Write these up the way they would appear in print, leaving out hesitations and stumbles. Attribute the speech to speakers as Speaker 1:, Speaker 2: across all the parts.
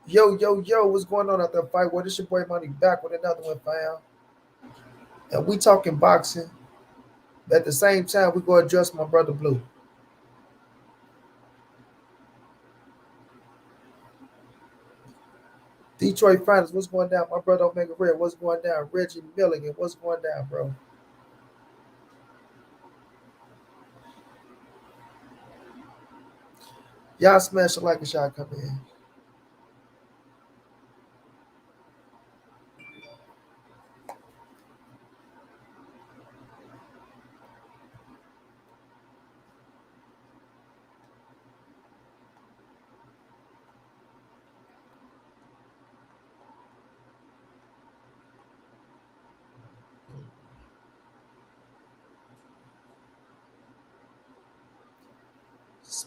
Speaker 1: Yo, yo, yo, what's going on out there, fight? Well, this your boy Money back with another one, fam. And we talking boxing. But at the same time, we go address my brother Blue. Detroit Finals, what's going down? My brother Omega Red, what's going down? Reggie Milligan, what's going down, bro? Y'all smash it like a shot come in.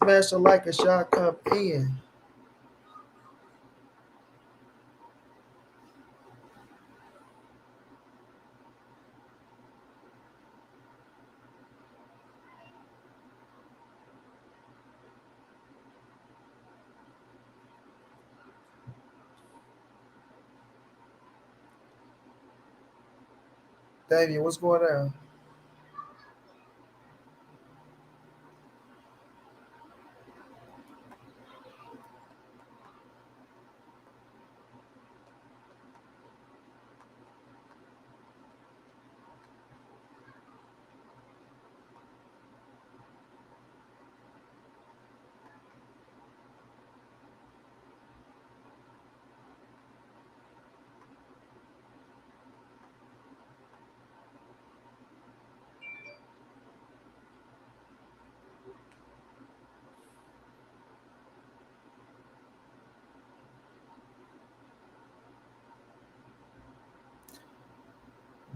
Speaker 1: Smash it like a shot come in. Damien, what's going on?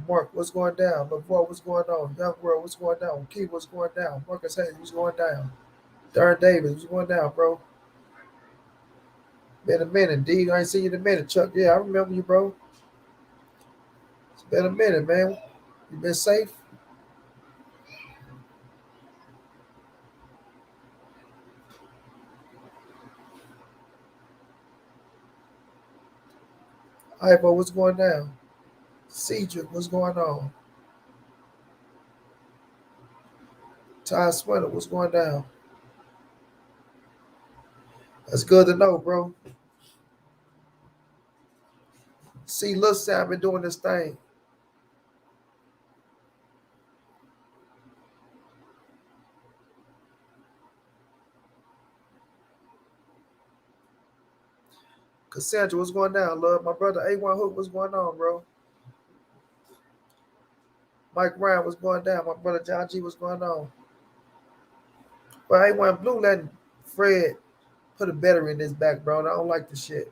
Speaker 1: Mark, what's going down? LaVoy, what's going on? Young World, what's going down? Key, what's going down? Marcus Hayes, what's going down? Darren Davis, what's going down, bro? Been a minute, D. I ain't seen you in a minute, Chuck. Yeah, I remember you, bro. It's been a minute, man. You been safe? Ivo, what's going down? Cedric, what's going on? Ty Sweater, what's going down? That's good to know, bro. See, Lil Sam been doing this thing. Cassandra, what's going down, love? My brother A1 Hook, what's going on, bro? Mike Ryan, what's going down? My brother John G, what's going on? But A1 Blue letting Fred put a battery in his back, bro. And I don't like the shit.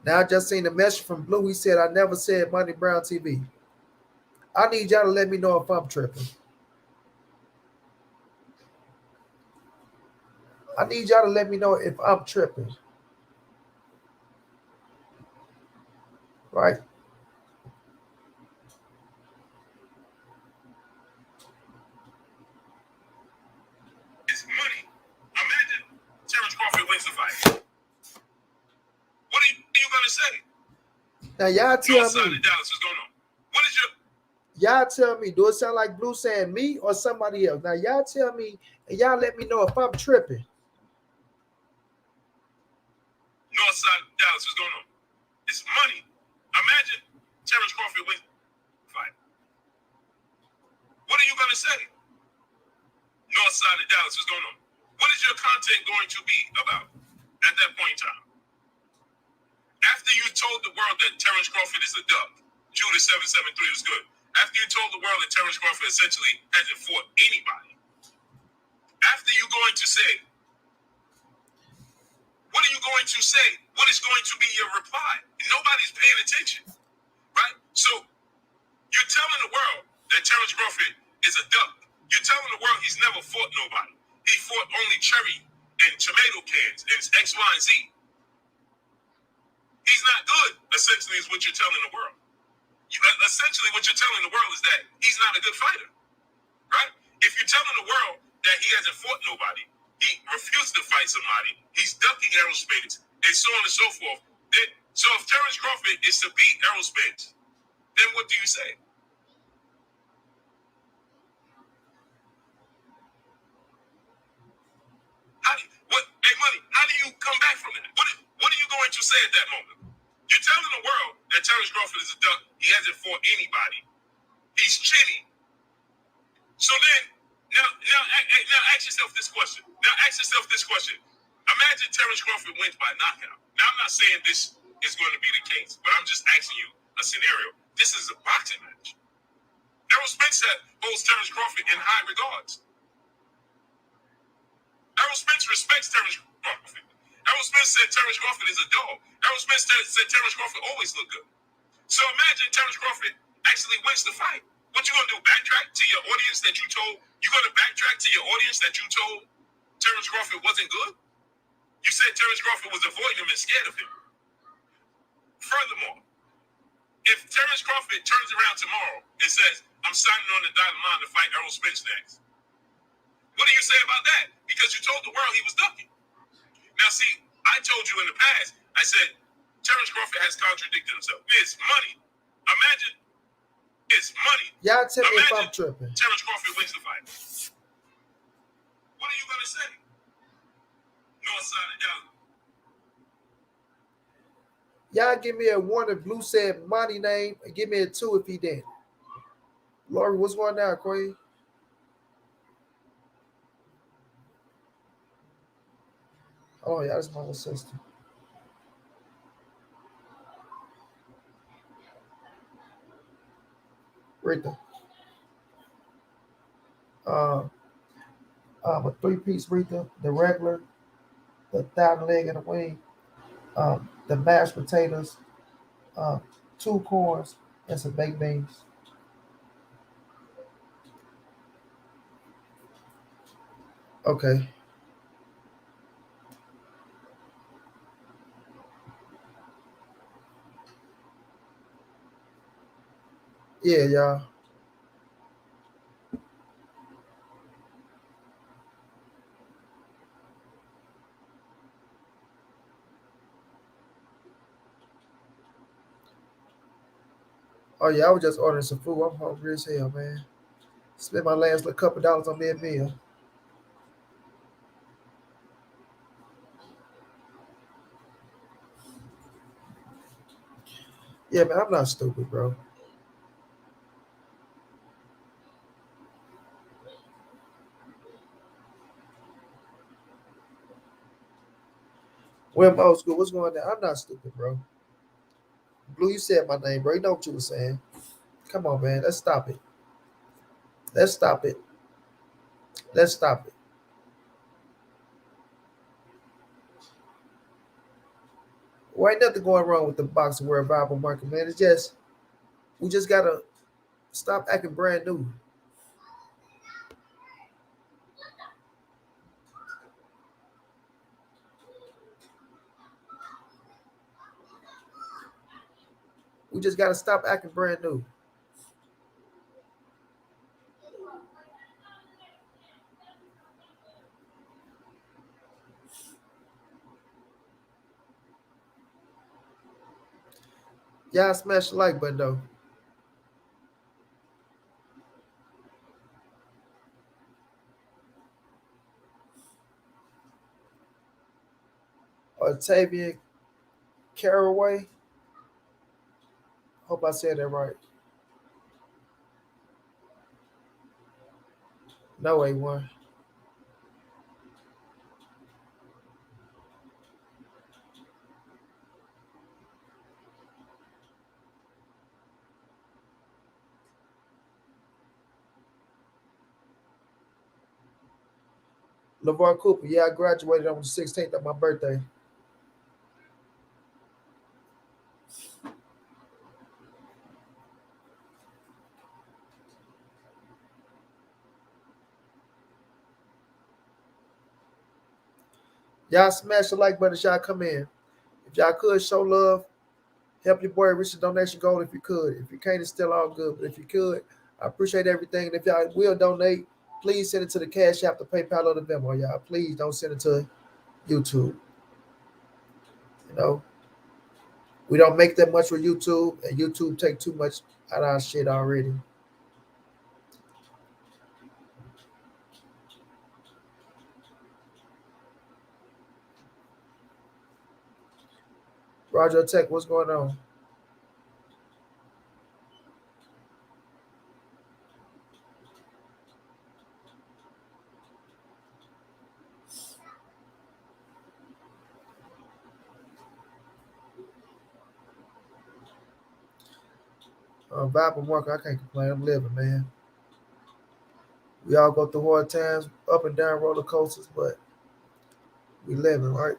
Speaker 1: Now I just seen a message from Blue. He said, I never said Money Brown TV. I need y'all to let me know if I'm tripping. I need y'all to let me know if I'm tripping. Right?
Speaker 2: It's money. Imagine Terence Crawford wins the fight. What are you going to say?
Speaker 1: Now y'all tell
Speaker 2: North side
Speaker 1: me.
Speaker 2: of Dallas is going on. What is your
Speaker 1: Y'all tell me, do it sound like Blue saying me or somebody else? Now y'all tell me and y'all let me know if I'm tripping.
Speaker 2: north side of Dallas is going on? It's money. Imagine Terence Crawford wins the fight. What are you going to say? North side of Dallas is going on. What is your content going to be about at that point in time? After you told the world that Terence Crawford is a dub, Judas 773 was good. After you told the world that Terence Crawford essentially hasn't fought anybody, after you going to say, what are you going to say? What is going to be your reply? Nobody's paying attention, right? So you're telling the world that Terence Crawford is a duck. You're telling the world he's never fought nobody. He fought only cherry and tomato cans and X, Y, and Z. He's not good, essentially, is what you're telling the world. Essentially, what you're telling the world is that he's not a good fighter, right? If you're telling the world that he hasn't fought nobody, he refused to fight somebody, he's ducking Errol Spence, and so on and so forth. So if Terence Crawford is to beat Errol Spence, then what do you say? Hey, Money, how do you come back from that? What are you going to say at that moment? You're telling the world that Terence Crawford is a duck. He hasn't fought anybody. He's chinny. So then, now ask yourself this question. Imagine Terence Crawford wins by knockout. Now, I'm not saying this is going to be the case, but I'm just asking you a scenario. This is a boxing match. Errol Spence holds Terence Crawford in high regards. Errol Spence respects Terence Crawford. Errol Spence said Terence Crawford is a dog. Errol Spence said Terence Crawford always look good. So imagine Terence Crawford actually wins the fight. What you gonna do? Backtrack to your audience that you told? You gonna backtrack to your audience that you told Terence Crawford wasn't good? You said Terence Crawford was avoiding him and scared of him. Furthermore, if Terence Crawford turns around tomorrow and says, I'm signing on the dotted line to fight Errol Spence next, what do you say about that? Because you told the world he was ducking. Now, see, I told you in the past, I said, Terence Crawford has contradicted himself. It's money. Imagine it's money.
Speaker 1: Y'all tell me if I'm tripping.
Speaker 2: Terence Crawford wins the fight. What are you going to say? North side of Dallas.
Speaker 1: Y'all give me a 1 if Blue said Monnie name, and give me a 2 if he didn't. Lori, what's going on, Queen? Oh, yeah, that's my little sister. Rita. A 3-piece Rita, the regular, the 1,000 leg and a wing, the mashed potatoes, 2 corns, and some baked beans. Okay. Yeah, y'all. Oh yeah, I was just ordering some food. I'm hungry as hell, man. Spent my last little couple dollars on me a meal. Yeah, man, I'm not stupid, bro. Well, old school, what's going on? I'm not stupid, bro. Blue, you said my name, bro. You know what you were saying. Come on, man. Let's stop it. Let's stop it. Let's stop it. Well, ain't nothing going wrong with the boxing world viable market, man. It's just we just gotta stop acting brand new. We just gotta stop acting brand new. Y'all smash the like button though. Octavian Caraway. Hope I said that right. No A1. LeVar Cooper. Yeah, I graduated on the 16th of my birthday. Y'all smash the like button as y'all come in. If y'all could show love, help your boy reach the donation goal if you could. If you can't, it's still all good. But if you could, I appreciate everything. And if y'all will donate, Please send it to the Cash App, the PayPal, or the Venmo, y'all. Please don't send it to YouTube. You know, we don't make that much with YouTube, and YouTube take too much out of our shit already. Roger Tech, what's going on? Vibe and work, I can't complain. I'm living, man. We all go through hard times, up and down roller coasters, but we living, right?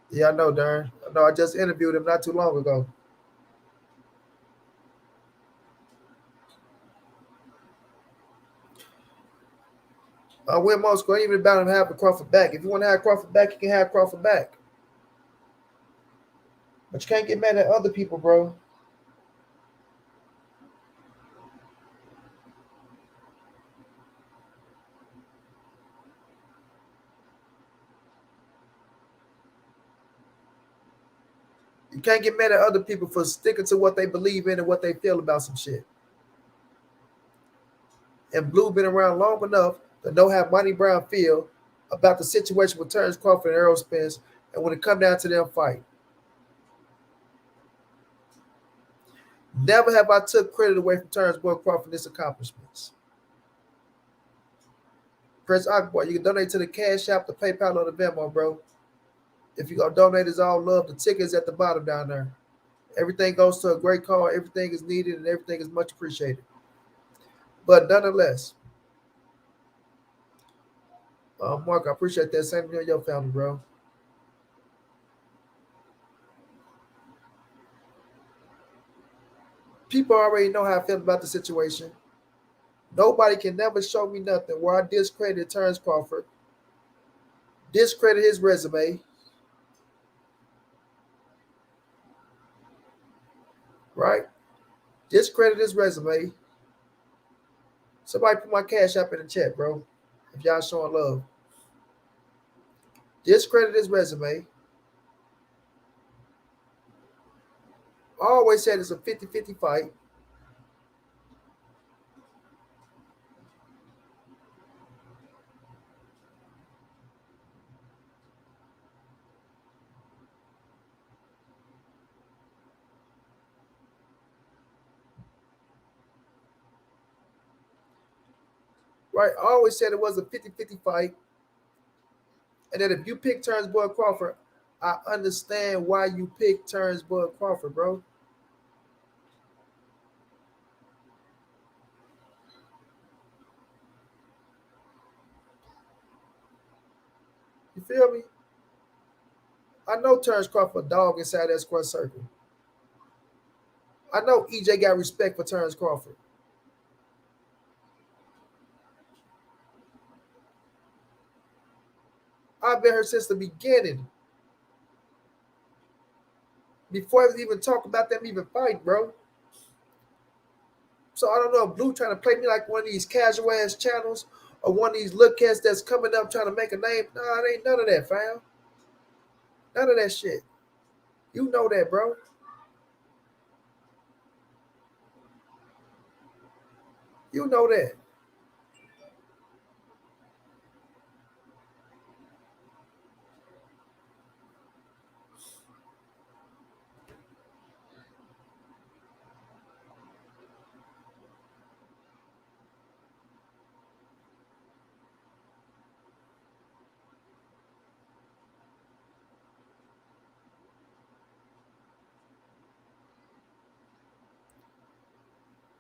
Speaker 1: Yeah, I know, Darren. I know. I just interviewed him not too long ago. Win Moscow ain't even about him having Crawford back. If you want to have Crawford back, you can have Crawford back. But you can't get mad at other people, bro. You can't get mad at other people for sticking to what they believe in and what they feel about some shit. And Blue been around long enough to know how Monnie-Brown feel about the situation with Terence Crawford and Errol Spence, and when it come down to them fight. Never have I took credit away from Terence Boy Crawford his accomplishments. Press Akbar, you can donate to the Cash App, the PayPal, or the Venmo, bro. If you gonna donate, it's all love. The ticket's at the bottom down there. Everything goes to a great cause. Everything is needed, and everything is much appreciated. But nonetheless, Mark, I appreciate that. Same to your family, bro. People already know how I feel about the situation. Nobody can never show me nothing where I discredited Terence Crawford, discredit his resume, right? Discredit his resume. Somebody put my Cash App in the chat, bro. If y'all showing love. Discredit his resume. I always said it's a 50-50 fight. Right? I always said it was a 50-50 fight. And that if you pick Terence Boyd Crawford, I understand why you picked Terence Boyd Crawford, bro. You feel me? I know Terence Crawford a dog inside that square circle. I know EJ got respect for Terence Crawford. I've been here since the beginning. Before I even talk about them even fight, bro. So I don't know if Blue trying to play me like one of these casual ass channels or one of these look cats that's coming up trying to make a name. Nah, it ain't none of that, fam. None of that shit. You know that, bro. You know that.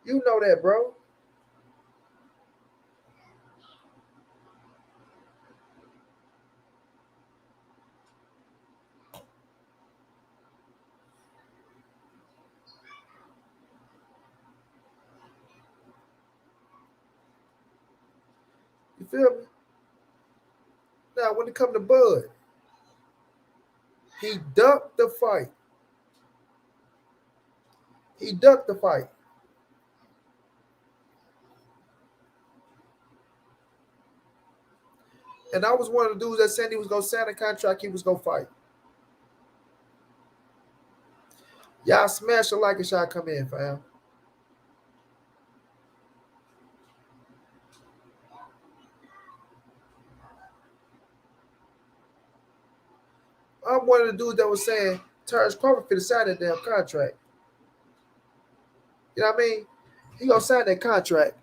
Speaker 1: You know that, bro. You feel me? Now, when it come to Bud, he ducked the fight. He ducked the fight. And I was one of the dudes that said he was going to sign a contract, he was going to fight. Y'all smash the like and shot come in, fam. I'm one of the dudes that was saying Terence Crawford finna sign that damn contract. You know what I mean? He gonna sign that contract.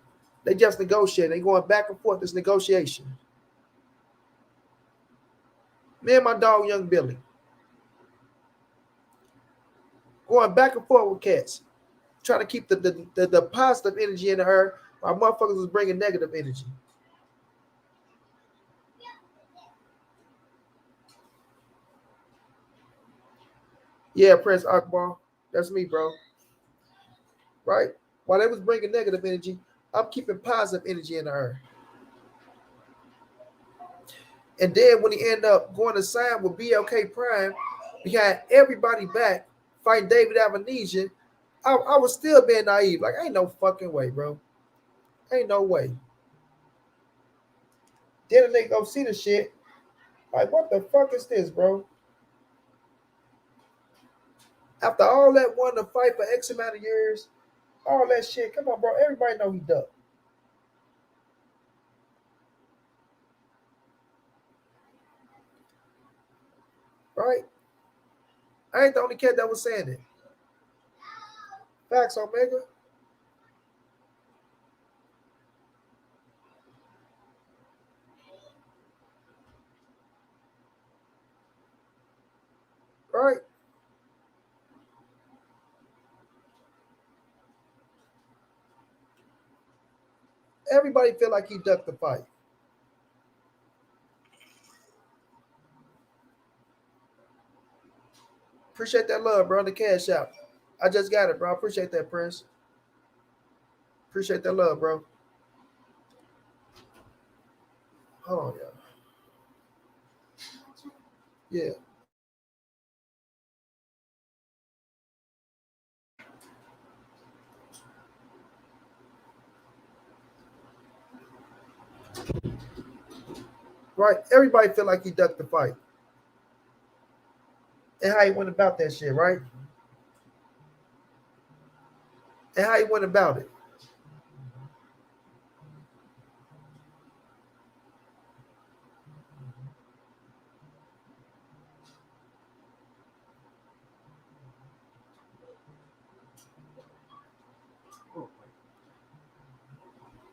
Speaker 1: They just negotiating. They going back and forth this negotiation. Me and my dog Young Billy going back and forth with cats, trying to keep the positive energy in her while motherfuckers was bringing negative energy. Yeah, Prince Akbar, that's me, bro. Right? While they was bringing negative energy, I'm keeping positive energy in her. And then when he ended up going to sign with BLK Prime, we had everybody back fighting David Avanesian. I was still being naive. Like, ain't no fucking way, bro. Ain't no way. Then they go see the shit. Like, what the fuck is this, bro? After all that wanting to fight for X amount of years, all that shit. Come on, bro. Everybody know he ducked. Right? I ain't the only cat that was saying it. Facts, Omega. Right? Everybody feel like he ducked the fight. Appreciate that love, bro. The cash out. I just got it, bro. Appreciate that, Prince. Appreciate that love, bro. Hold on, y'all. Yeah. Right? Everybody feel like he ducked the fight. And how he went about that shit, right? And how he went about it.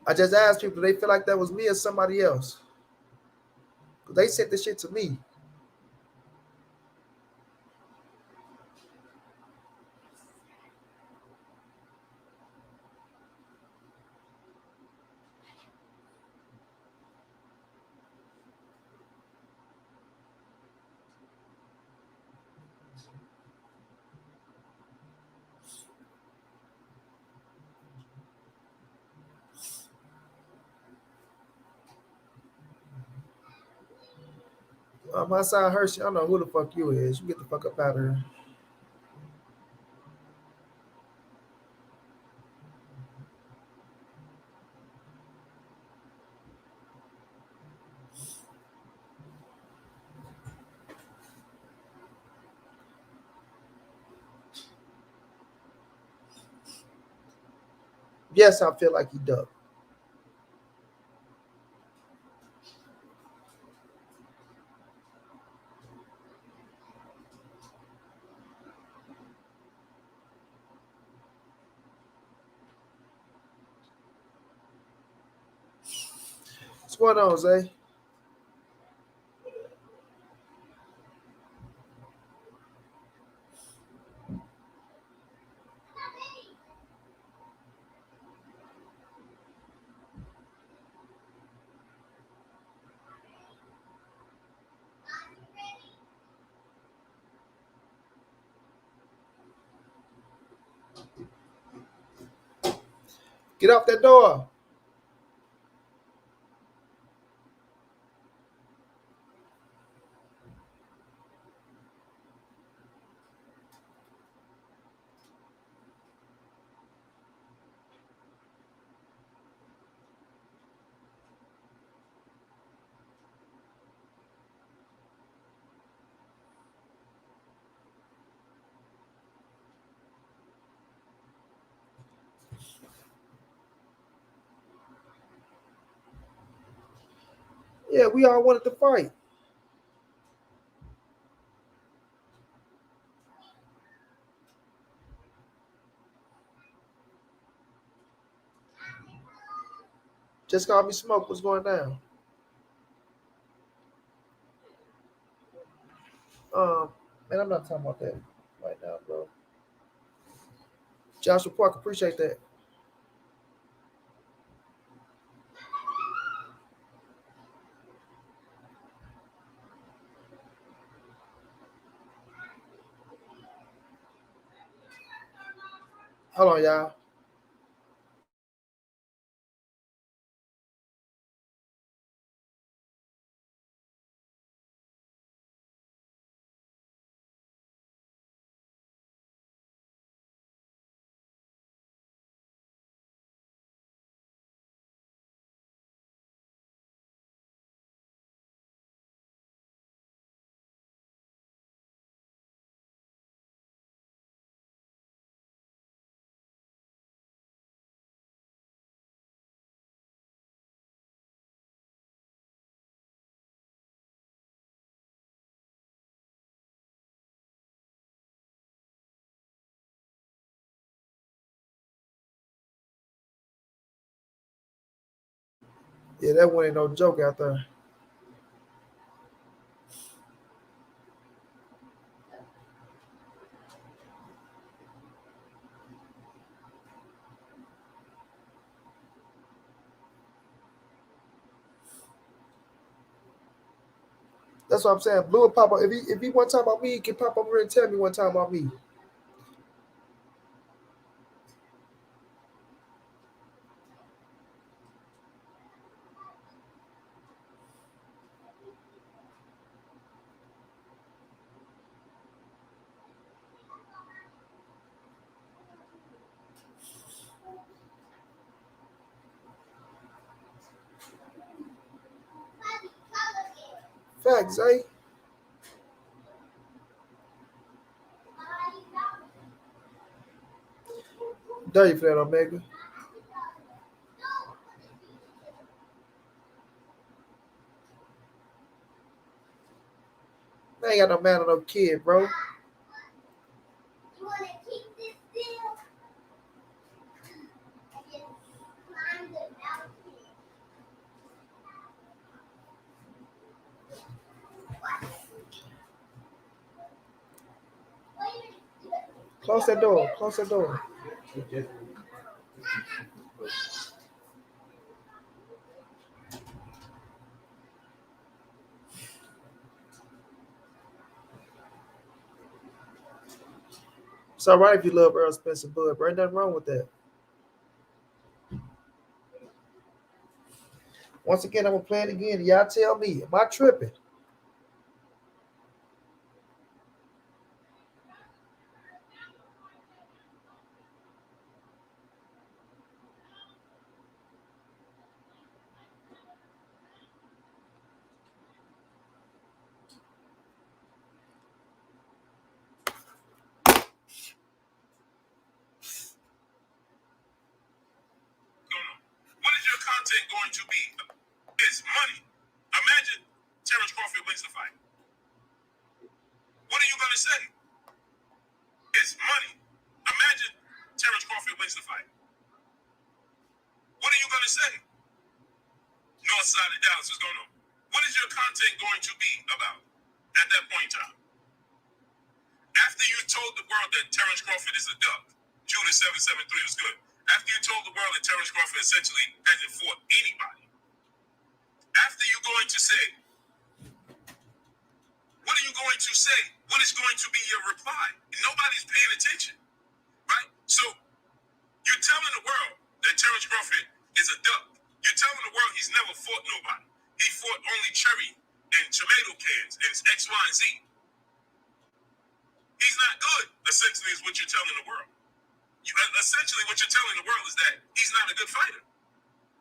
Speaker 1: I just asked people, do they feel like that was me or somebody else? Because they sent this shit to me. My side Hershey, I don't know who the fuck you is. You get the fuck up out of here. Yes, I feel like he ducked. What's going on, Zay? Get off that door. Yeah, we all wanted to fight. Just call me Smoke. What's going down? Um, man, I'm not talking about that right now, bro. Joshua Park, appreciate that. Hold on, y'all. Yeah, that one ain't no joke out there. That's what I'm saying. Blue will pop up. If he want to talk about me, he can pop over here and tell me one time about me. Facts, eh? Dirty for that, Omega. I ain't got no man or no kid, bro. Close that door. Close that door. It's all right if you love Earl Spencer Bud, bro. Ain't nothing wrong with that. Once again, I'm gonna play it again. Y'all tell me, am I tripping?
Speaker 2: What is your content going to be? It's money. Imagine Terence Crawford wins the fight. What are you going to say? It's money. Imagine Terence Crawford wins the fight. What are you going to say? North side of Dallas is going on. What is your content going to be about at that point in time? After you told the world that Terence Crawford is a duck, Judas 773 was good. After you told the world that Terence Crawford essentially hasn't fought anybody, after you going to say, what are you going to say? What is going to be your reply? Nobody's paying attention, right? So you're telling the world that Terence Crawford is a duck. You're telling the world he's never fought nobody. He fought only cherry and tomato cans and X, Y, and Z. He's not good, essentially, is what you're telling the world. Essentially, what you're telling the world is that he's not a good fighter,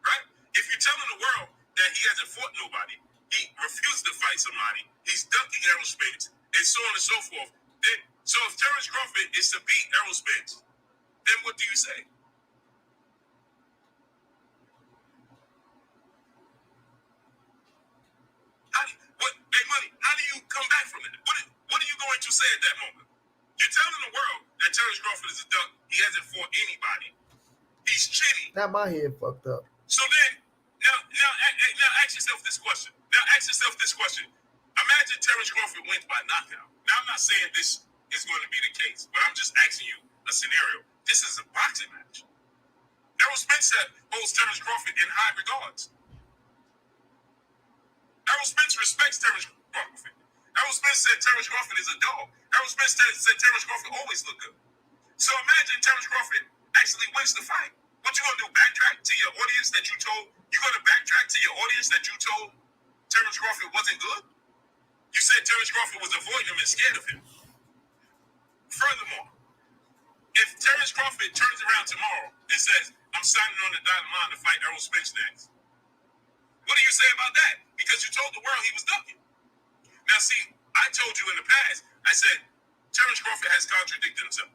Speaker 2: right? If you're telling the world that he hasn't fought nobody, he refused to fight somebody, he's ducking Errol Spence, and so on and so forth. Then, so if Terence Crawford is to beat Errol Spence, then what do you say? say at that moment? You're telling the world that Terence Crawford is a duck. He hasn't fought anybody. He's chitty.
Speaker 1: Now my head fucked up.
Speaker 2: So then, now ask yourself this question. Imagine Terence Crawford wins by knockout. Now, I'm not saying this is going to be the case, but I'm just asking you a scenario. This is a boxing match. Errol Spence holds Terence Crawford in high regards. Errol Spence respects Terence Crawford. Errol Spence said Terence Crawford is a dog. Errol Spence said Terence Crawford always look good. So imagine Terence Crawford actually wins the fight. What you gonna do? Backtrack to your audience that you told? You gonna backtrack to your audience that you told Terence Crawford wasn't good? You said Terence Crawford was avoiding him and scared of him. Furthermore, if Terence Crawford turns around tomorrow and says, I'm signing on the dotted line to fight Errol Spence next, what do you say about that? Because you told the world he was ducking. Now see, I told you in the past, I said, Terence Crawford has contradicted himself.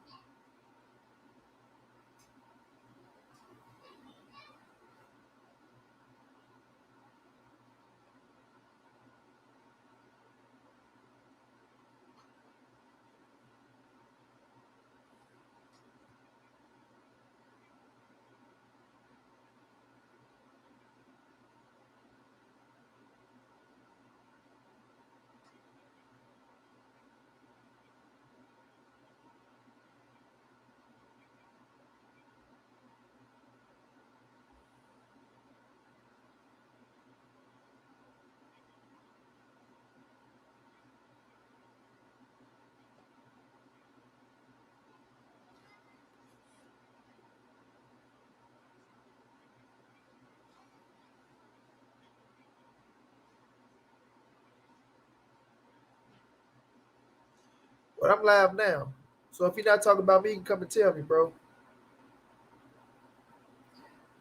Speaker 1: But I'm live now. So if you're not talking about me, you can come and tell me, bro.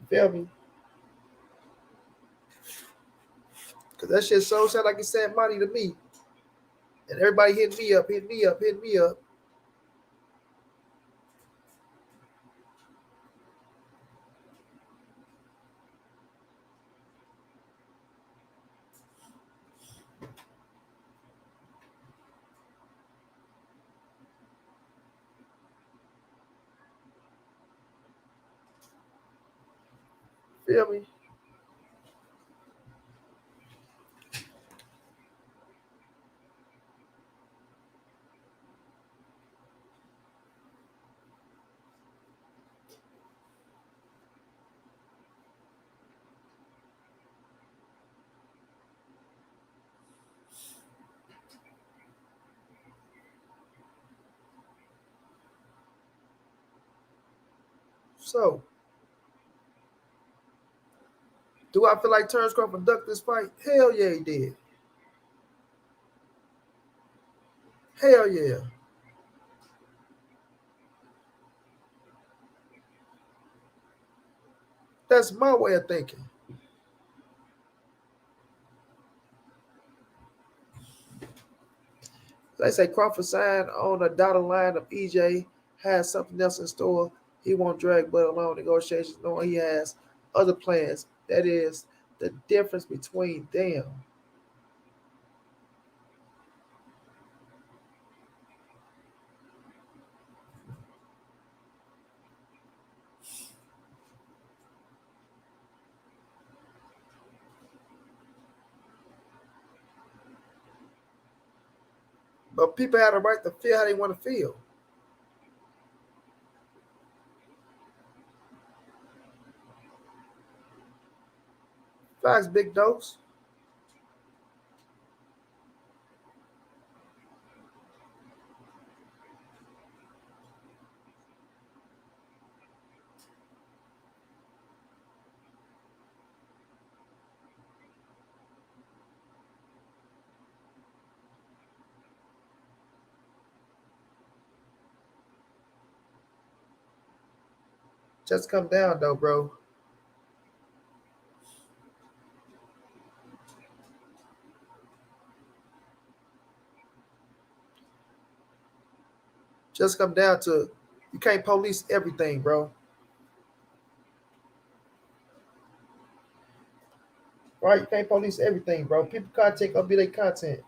Speaker 1: You feel me? Because that shit so sound like it said money to me. And everybody hitting me up. Feel me? So, do I feel like Terence Crawford ducked this fight? Hell yeah, he did. Hell yeah. That's my way of thinking. They say Crawford signed on a dotted line of EJ, has something else in store. He won't drag but along negotiations, knowing he has other plans. That is the difference between them. But people have the right to feel how they want to feel. Facts, big dose. Just come down though, bro. Just come down to you can't police everything, bro. Right? You can't police everything, bro. People content gonna be their content.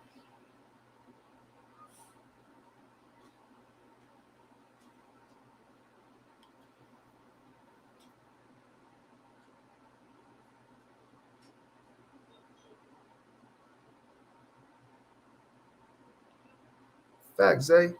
Speaker 1: Facts, Zay.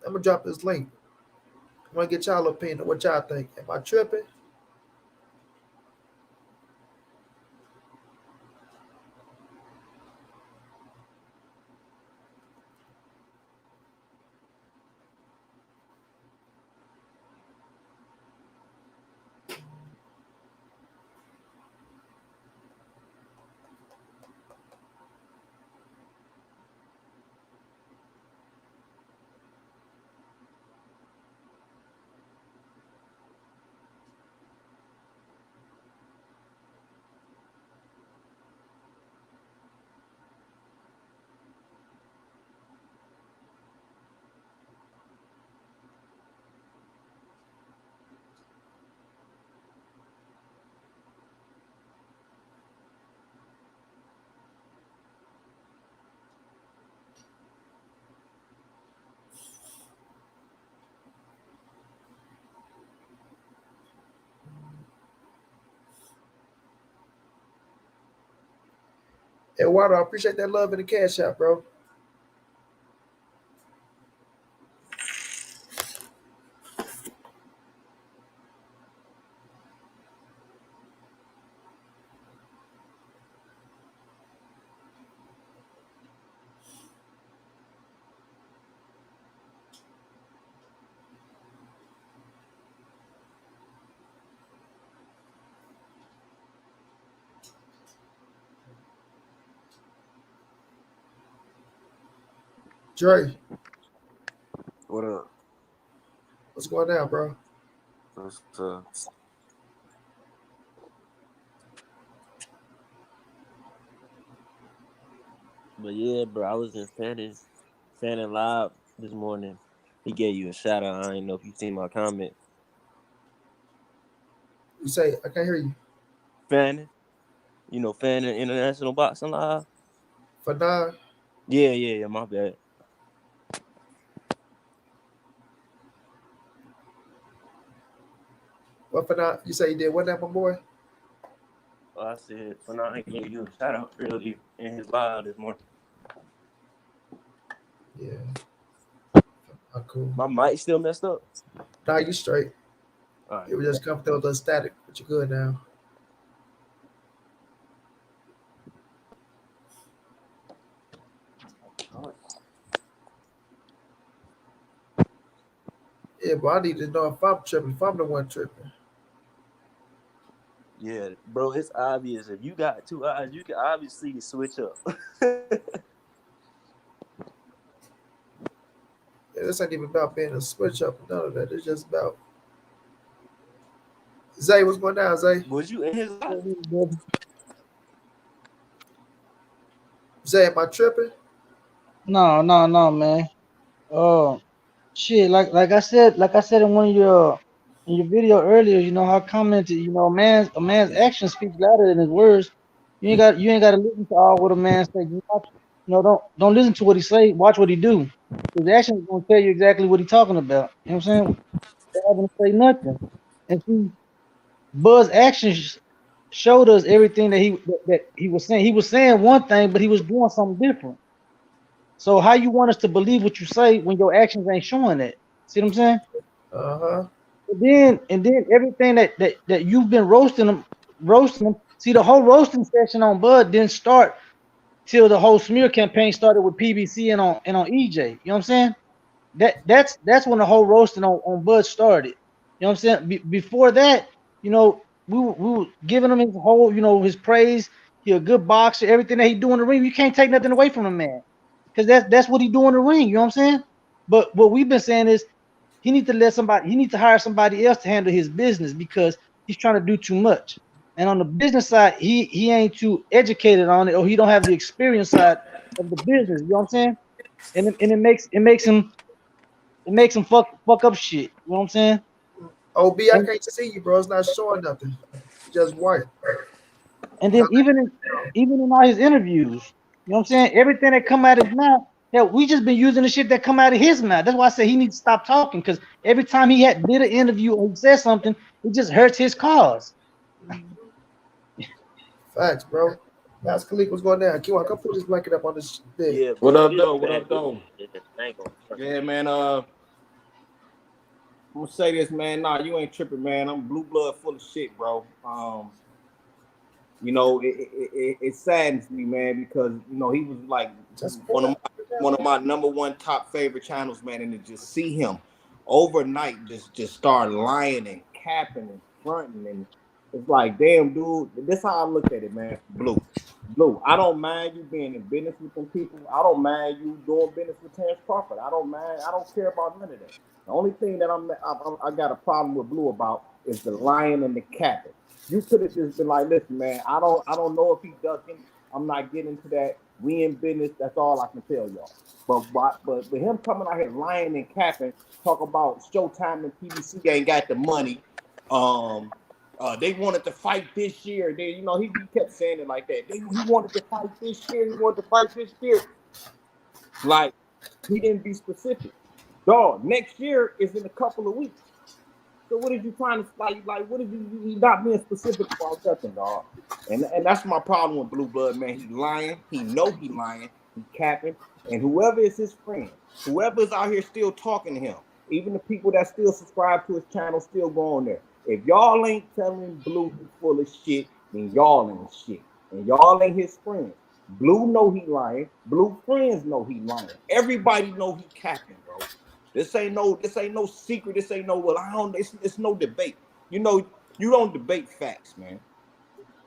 Speaker 1: I'm gonna drop this link. I want to get y'all opinion. What y'all think? Am I tripping? Eduardo, I appreciate that love in the cash out, bro. Dre,
Speaker 3: What up?
Speaker 1: what's going on, bro?
Speaker 3: What's But yeah, bro, I was in Fanning Live this morning. He gave you a shout out. I don't know if you seen my comment.
Speaker 1: You say I can't hear you.
Speaker 3: Fanning, Fanning International Boxing Live.
Speaker 1: For now,
Speaker 3: Yeah. My bad.
Speaker 1: what for now? You say you did what now, my boy?
Speaker 3: I said for now, I gave you a shout out earlier in his live this morning.
Speaker 1: Yeah. Cool.
Speaker 3: My mic still messed up.
Speaker 1: Nah, you straight.
Speaker 3: All right.
Speaker 1: It was just coming through a little static, but you're good now. Yeah, but I need to know if I'm tripping, if I'm the one tripping.
Speaker 3: Yeah, bro, it's obvious. If you got two eyes, you can obviously switch up.
Speaker 1: Yeah, this ain't even about being a switch up, none of that. It's just about Zay. What's going on, Zay?
Speaker 3: Was you in his live?
Speaker 1: Zay, am I tripping?
Speaker 4: No, man. Oh, shit. Like I said in one of your in your video earlier, how I commented, a man's actions speak louder than his words. You ain't got to listen to all what a man say. Don't listen to what he say. Watch what he do. His actions gonna tell you exactly what he talking about. You know what I'm saying? They haven't say nothing. And see, Buzz actions showed us everything that he was saying. He was saying one thing, but he was doing something different. So how you want us to believe what you say when your actions ain't showing that? See what I'm saying?
Speaker 1: Uh-huh.
Speaker 4: And then everything that you've been roasting them. See, the whole roasting session on Bud didn't start till the whole smear campaign started with PBC and on EJ. You know what I'm saying? That's when the whole roasting on Bud started. You know what I'm saying? Before that, we were giving him his whole, his praise. He a good boxer. Everything that he do in the ring, you can't take nothing away from the man, because that's what he do in the ring. You know what I'm saying? But what we've been saying is he needs to hire somebody else to handle his business, because he's trying to do too much. And on the business side, he ain't too educated on it, or he don't have the experience side of the business. You know what I'm saying? And it makes him fuck up shit. You know what I'm saying?
Speaker 1: OB, I
Speaker 4: And
Speaker 1: can't see you, bro. It's not showing nothing. It's just white.
Speaker 4: and then even in all his interviews, you know what I'm saying? Everything that come out his mouth, Yeah, we just been using the shit that come out of his mouth. That's why I say he needs to stop talking, because every time he did an interview or he said something, it just hurts his cause.
Speaker 1: Facts, bro. That's Khalik, what's going down? Kiwan, come put this blanket up on this bed.
Speaker 3: Yeah,
Speaker 5: What
Speaker 3: bro,
Speaker 5: up,
Speaker 3: this
Speaker 5: though? What
Speaker 3: bad
Speaker 5: up, though?
Speaker 3: business. I ain't gonna front.
Speaker 5: Yeah, man. I'm gonna say this, man. Nah, you ain't tripping, man. I'm blue blood full of shit, bro. You know, it saddens me, man, because you know he was like one of my number one top favorite channels, man, and to just see him overnight just start lying and capping and fronting, and it's like, damn, dude. This how I look at it, man. Blue. I don't mind you being in business with them people. I don't mind you doing business with Terence Crawford. I don't mind. I don't care about none of that. The only thing that I got a problem with Blue about is the lying and the capping. You could have just been like, listen, man, I don't know if he ducking. I'm not getting into that. We in business. That's all I can tell y'all. But him coming out here lying and capping, talk about Showtime and PBC ain't got the money. They wanted to fight this year. He kept saying it like that. He wanted to fight this year. He wanted to fight this year. Like, he didn't be specific. Dog, next year is in a couple of weeks. So what are you trying to like? What are you not being specific about nothing, dog? And that's my problem with Blue Blood, man. He lying. He know he lying. He capping. And whoever is his friend, whoever is out here still talking to him, even the people that still subscribe to his channel, still go on there. If y'all ain't telling Blue he's full of shit, then y'all ain't shit. And y'all ain't his friends. Blue know he lying. Blue friends know he lying. Everybody know he capping, bro. This ain't no secret. This ain't no, it's no debate. You know, you don't debate facts, man.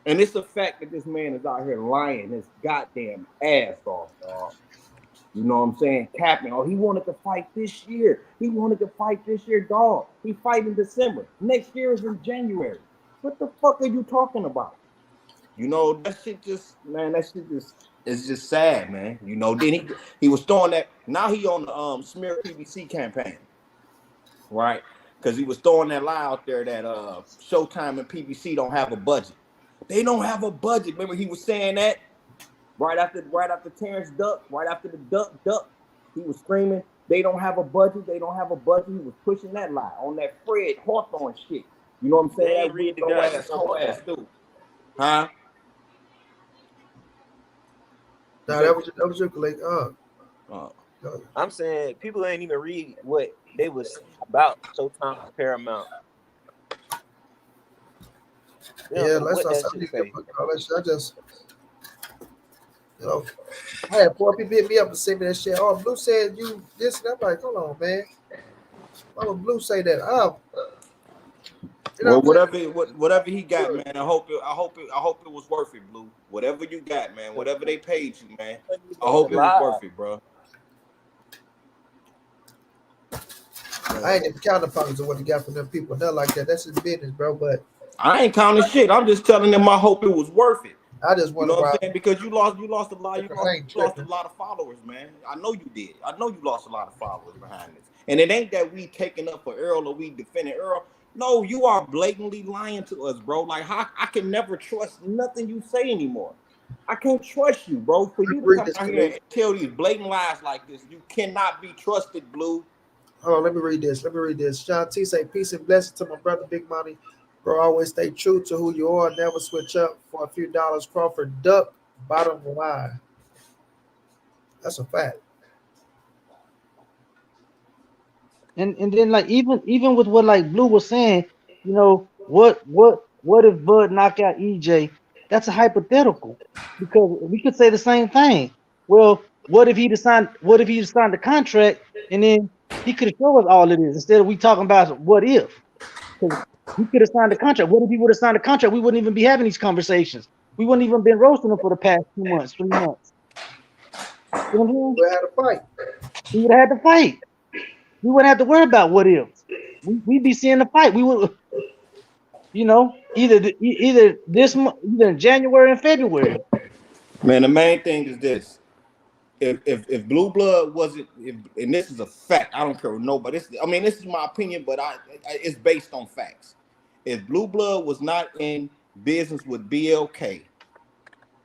Speaker 5: And it's a fact that this man is out here lying his goddamn ass off, dog. You know what I'm saying? Capping. Oh, he wanted to fight this year. Dog. He fight in December. Next year is in January. What the fuck are you talking about? You know, that shit just it's just sad, man. You know, then he was throwing that. Now he on the smear PBC campaign, right? Because he was throwing that lie out there that Showtime and PBC don't have a budget. They don't have a budget. Remember he was saying that right after Terence duck, right after the duck, he was screaming, they don't have a budget. He was pushing that lie on that Fred Hawthorne shit. You know what I'm saying?
Speaker 3: They ain't read the guy.
Speaker 5: Whole ass dude. Huh?
Speaker 1: Nah, that was your Khalik.
Speaker 3: I'm saying people ain't even read what they was about. Showtime Paramount.
Speaker 1: Yeah, let's not say. I just, you know, I had 4 people hit me up and say me that shit. Oh, Blue said you this, and I'm like, hold on, man. Why would Blue say that?
Speaker 5: Well, whatever he got, man. I hope it was worth it, Blue. Whatever you got, man. Whatever they paid you, man. I hope it was worth it, bro.
Speaker 1: I ain't even counting pockets of what he got from them people. Nothing like that. That's his business, bro. But
Speaker 5: I ain't counting shit. I'm just telling them I hope it was worth it.
Speaker 1: I just want
Speaker 5: to, what I'm saying, because you lost a lot. You lost a lot of followers, man. I know you did. I know you lost a lot of followers behind this. And it ain't that we taking up for Earl or we defending Earl. No, you are blatantly lying to us, bro. Like, I can never trust nothing you say anymore. I can't trust you, bro. For you to come out here and tell these blatant lies like this, you cannot be trusted, Blue.
Speaker 1: Hold on, let me read this. Sean T say, peace and blessings to my brother Big Monnie. Bro, always stay true to who you are. Never switch up for a few dollars. Crawford duck, bottom line. That's a fact.
Speaker 4: And then like even with what like Blue was saying, you know, what if Bud knock out EJ? That's a hypothetical, because we could say the same thing. Well, what if he signed the contract and then he could have showed us all it is, instead of we talking about what if? Because he could have signed the contract. What if he would have signed the contract? We wouldn't even be having these conversations. We wouldn't even been roasting him for the past 2 months, 3 months. You know what I mean?
Speaker 1: We would have had to fight.
Speaker 4: We would have had to fight. We wouldn't have to worry about what ifs. We'd be seeing the fight. We would, you know, either this month, either in January and February.
Speaker 5: Man, the main thing is this: if Blue Blood wasn't, and this is a fact, I don't care what nobody. This is my opinion, but it's based on facts. If Blue Blood was not in business with BLK,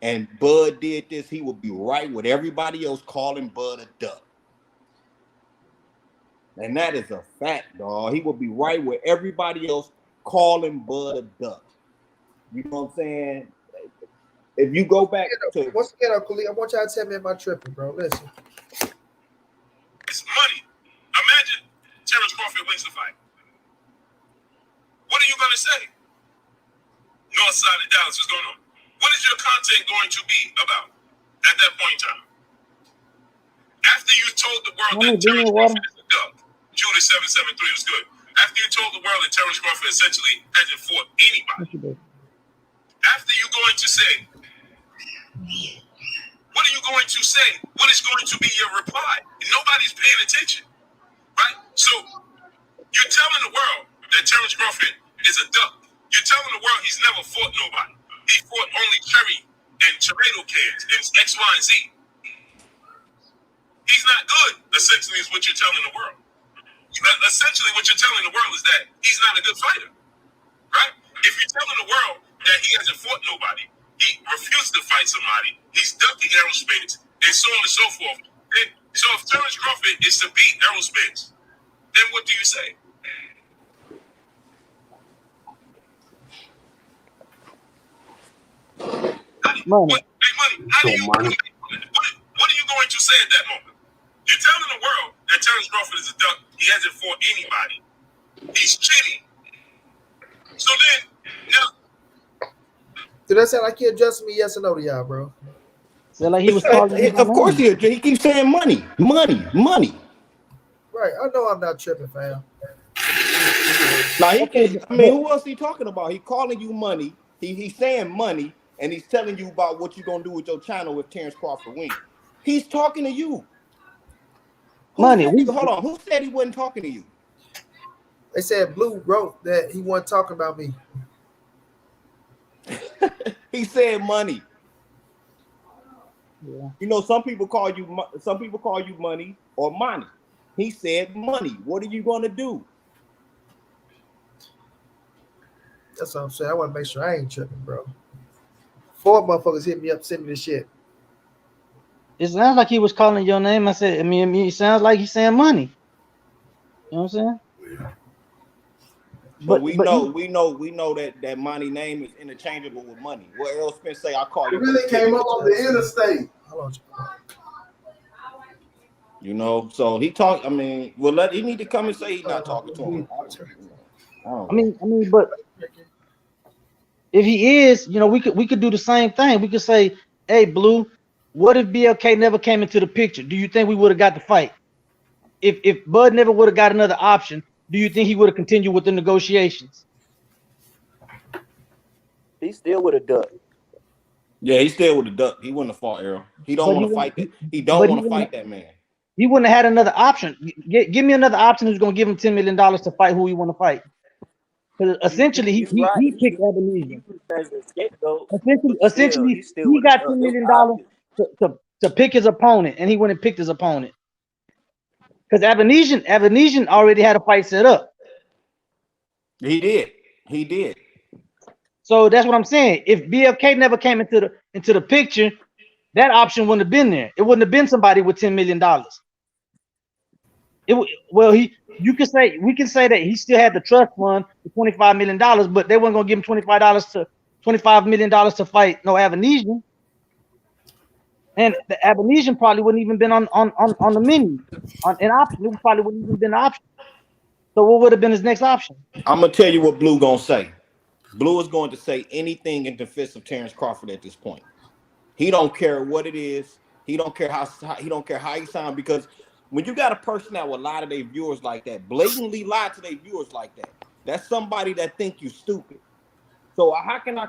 Speaker 5: and Bud did this, he would be right with everybody else calling Bud a duck. And that is a fact, dog. He would be right with everybody else calling Bud a duck. You know what I'm saying? If you go back to
Speaker 1: once again, Uncle Lee, I want y'all to tell me am I tripping, bro. Listen.
Speaker 2: It's money. Imagine Terence Crawford wins the fight. What are you going to say? North side of Dallas is going on. What is your content going to be about at that point in time? After you told the world that Terence Crawford is a duck, Judas 773 was good. After you told the world that Terence Crawford essentially hasn't fought anybody, after you going to say, what are you going to say? What is going to be your reply? Nobody's paying attention, right? So you're telling the world that Terence Crawford is a duck. You're telling the world he's never fought nobody. He fought only cherry and tomato cans and X, Y, and Z. He's not good, essentially, is what you're telling the world. Essentially, what you're telling the world is that he's not a good fighter, right? If you're telling the world that he hasn't fought nobody, he refused to fight somebody, he's ducking Errol Spence, and so on and so forth. So if Terence Crawford is to beat Errol Spence, then what do you say? Money. How do you, what are you going to say at that moment? You're telling the world that Terence Crawford is a duck. He hasn't fought anybody. He's cheating. So then, now,
Speaker 1: Did that sound like he addressed me yes or no to y'all, bro?
Speaker 4: Sound like he was calling.
Speaker 5: Of course he keeps saying money.
Speaker 1: Right. I know I'm not tripping, fam.
Speaker 5: Now, who else he talking about? He calling you money. He's saying money, and he's telling you about what you're going to do with your channel if Terence Crawford wins. He's talking to you.
Speaker 4: Money.
Speaker 5: Hold on. Who said he wasn't talking to you?
Speaker 1: They said Blue wrote that he wasn't talking about me.
Speaker 5: He said money.
Speaker 4: Yeah.
Speaker 5: You know, some people call you money or money. He said money. What are you going to do?
Speaker 1: That's what I'm saying. I want to make sure I ain't tripping, bro. 4 motherfuckers hit me up, send me this shit.
Speaker 4: It sounds like he was calling your name. I said, it sounds like he's saying money. You know what I'm saying?
Speaker 5: Yeah. But we know that money name is interchangeable with money. What Errol Spence say? I call you.
Speaker 6: It really came up on the interstate.
Speaker 5: You know, so he talk. I mean, he need to come and say he's not talking to him.
Speaker 4: I mean, but if he is, you know, we could do the same thing. We could say, hey, Blue, what if BLK never came into the picture? Do you think we would have got the fight? If Bud never would have got another option, do you think he would have continued with the negotiations?
Speaker 3: He still would have ducked.
Speaker 5: Yeah, he still would have ducked. He wouldn't have fought Errol. He don't want to fight that. He don't want to fight that man.
Speaker 4: He wouldn't have had another option. Give me another option who's going to give him $10 million to fight who he want to fight. Because essentially, he picked Ebenezer. Essentially, he got $10 million to pick his opponent, and he went and picked his opponent. Because Ebenezer already had a fight set up.
Speaker 5: He did.
Speaker 4: So that's what I'm saying. If BFK never came into the picture, that option wouldn't have been there. It wouldn't have been somebody with $10 million. We can say that he still had the trust fund for $25 million, but they weren't gonna give him $25 million to fight no Ebenezer. And the Ebenezer probably wouldn't even been on the menu. An option. It probably wouldn't even been an option. So what would have been his next option?
Speaker 5: I'm gonna tell you what Blue gonna say. Blue is going to say anything in defense of Terence Crawford at this point. He don't care what it is. He don't care how he sound, because when you got a person that will lie to their viewers like that, blatantly lie to their viewers like that, that's somebody that think you stupid. So how can I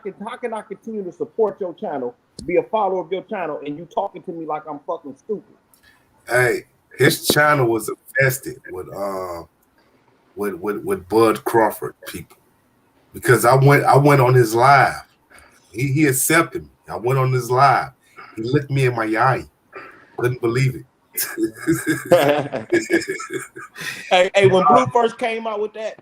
Speaker 5: continue to support your channel, be a follower of your channel, and you talking to me like I'm fucking stupid?
Speaker 6: Hey, his channel was infested with Bud Crawford people, because I went on his live. He accepted me. I went on his live. He looked me in my eye. Couldn't believe it.
Speaker 5: hey, when Blue first came out with that,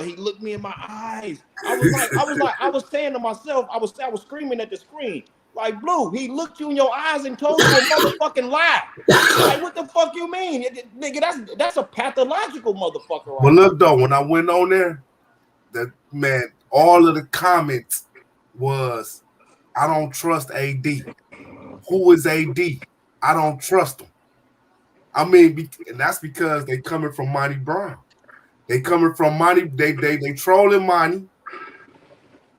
Speaker 5: he looked me in my eyes. I was saying to myself, I was screaming at the screen, Like, Blue, he looked you in your eyes and told you a motherfucking lie. Like, what the fuck you mean? Nigga, that's a pathological motherfucker right
Speaker 6: But look, though, when I went on there, that man, all of the comments was, I don't trust AD. Who is AD? I don't trust him. I mean, and that's because they coming from montray-brown. They coming from Monnie. They trolling Monnie.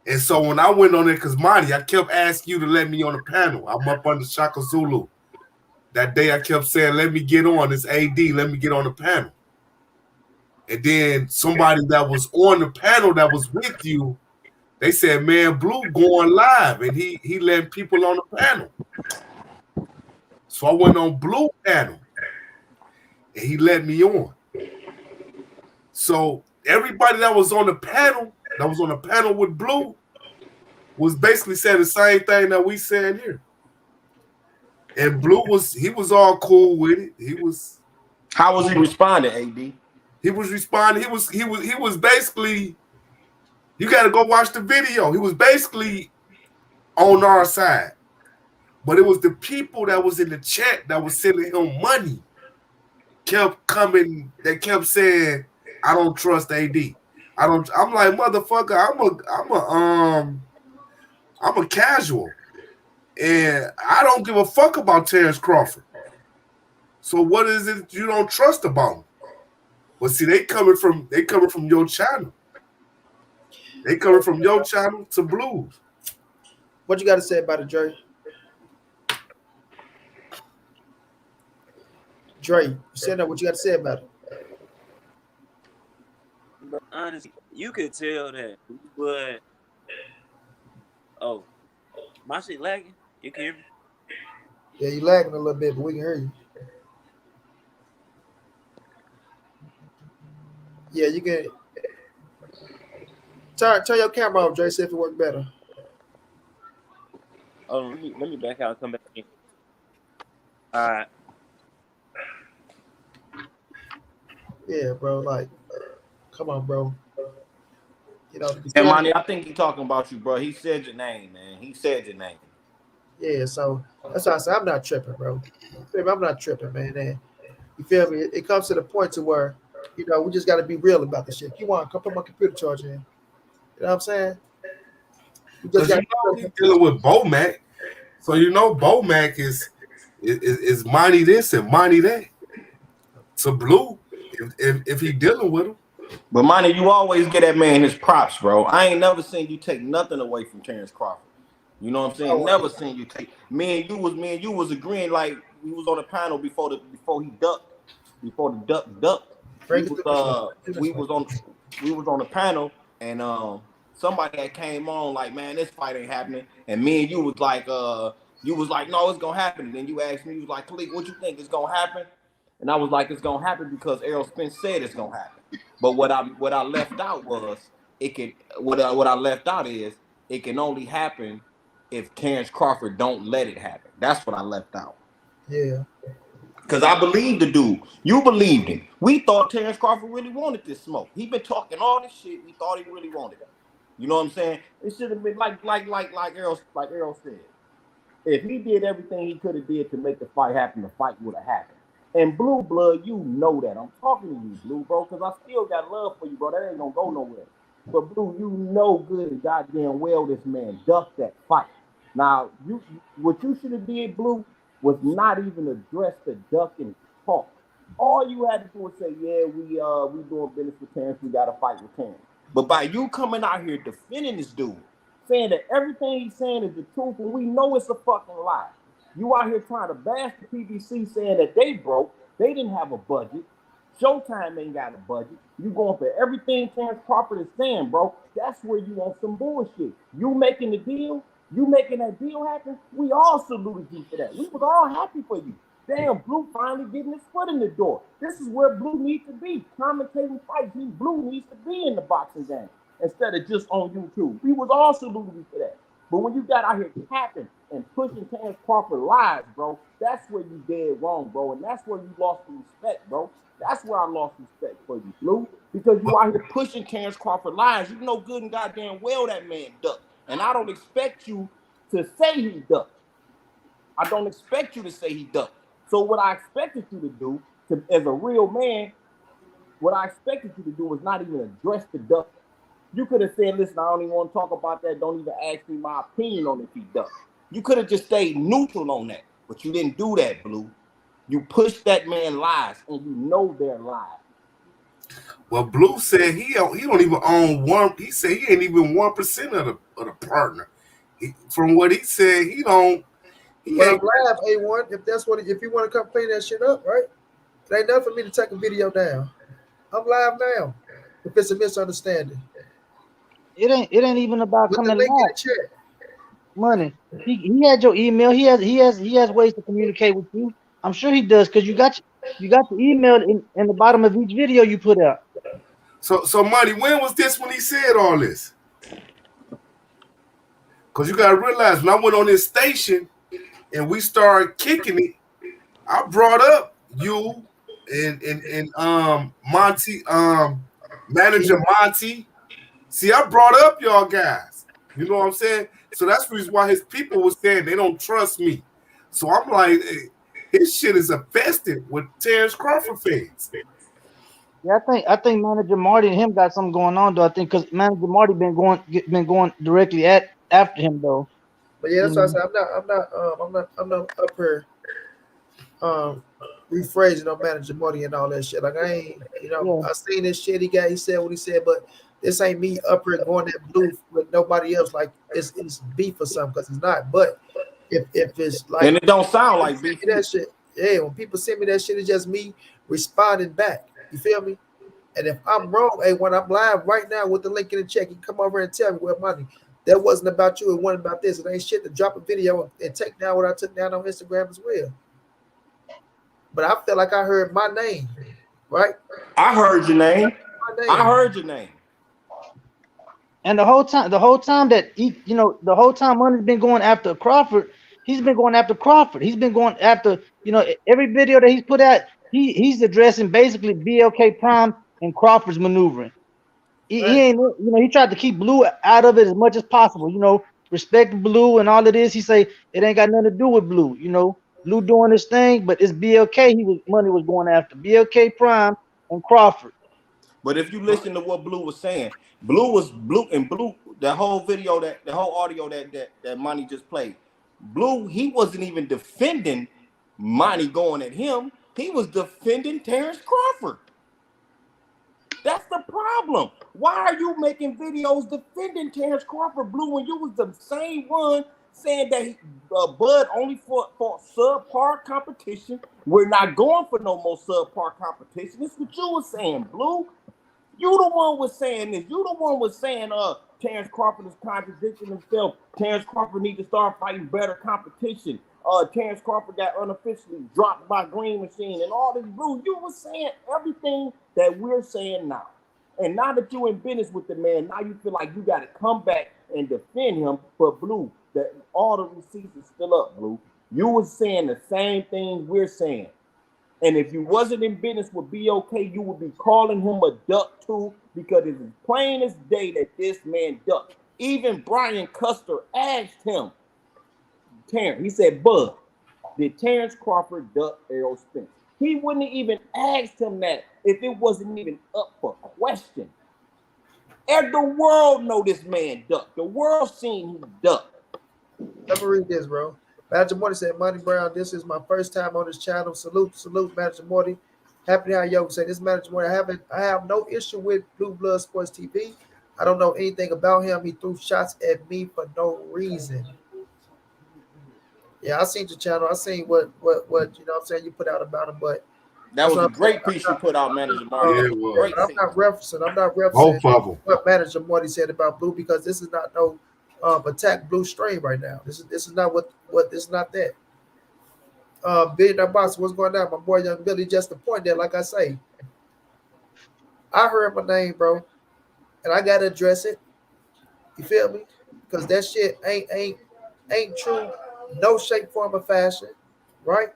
Speaker 6: And so when I went on there, because Monnie, I kept asking you to let me on the panel. I'm up under Shaka Zulu. That day I kept saying, let me get on this AD. Let me get on the panel. And then somebody that was on the panel that was with you, they said, man, Blue going live. And he letting people on the panel. So I went on Blue panel. And he let me on. So everybody that was on the panel with Blue, was basically saying the same thing that we said here. And Blue was all cool with it. He was.
Speaker 5: How was he responding, AD?
Speaker 6: He was responding. He was basically. You got to go watch the video. He was basically on our side, but it was the people that was in the chat that was sending him money. Kept coming. They kept saying, "I don't trust AD. I don't." I'm like, motherfucker. I'm a casual, and I don't give a fuck about Terence Crawford. So what is it you don't trust about him? But see, they coming from your channel. They coming from your channel to Blues.
Speaker 1: What you got to say about it, Dre? Dre, you said that. What you got to say about it?
Speaker 3: But honestly, you could tell that. But oh, my shit lagging. You can hear me?
Speaker 1: Yeah, you lagging a little bit, but we can hear you. Yeah, you can. Turn your camera off, Dre. See if it works better.
Speaker 3: Oh, let me back out and come back in. All right.
Speaker 1: Yeah, bro. Like, come on, bro. You know.
Speaker 5: And Monnie, I think he's talking about you, bro. He said your name, man. He said your name.
Speaker 1: Yeah, so that's why I said I'm not tripping, bro. I'm not tripping, man. And you feel me? It comes to the point to where, you know, we just got to be real about the shit. You want to come put my computer charge in? You know what I'm saying?
Speaker 6: Because you know he's dealing with Bomac, so you know Bomac is Monnie this and Monnie that. So Blue, if he dealing with him.
Speaker 5: But Monnie, you always get that man his props, bro. I ain't never seen you take nothing away from Terence Crawford. You know what I'm saying? Never seen you take. Me and you was agreeing like we was on the panel before the duck ducked. We was on the panel and somebody that came on like, man, this fight ain't happening. And me and you was like, no, it's gonna happen. And then you asked me, you was like, Khalid, what you think is gonna happen? And I was like, it's gonna happen because Errol Spence said it's gonna happen. But what I left out was it can only happen if Terence Crawford don't let it happen. That's what I left out.
Speaker 1: Yeah.
Speaker 5: Because I believed the dude. You believed him. We thought Terence Crawford really wanted this smoke. He been talking all this shit. We thought he really wanted it. You know what I'm saying? It should have been like Errol said. If he did everything he could have did to make the fight happen, the fight would have happened. And Blue Blood, you know that. I'm talking to you, Blue, bro, because I still got love for you, bro. That ain't gonna go nowhere. But Blue, you know good and goddamn well this man ducked that fight. Now, what you should have did, Blue, was not even address the duck and talk. All you had to do was say, yeah, we doing business with Terence. We got to fight with Terence. But by you coming out here defending this dude, saying that everything he's saying is the truth, and we know it's a fucking lie. You out here trying to bash the PBC saying that they broke. They didn't have a budget. Showtime ain't got a budget. You going for everything Terence Crawford is saying, bro. That's where you want some bullshit. You making the deal. You making that deal happen. We all saluted you for that. We was all happy for you. Damn, Blue finally getting his foot in the door. This is where Blue needs to be. Commentating fights. Blue needs to be in the boxing game instead of just on YouTube. We was all saluted you for that. But when you got out here capping and pushing Terence Crawford live, bro, that's where you dead wrong, bro. And that's where you lost the respect, bro. That's where I lost respect for you, Blue. Because you out here pushing Terence Crawford lives. You know good and goddamn well that man ducked. And I don't expect you to say he ducked. I don't expect you to say he ducked. So what I expected you to do, as a real man, what I expected you to do was not even address the duck. You could have said, listen, I don't even want to talk about that. Don't even ask me my opinion on if he ducked. You could have just stayed neutral on that, but you didn't do that, Blue. You pushed that man lies, and you know they're lies.
Speaker 6: Well, Blue said he don't even own one. He said he ain't even 1% of the partner. From what he said, he don't.
Speaker 1: But I'm live, A1. If you want to come clean that shit up, right? It ain't nothing for me to take a video down. I'm live now. If it's a misunderstanding,
Speaker 4: It ain't even about
Speaker 1: with the
Speaker 4: coming
Speaker 1: link in
Speaker 4: live.
Speaker 1: the chat.
Speaker 4: Money. He had your email. He has ways to communicate with you. I'm sure he does because you got the email in the bottom of each video you put out.
Speaker 6: So Money, when was this when he said all this? Because you gotta realize when I went on this station and we started kicking it, I brought up you and Monty, manager Monty. See, I brought up y'all guys. You know what I'm saying? So that's the reason why his people was saying they don't trust me. So I'm like, hey, his shit is infested with Terence Crawford fans.
Speaker 4: Yeah, I think manager Marty and him got something going on though. I think because manager Marty been going directly after him though.
Speaker 1: But yeah, that's what I said. I'm not up here rephrasing on manager money and all that shit. Like I ain't, I seen this shit he said what he said, but this ain't me up here going that Blue with nobody else. Like it's beef or something, because it's not. But if it's like,
Speaker 5: and it don't sound like beef,
Speaker 1: that shit. Yeah, when people send me that shit, it's just me responding back. You feel me? And if I'm wrong, hey, when I'm live right now with the link in the chat, you can come over and tell me what money. That wasn't about you. It wasn't about this. It ain't shit to drop a video and take down what I took down on Instagram as well. But I feel like I heard my name, right?
Speaker 5: I heard your name. I heard your name.
Speaker 4: And the whole time that the whole time Money's been going after Crawford, he's been going after Crawford. He's been going after, every video that he's put out, he's addressing basically BLK Prime and Crawford's maneuvering. He ain't, he tried to keep Blue out of it as much as possible. Respect Blue and all of this. He say it ain't got nothing to do with Blue. Blue doing his thing, but it's BLK. Money was going after BLK Prime and Crawford.
Speaker 5: But if you listen to what Blue was saying, Blue, the whole video, the whole audio that Monty just played, Blue, he wasn't even defending Monty going at him. He was defending Terence Crawford. That's the problem. Why are you making videos defending Terence Crawford, Blue, when you was the same one saying that Bud only for subpar competition? We're not going for no more subpar competition. This is what you was saying, Blue. You the one was saying this. You the one was saying Terence Crawford is contradicting himself. Terence Crawford need to start fighting better competition. Terence Crawford got unofficially dropped by Green Machine and all this. Blue, you was saying everything that we're saying now. And now that you're in business with the man, now you feel like you got to come back and defend him. But Blue, that all the receipts are still up, Blue. You was saying the same things we're saying. And if you wasn't in business with BOK, you would be calling him a duck too, because it's as plain as day that this man ducked. Even Brian Custer asked him, Terence, he said, Bud, did Terence Crawford duck Errol Spence? He wouldn't have even asked him that if it wasn't even up for question. And the world know this man ducked. The world seen him duck.
Speaker 1: Let me read this, bro. Manager Morty said, Monty Brown, this is my first time on this channel. Salute, Manager Morty. Happy to have you say this Manager Morty. I have no issue with Blue Blood Sports TV. I don't know anything about him. He threw shots at me for no reason. Yeah, I seen your channel. I seen what I'm saying you put out about him, but
Speaker 5: that was a great piece you put out, Manager Morty.
Speaker 6: Yeah, it was.
Speaker 1: I'm not referencing
Speaker 6: both of them.
Speaker 1: What Manager Morty said about Blue, because this is not no attack Blue stream right now. This is not what this is not that. Billionaire Boss, what's going on? My boy Young Billy, just the point there, like I say. I heard my name, bro, and I gotta address it. You feel me? Because that shit ain't true, no shape, form, or fashion, right?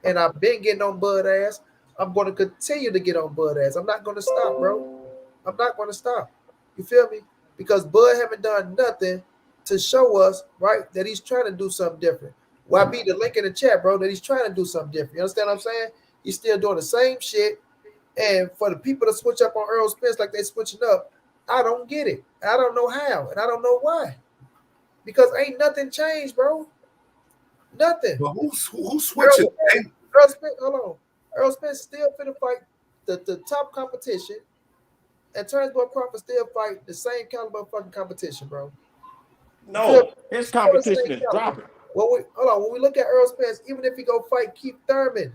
Speaker 1: And I've been getting on Bud ass. I'm gonna continue to get on Bud ass. I'm not gonna stop, bro. I'm not gonna stop. You feel me? Because Bud haven't done nothing to show us, right, that he's trying to do something different. YB, the link in the chat, bro, that he's trying to do something different. You understand what I'm saying? He's still doing the same shit. And for the people to switch up on Earl Spence like they switching up, I don't get it. I don't know how, and I don't know why. Because ain't nothing changed, bro. Nothing.
Speaker 6: But who's switching?
Speaker 1: Earl Spence, hold on. Earl Spence still finna fight the top competition, and Terence Crawford still fight the same caliber of fucking competition, bro.
Speaker 5: No, his competition is dropping.
Speaker 1: Hold on. When we look at Earl Spence, even if he go fight Keith Thurman,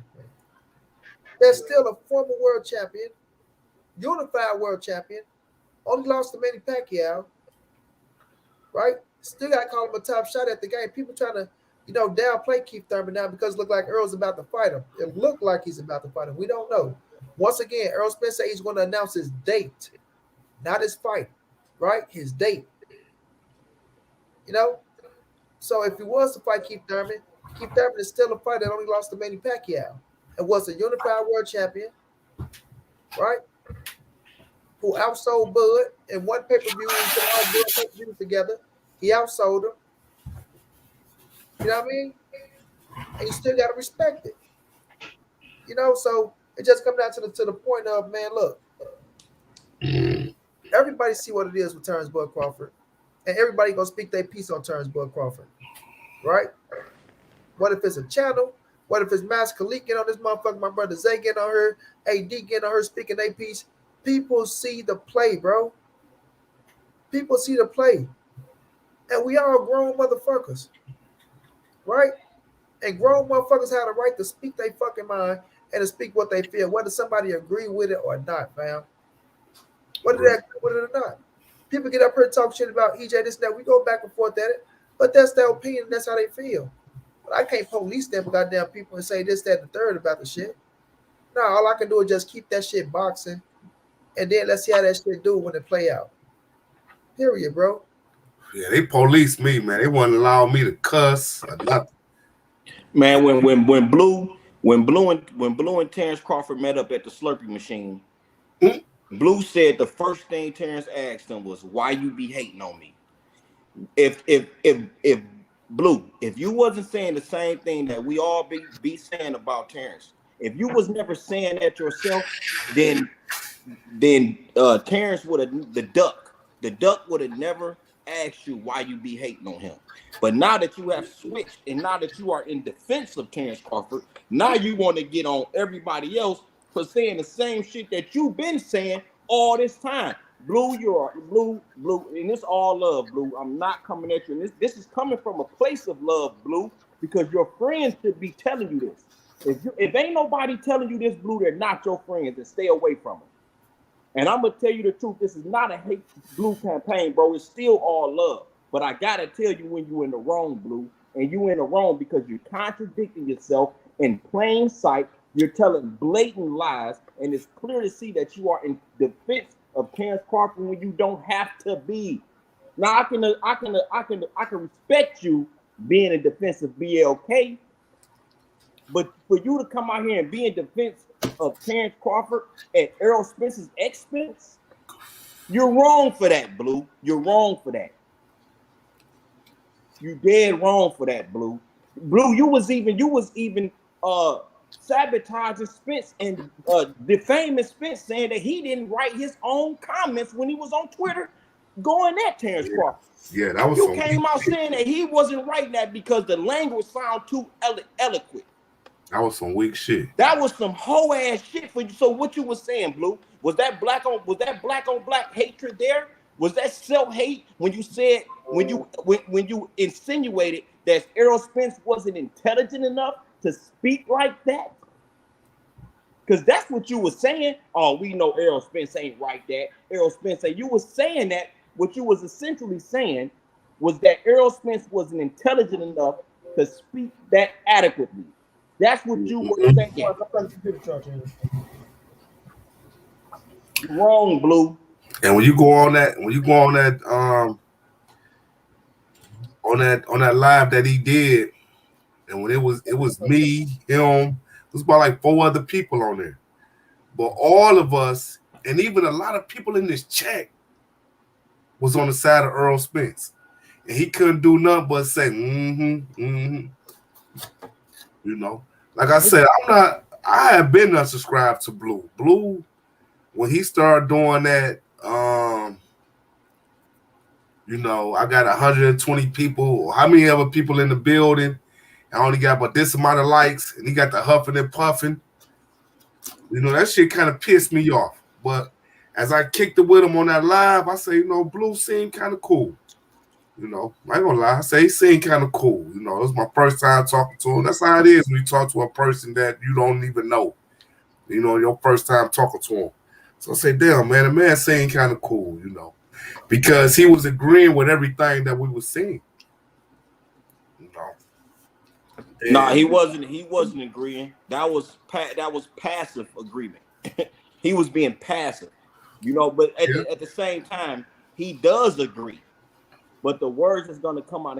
Speaker 1: there's still a former world champion, unified world champion, only lost to Manny Pacquiao, right? Still got to call him a top shot at the game. People trying to, downplay Keith Thurman now because it look like Earl's about to fight him. It looked like he's about to fight him. We don't know. Once again, Earl Spence said he's going to announce his date, not his fight, right? His date. So if he was to fight Keith Thurman is still a fighter that only lost to Manny Pacquiao and was a unified world champion, right? Who outsold Bud in one pay-per-view and put all Bud pay-per-views together. He outsold him. You know what I mean? And you still got to respect it. So it just comes down to the point of, man, look, everybody see what it is with Terence Bud Crawford. And everybody gonna speak their piece on Terence Bud Crawford, right? What if it's a channel? What if it's Mas Khalik getting on this motherfucker? My brother Zay getting on her, AD getting on her, speaking their piece. People see the play, bro. People see the play, and we all grown motherfuckers, right? And grown motherfuckers have the right to speak their fucking mind and to speak what they feel, whether somebody agree with it or not, fam. Whether they agree with it or not. People get up here and talk shit about EJ, this and that. We go back and forth at it, but that's their opinion. That's how they feel. But I can't police them goddamn people and say this, that, and the third about the shit. No, all I can do is just keep that shit boxing, and then let's see how that shit do when it play out. Period, bro.
Speaker 6: Yeah, they police me, man. They wouldn't allow me to cuss or nothing.
Speaker 5: Man, when Blue and Terence Crawford met up at the Slurpee machine, Blue said the first thing Terence asked him was, "Why you be hating on me?" If Blue, if you wasn't saying the same thing that we all be saying about Terence, if you was never saying that yourself, then Terence would have the duck would have never asked you why you be hating on him. But now that you have switched and now that you are in defense of Terence Crawford, now you want to get on everybody else for saying the same shit that you've been saying all this time. Blue, you're Blue, and it's all love, Blue. I'm not coming at you. And this is coming from a place of love, Blue, because your friends should be telling you this. If ain't nobody telling you this, Blue, they're not your friends, and stay away from them. And I'm gonna tell you the truth. This is not a hate Blue campaign, bro. It's still all love. But I gotta tell you when you're in the wrong, Blue, and you in the wrong because you're contradicting yourself in plain sight. You're telling blatant lies, and it's clear to see that you are in defense of Terence Crawford when you don't have to be. Now I can respect you being in defense of BLK, but for you to come out here and be in defense of Terence Crawford at Errol Spence's expense, you're wrong for that, Blue. You're wrong for that. You dead wrong for that, Blue. Blue, you was even sabotaging Spence and defaming Spence, saying that he didn't write his own comments when he was on Twitter going at Terence Crawford.
Speaker 6: Yeah, that was
Speaker 5: you came out saying that he wasn't writing that because the language sounded too eloquent.
Speaker 6: That was some weak shit.
Speaker 5: That was some hoe ass shit for you. So what you was saying, Blue? Was that black on black hatred there? Was that self-hate when you said when you insinuated that Errol Spence wasn't intelligent enough to speak like that? Because that's what you were saying. Oh, we know Errol Spence ain't right that. Errol Spence ain't. You was saying that. What you was essentially saying was that Errol Spence wasn't intelligent enough to speak that adequately. That's what you were saying. Wrong, Blue.
Speaker 6: And when you go on that live that he did, and when it was me, him, it was about like 4 other people on there. But all of us, and even a lot of people in this chat, was on the side of Earl Spence. and he couldn't do nothing but say, You know, like I said, I have been unsubscribed to Blue. Blue, when he started doing that, I got 120 people. How many other people in the building? I only got about this amount of likes, and he got the huffing and puffing. That shit kind of pissed me off. But as I kicked it with him on that live, I say, Blue seemed kind of cool. I ain't gonna lie. I say he seemed kind of cool. It was my first time talking to him. That's how it is when you talk to a person that you don't even know. Your first time talking to him. So I say, damn, man, the man seemed kind of cool, because he was agreeing with everything that we were seeing.
Speaker 5: Nah, he wasn't agreeing. That was passive agreement. He was being passive, But at the same time, he does agree. But the words that's going to come out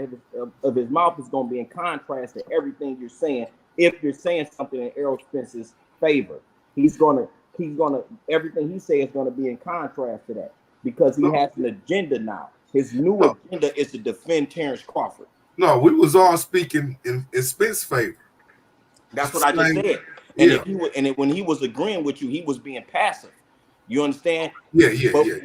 Speaker 5: of his mouth is going to be in contrast to everything you're saying. If you're saying something in Errol Spence's favor, he's gonna everything he says is going to be in contrast to that because he has an agenda now. His new agenda is to defend Terence Crawford.
Speaker 6: No, we was all speaking in Spence's favor.
Speaker 5: That's what I just said. And when he was agreeing with you, he was being passive. You understand?
Speaker 6: Yeah.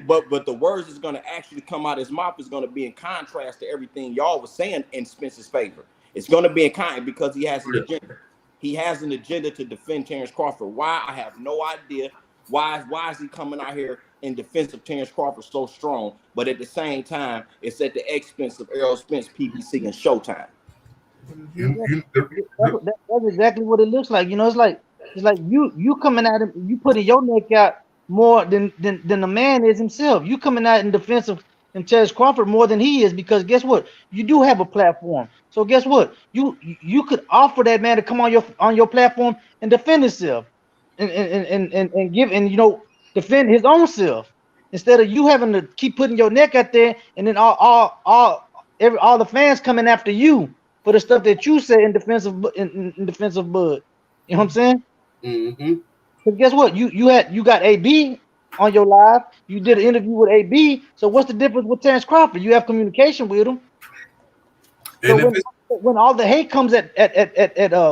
Speaker 5: But the words is going to actually come out of his mouth is going to be in contrast to everything y'all was saying in Spence's favor. It's going to be in kind because he has an agenda. He has an agenda to defend Terence Crawford. Why? I have no idea. Why is he coming out here in defense of Terence Crawford so strong? But at the same time, it's at the expense of Errol Spence, PBC, and Showtime.
Speaker 4: That's exactly what it looks like. It's like you coming at him, you putting your neck out more than the man is himself. You coming out in defense of Terence Crawford more than he is because guess what? You do have a platform. So guess what? You could offer that man to come on your platform and defend himself and give defend his own self instead of you having to keep putting your neck out there and then all the fans coming after you for the stuff that you said in defense of Bud. You know what I'm saying?
Speaker 6: Mm-hmm.
Speaker 4: Because guess what? You got AB on your live. You did an interview with AB. So what's the difference with Terence Crawford? You have communication with him. So when all the hate comes at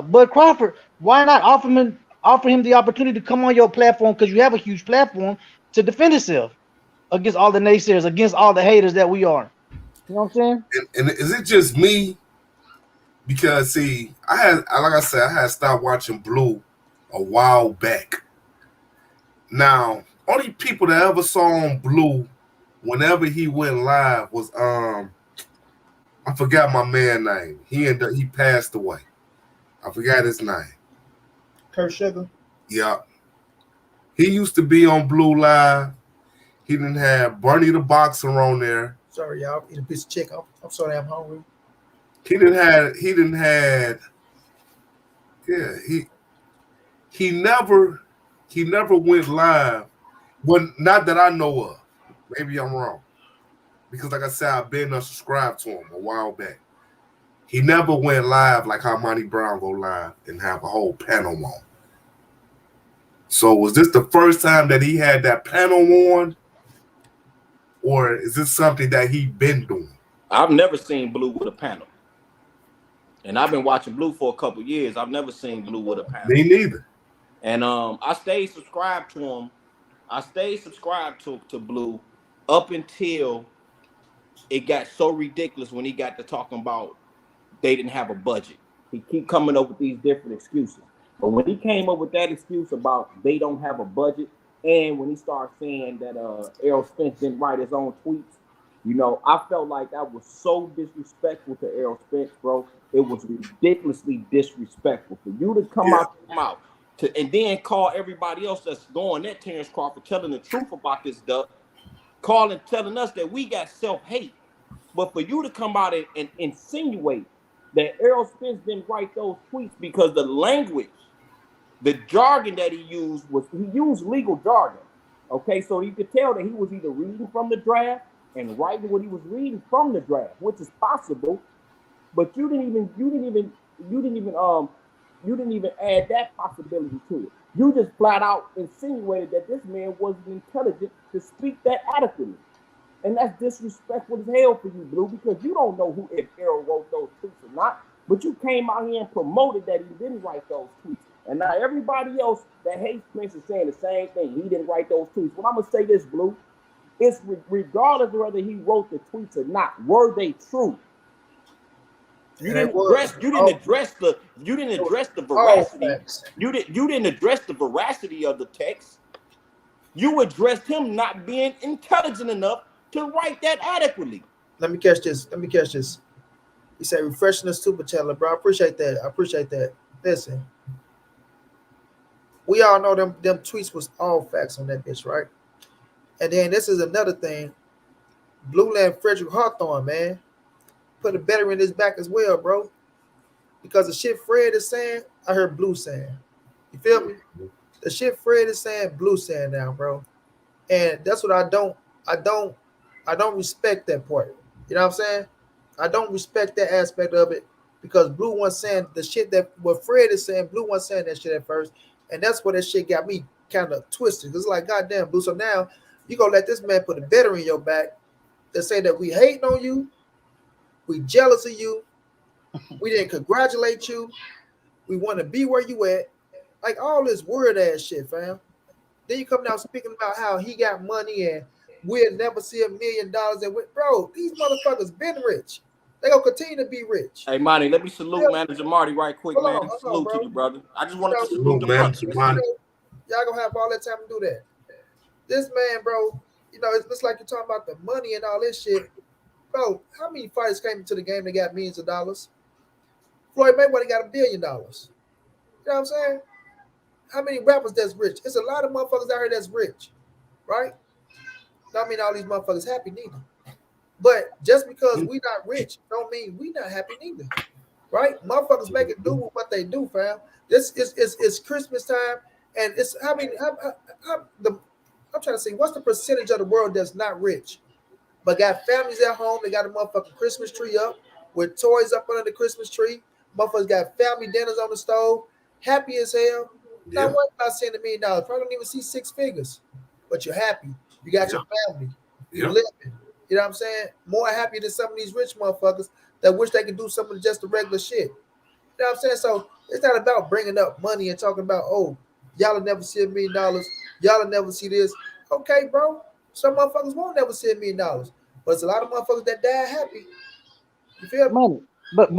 Speaker 4: Bud Crawford, why not offer him the opportunity to come on your platform because you have a huge platform to defend himself against all the naysayers, against all the haters that we are. You know what I'm saying?
Speaker 6: And is it just me? Because see, like I said, I had stopped watching Blue a while back. Now, only people that ever saw on Blue whenever he went live was I forgot my man's name. He passed away. I forgot his name.
Speaker 1: Kurt Sugar.
Speaker 6: Yeah. He used to be on Blue Live. He didn't have Bernie the Boxer on there.
Speaker 1: Sorry, y'all. Eat a piece of chicken. I'm sorry, I'm hungry.
Speaker 6: He never went live. Well, not that I know of. Maybe I'm wrong. Because like I said, I've been unsubscribed to him a while back. He never went live like how montray-brown go live and have a whole panel on. So was this the first time that he had that panel on? Or is this something that he been doing?
Speaker 5: I've never seen Blue with a panel. And I've been watching Blue for a couple years. I've never seen Blue with a panel.
Speaker 6: Me neither.
Speaker 5: And I stayed subscribed to him. I stayed subscribed to Blue up until it got so ridiculous when he got to talking about they didn't have a budget. He keep coming up with these different excuses. But when he came up with that excuse about they don't have a budget, and when he started saying that Errol Spence didn't write his own tweets, I felt like that was so disrespectful to Errol Spence, bro. It was ridiculously disrespectful for you to come out and then call everybody else that's going at Terence Crawford, telling the truth about this stuff, telling us that we got self-hate. But for you to come out and insinuate that Errol Spence didn't write those tweets because the language, the jargon that he used legal jargon. Okay, so you could tell that he was either reading from the draft and writing what he was reading from the draft, which is possible. But you didn't even add that possibility to it. You just flat out insinuated that this man wasn't intelligent to speak that adequately. And that's disrespectful as hell for you, Blue, because you don't know who if Errol wrote those tweets or not. But you came out here and promoted that he didn't write those tweets. And now everybody else that hates Prince is saying the same thing. He didn't write those tweets. Well, I'm going to say this, Blue. It's regardless of whether he wrote the tweets or not. Were they true? You didn't address the veracity. You didn't address the veracity of the text. You addressed him not being intelligent enough to write that adequately.
Speaker 1: Let me catch this. He said refreshing the super channel, bro. I appreciate that. Listen. We all know them tweets was all facts on that bitch, right? And then this is another thing. Blue Land Frederick Hawthorne, man, put a better in his back as well, bro. Because the shit Fred is saying, I heard Blue saying. You feel me? The shit Fred is saying, Blue saying now, bro. And that's what I don't respect that part. You know what I'm saying? I don't respect that aspect of it because Blue wasn't saying the shit that what Fred is saying, Blue wasn't saying that shit at first. And that's what that shit got me kind of twisted. It's like, goddamn, Blue. So now you gonna let this man put a better in your back that say that we hating on you, we jealous of you, we didn't congratulate you, we want to be where you at. Like all this weird ass shit, fam. Then you come down speaking about how he got money and we'll never see $1 million. And bro, these motherfuckers been rich. They gonna continue to be rich.
Speaker 5: Hey, Monnie, let me salute Manager Marty right quick, man. Salute to you, brother. I just wanted to salute the
Speaker 6: Manager Marty.
Speaker 1: Y'all gonna have all that time to do that. This man, bro, you know, it's like you're talking about the money and all this shit. Bro, how many fighters came into the game that got millions of dollars? Floyd Mayweather got $1 billion. You know what I'm saying? How many rappers that's rich? It's a lot of motherfuckers out here that's rich, right? Don't mean all these motherfuckers happy neither. But just because we not rich don't mean we not happy neither, right? Motherfuckers make it do what they do, fam. This is Christmas time, and it's I'm trying to see what's the percentage of the world that's not rich, but got families at home. They got a motherfucking Christmas tree up with toys up under the Christmas tree. Motherfuckers got family dinners on the stove, happy as hell.
Speaker 6: Yeah.
Speaker 1: Not worried about saying $1 million. Probably don't even see 6 figures, but you're happy. You got your family. You're living. You know what I'm saying? More happy than some of these rich motherfuckers that wish they could do some of just the regular shit. You know what I'm saying? So it's not about bringing up money and talking about, oh, y'all will never see $1 million. Y'all will never see this. Okay, bro. Some motherfuckers won't never see $1 million. But it's a lot of motherfuckers that die happy. You feel me?
Speaker 4: Money. But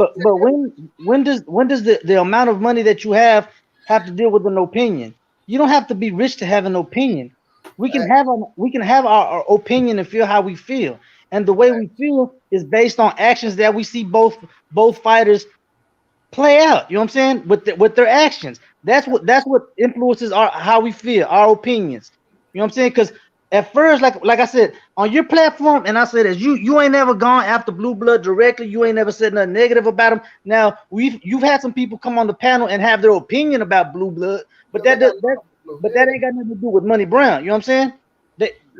Speaker 4: when does the amount of money that you have to deal with an opinion? You don't have to be rich to have an opinion. We can have our opinion and feel how we feel, and the way we feel is based on actions that we see both fighters play out. You know what I'm saying? With their actions, that's what influences how we feel, our opinions. You know what I'm saying? Because at first, like I said, on your platform, and I said that you ain't never gone after Blue Blood directly. You ain't never said nothing negative about him. Now you've had some people come on the panel and have their opinion about Blue Blood, but that ain't got nothing to do with Money Brown. You know what I'm saying?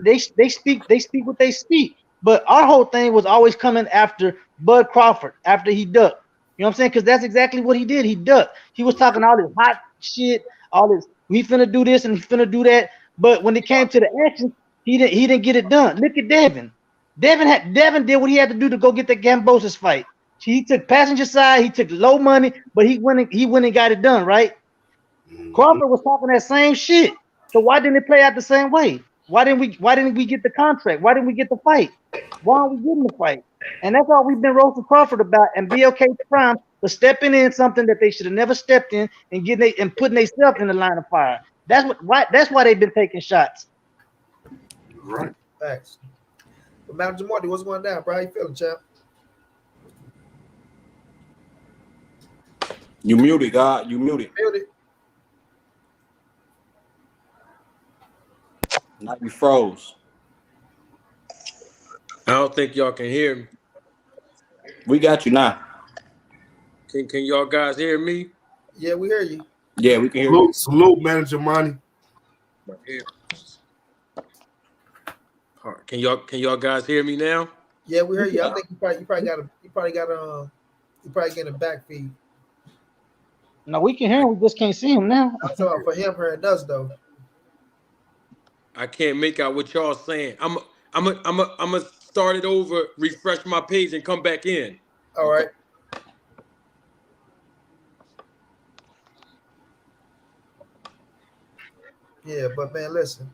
Speaker 4: They speak what they speak. But our whole thing was always coming after Bud Crawford after he ducked. You know what I'm saying? Because that's exactly what he did. He ducked. He was talking all this hot shit, all this. We finna do this and he finna do that. But when it came to the action, he didn't get it done. Look at Devin. Devin did what he had to do to go get the Gambosis fight. He took passenger side. He took low money, but he went and got it done, right? Crawford was talking that same shit. So why didn't it play out the same way? Why didn't we get the contract? Why didn't we get the fight? Why aren't we getting the fight? And that's all we've been roasting Crawford about and BLK Prime for stepping in something that they should have never stepped in and putting themselves in the line of fire. That's why they've been taking shots.
Speaker 6: Right.
Speaker 1: Thanks. But Manager Marty, what's going down, bro? How you feeling, champ?
Speaker 5: You muted, God. You muted.
Speaker 1: Muted.
Speaker 5: Now you froze.
Speaker 7: I don't think y'all can hear me.
Speaker 5: We got you now.
Speaker 7: Can y'all guys hear me?
Speaker 1: Yeah, we hear you.
Speaker 5: Yeah, we can hear you.
Speaker 6: Salute, Manager Monnie.
Speaker 7: Can y'all guys hear me now?
Speaker 1: Yeah, we hear you. I think you probably getting a back feed.
Speaker 4: No, we can hear him. We just can't see him now.
Speaker 1: I'm talking for him hearing us though.
Speaker 7: I can't make out what y'all saying. I'm a start it over, refresh my page, and come back in.
Speaker 1: All right. Yeah, but man, listen.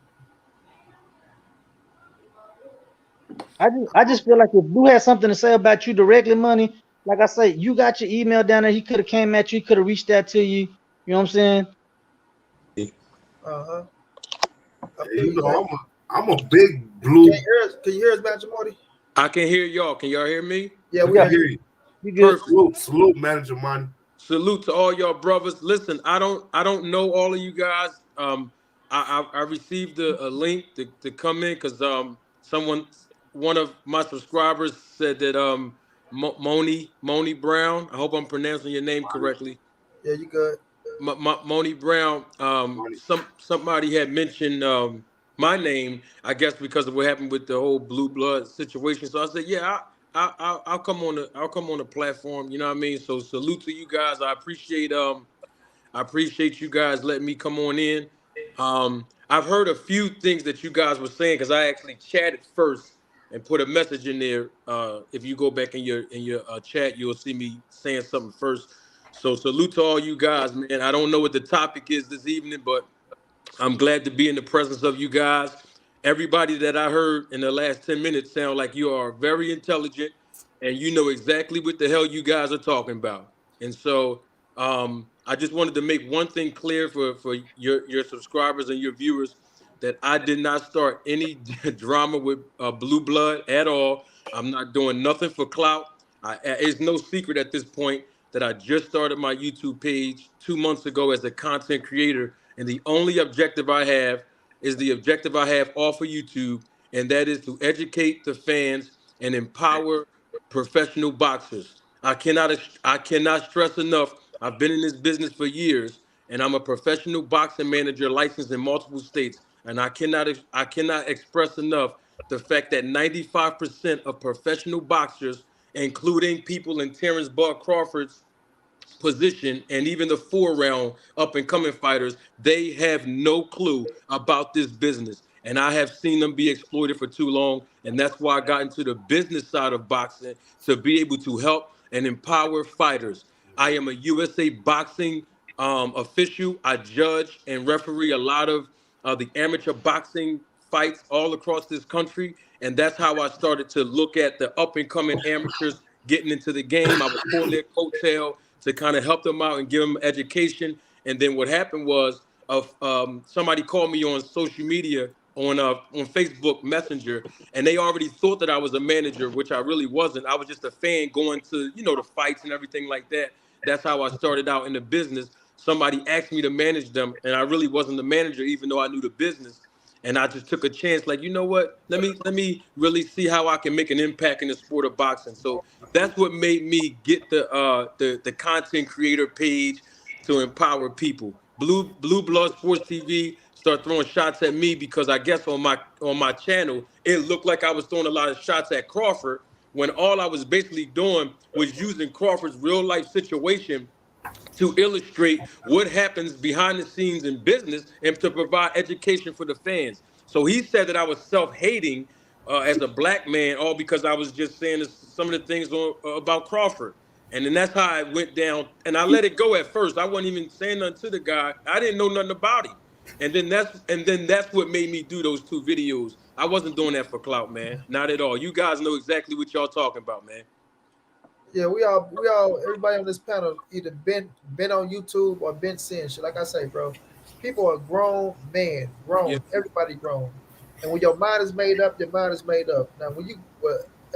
Speaker 4: I just feel like if Blue had something to say about you directly, Money, like I say, you got your email down there. He could have came at you. He could have reached out to you. You know what I'm saying?
Speaker 1: Uh-huh. I
Speaker 6: You
Speaker 1: feel you,
Speaker 6: know,
Speaker 1: man.
Speaker 6: I'm a big Blue.
Speaker 1: Can you hear us, Manager Money?
Speaker 7: I can hear y'all. Can y'all hear me?
Speaker 1: Yeah, we
Speaker 6: We
Speaker 1: can
Speaker 6: hear
Speaker 1: hear
Speaker 6: you.
Speaker 4: You good?
Speaker 7: Perfect.
Speaker 6: Salute, Manager Money.
Speaker 7: Salute to all y'all brothers. Listen, I don't know all of you guys. I received a link to come in because one of my subscribers said that Monnie Brown. I hope I'm pronouncing your name correctly.
Speaker 1: Yeah, you good.
Speaker 7: Monnie Brown.
Speaker 6: Money.
Speaker 7: Somebody had mentioned my name. I guess because of what happened with the whole blue blood situation. So I said, yeah, I'll come on the platform. You know what I mean? So salute to you guys. I appreciate you guys letting me come on in. I've heard a few things that you guys were saying because I actually chatted first and put a message in there. If you go back in your chat, you'll see me saying something first. So salute to all you guys, man. I don't know what the topic is this evening, but I'm glad to be in the presence of you guys. Everybody that I heard in the last 10 minutes sound like you are very intelligent and you know exactly what the hell you guys are talking about. And so I just wanted to make one thing clear for your subscribers and your viewers that I did not start any drama with Blue Blood at all. I'm not doing nothing for clout. It's no secret at this point that I just started my YouTube page 2 months ago as a content creator. And the only objective I have is the objective I have off of YouTube, and that is to educate the fans and empower professional boxers. I cannot stress enough. I've been in this business for years, and I'm a professional boxing manager licensed in multiple states. And I cannot express enough the fact that 95% of professional boxers, including people in Terence Crawford's position and even the 4 round up and coming fighters, they have no clue about this business. And I have seen them be exploited for too long. And that's why I got into the business side of boxing to be able to help and empower fighters. I am a USA boxing official. I judge and referee a lot of the amateur boxing fights all across this country. And that's how I started to look at the up and coming amateurs getting into the game. I was pulling their coattail to kind of help them out and give them education. And then what happened was somebody called me on social media on Facebook Messenger, and they already thought that I was a manager, which I really wasn't. I was just a fan going to the fights and everything like that. That's how I started out in the business. Somebody asked me to manage them, and I really wasn't the manager, even though I knew the business. And I just took a chance, like, you know what? Let me really see how I can make an impact in the sport of boxing. So that's what made me get the content creator page to empower people. Blue Blood Sports TV start throwing shots at me because I guess on my channel it looked like I was throwing a lot of shots at Crawford when all I was basically doing was using Crawford's real life situation to illustrate what happens behind the scenes in business and to provide education for the fans. So he said that I was self-hating as a black man, all because I was just saying some of the things about Crawford. And then that's how it went down. And I let it go at first. I wasn't even saying nothing to the guy. I didn't know nothing about him. And then that's what made me do those 2 videos. I wasn't doing that for clout, man. Not at all. You guys know exactly what y'all talking about, man.
Speaker 1: Yeah, everybody on this panel either been on YouTube or been seeing shit. Like I say, bro, people are grown men,
Speaker 7: Yeah.
Speaker 1: everybody grown. And when your mind is made up, your mind is made up. Now,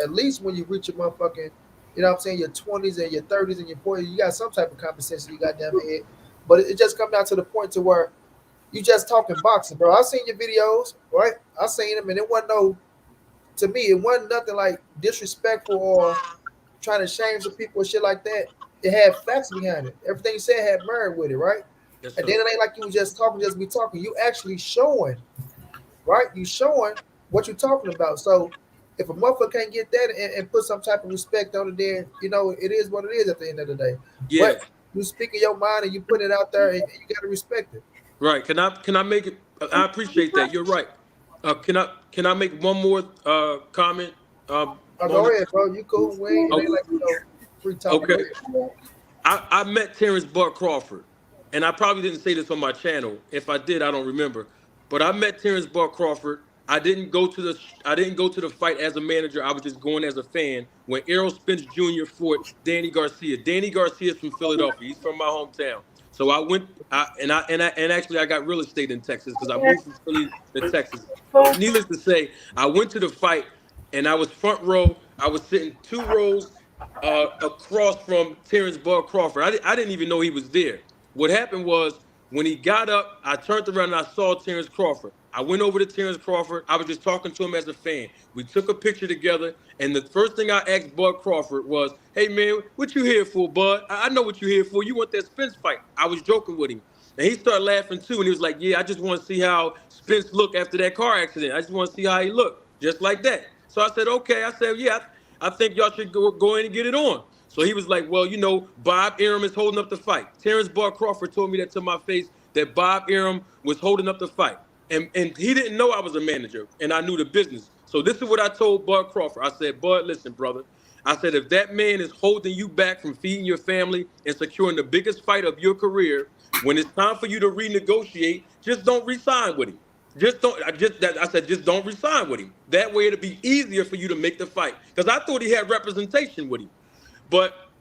Speaker 1: at least when you reach your motherfucking, you know what I'm saying, your 20s and your 30s and your 40s, you got some type of common sense in your goddamn head. But it just come down to the point to where you just talking boxing, bro. I seen your videos, right? I seen them, and it wasn't to me, it wasn't nothing like disrespectful or trying to shame some people and shit like that. It had facts behind it. Everything you said had merit with it, right?
Speaker 7: Yes,
Speaker 1: And
Speaker 7: sir.
Speaker 1: then it ain't like you was just talking, just be talking. You actually showing, right? You showing what you're talking about. So if a motherfucker can't get that and put some type of respect on it, then it is what it is at the end of the day.
Speaker 7: Yeah.
Speaker 1: But you speaking your mind and you put it out there, and you gotta respect it.
Speaker 7: Right. Can I make it? I appreciate that. You're right. Can I make one more comment?
Speaker 1: Oh, go ahead, bro. You cool? It ain't like free talk.
Speaker 7: Okay. I met Terence Bud Crawford, and I probably didn't say this on my channel. If I did, I don't remember. But I met Terence Bud Crawford. I didn't go to the fight as a manager. I was just going as a fan. When Errol Spence Jr. fought Danny Garcia. Danny Garcia is from Philadelphia. He's from my hometown. So I went, and actually I got real estate in Texas because I moved from Philly to Texas. Needless to say, I went to the fight, and I was front row. I was sitting 2 rows across from Terence Bud Crawford. I didn't even know he was there. What happened was when he got up, I turned around and I saw Terence Crawford. I went over to Terence Crawford. I was just talking to him as a fan. We took a picture together, and the first thing I asked Bud Crawford was, "Hey man, what you here for, Bud? I know what you here for. You want that Spence fight?" I was joking with him. And he started laughing too, and he was like, "Yeah, I just want to see how Spence looked after that car accident. I just want to see how he looked, just like that." So I said, "Okay." I said, "Yeah, I think y'all should go in and get it on." So he was like, "Well, Bob Arum is holding up the fight." Terence Bud Crawford told me that to my face, that Bob Arum was holding up the fight. And he didn't know I was a manager, and I knew the business. So this is what I told Bud Crawford. I said, "Bud, listen, brother. I said, if that man is holding you back from feeding your family and securing the biggest fight of your career, when it's time for you to renegotiate, just don't re-sign with him. Just don't resign with him. That way it'll be easier for you to make the fight." Because I thought he had representation with him. But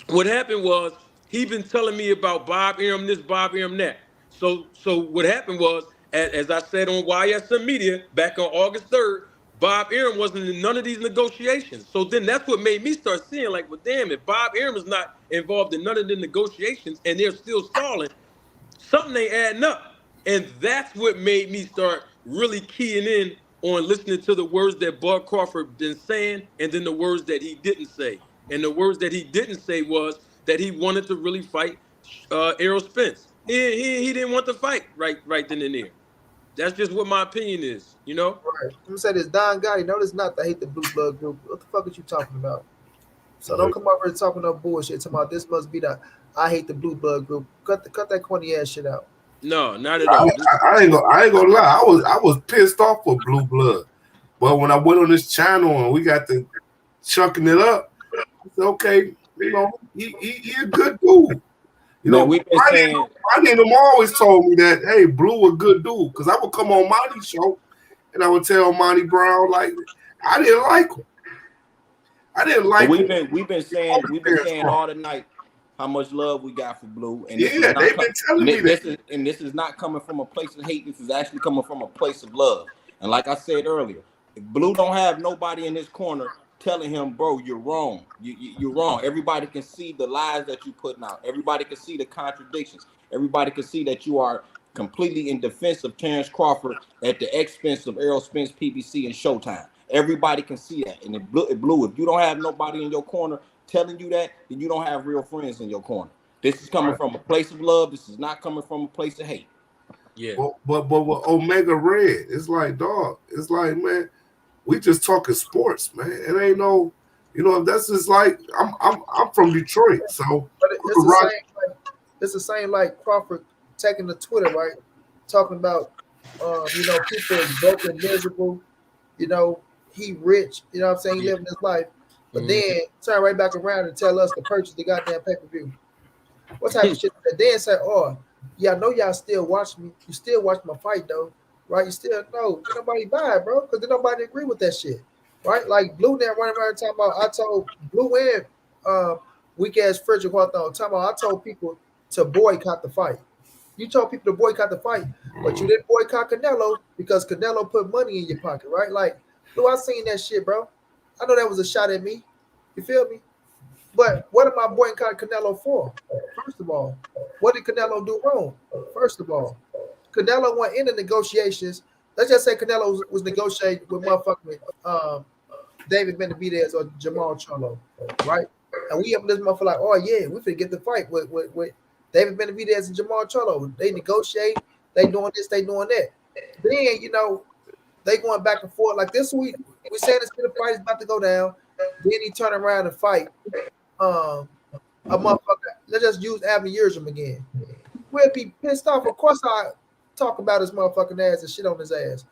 Speaker 7: what happened was he been telling me about Bob Arum this, Bob Arum that. So what happened was, as I said on YSM Media back on August 3rd, Bob Arum wasn't in none of these negotiations. So then that's what made me start seeing like, well, damn, if Bob Arum is not involved in none of the negotiations and they're still stalling, something ain't adding up. And that's what made me start really keying in on listening to the words that Bud Crawford been saying, and then the words that he didn't say. And the words that he didn't say was that he wanted to really fight Errol Spence. He didn't want to fight right then and there. That's just what my opinion is,
Speaker 1: Right. Let me say this, Don Gotti. Notice not to hate the Blue Blood Group. What the fuck is you talking about? So don't come over here talking no bullshit. Talking about this must be the I hate the Blue Blood Group. Cut that corny ass shit out.
Speaker 7: No, not at all.
Speaker 6: I ain't gonna lie. I was pissed off with Blue Blood, but when I went on this channel and we got to chunking it up, I said, okay, he a good dude.
Speaker 5: We've been saying,
Speaker 6: I need him always told me that, hey, Blue a good dude, because I would come on Monnie's show and I would tell Monnie-Brown like I didn't like him. I didn't like him.
Speaker 5: We've been saying all the night how much love we got for Blue, and
Speaker 6: they've been telling me that.
Speaker 5: This is not coming from a place of hate. This is actually coming from a place of love. And like I said earlier, if Blue don't have nobody in his corner telling him, bro, you're wrong. You're wrong. Everybody can see the lies that you're putting out. Everybody can see the contradictions. Everybody can see that you are completely in defense of Terence Crawford at the expense of Errol Spence, PBC, and Showtime. Everybody can see that. And Blue, if you don't have nobody in your corner telling you that, then you don't have real friends in your corner. This is coming from a place of love. This is not coming from a place of hate.
Speaker 7: Yeah.
Speaker 6: But with Omega Red, it's like, dog, it's like, man, we just talking sports, man. It ain't no, that's just like I'm from Detroit, so
Speaker 1: but it's the same like Crawford taking the Twitter, right? Talking about people is broken, miserable, he rich, you know what I'm saying, he living his life. But then turn right back around and tell us to purchase the goddamn pay-per-view. What type of shit? And then say, "Oh, yeah, I know y'all still watch me. You still watch my fight, though, right? You still nobody buy it, bro, because nobody agree with that shit, right? Like Blue now running around talking about. I told Blue and weak ass Frederick Hawthorne talking about. I told people to boycott the fight. You told people to boycott the fight, but you didn't boycott Canelo because Canelo put money in your pocket, right? Like, Blue, I seen that shit, bro. I know that was a shot at me. You feel me? But what am I boycotting Canelo for? First of all, what did Canelo do wrong? First of all, Canelo went into negotiations. Let's just say Canelo was negotiating with motherfucking David Benavidez or Jamal Charlo, right? And we up in this motherfucker like, oh yeah, we finna get the fight with David Benavidez and Jamal Charlo. They negotiate, they doing this, they doing that. Then, they going back and forth like this week. We saying this fight is about to go down. Then he turn around and fight a motherfucker. Let's just use Abner Yurgim again. We'll be pissed off. Of course, I talk about his motherfucking ass and shit on his ass.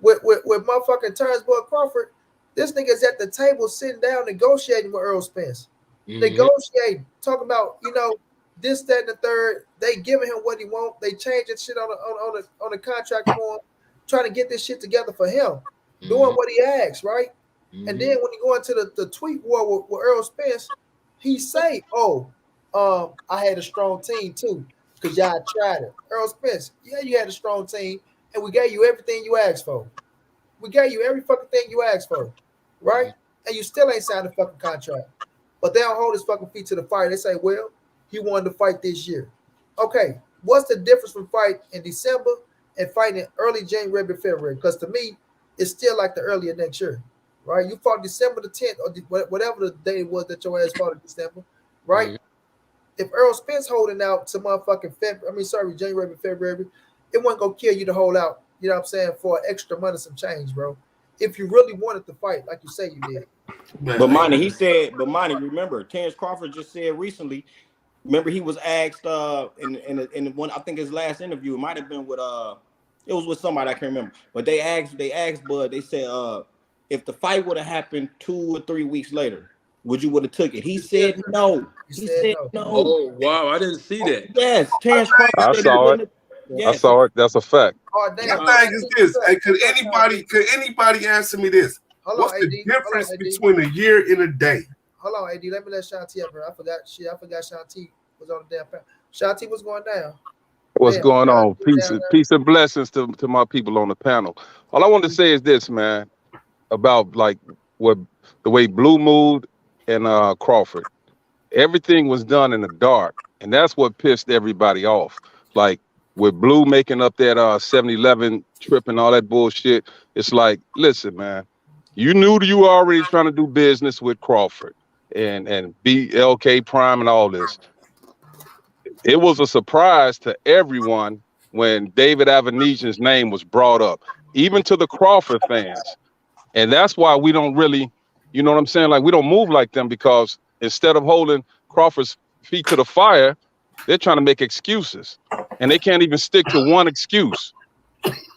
Speaker 1: With motherfucking Terence Bud Crawford, This nigga's at the table sitting down negotiating with Earl Spence. Negotiating, talking about, this, that, and the third. They giving him what he want. They changing shit on the contract form, trying to get this shit together for him, doing what he asked, right? And then when you go into the tweet war with Earl Spence, he say, I had a strong team too, because y'all tried it. Earl Spence, yeah, you had a strong team, and we gave you everything you asked for. We gave you every fucking thing you asked for, right? And you still ain't signed a fucking contract. But they don't hold his fucking feet to the fire. They say, well, he wanted to fight this year. Okay, what's the difference from fight in December and fighting in early January, February? Because to me, it's still like the earlier next year, right? You fought December the 10th or whatever the day was that your ass fought in December, right? If Earl Spence holding out to motherfucking January, February, it wasn't gonna kill you to hold out, you know what I'm saying, for extra money, some change, bro. If you really wanted to fight, like you say you did.
Speaker 5: But Monnie, remember, Terence Crawford just said recently, remember he was asked in one, I think his last interview, it might have been with it was with somebody I can't remember, but they asked Bud, they said if the fight would have happened 2 or 3 weeks later, would you would have took it? He said no. He said no.
Speaker 7: Oh wow, I didn't see that.
Speaker 5: Yes, Terence Crawford
Speaker 8: I
Speaker 5: said
Speaker 8: saw it.
Speaker 5: Yes.
Speaker 8: I saw it. That's a fact.
Speaker 1: Oh,
Speaker 6: My thing is this. Hey, could anybody answer me this? What's the difference between a year and a day?
Speaker 1: Hold on, AD. Let me let Shanti up here. I forgot Shanti was on the damn panel. Shanti, what's going down?
Speaker 8: What's going on? Peace and blessings to my people on the panel. All I want to say is this, man, about like the way Blue moved and Crawford. Everything was done in the dark, and that's what pissed everybody off. Like with Blue making up that 7-Eleven trip and all that bullshit. It's like, listen, man, you knew you were already trying to do business with Crawford and BLK Prime and all this. It was a surprise to everyone when David Avenesian's name was brought up, even to the Crawford fans. And that's why we don't really, you know what I'm saying? Like, we don't move like them, because instead of holding Crawford's feet to the fire, they're trying to make excuses. And they can't even stick to one excuse.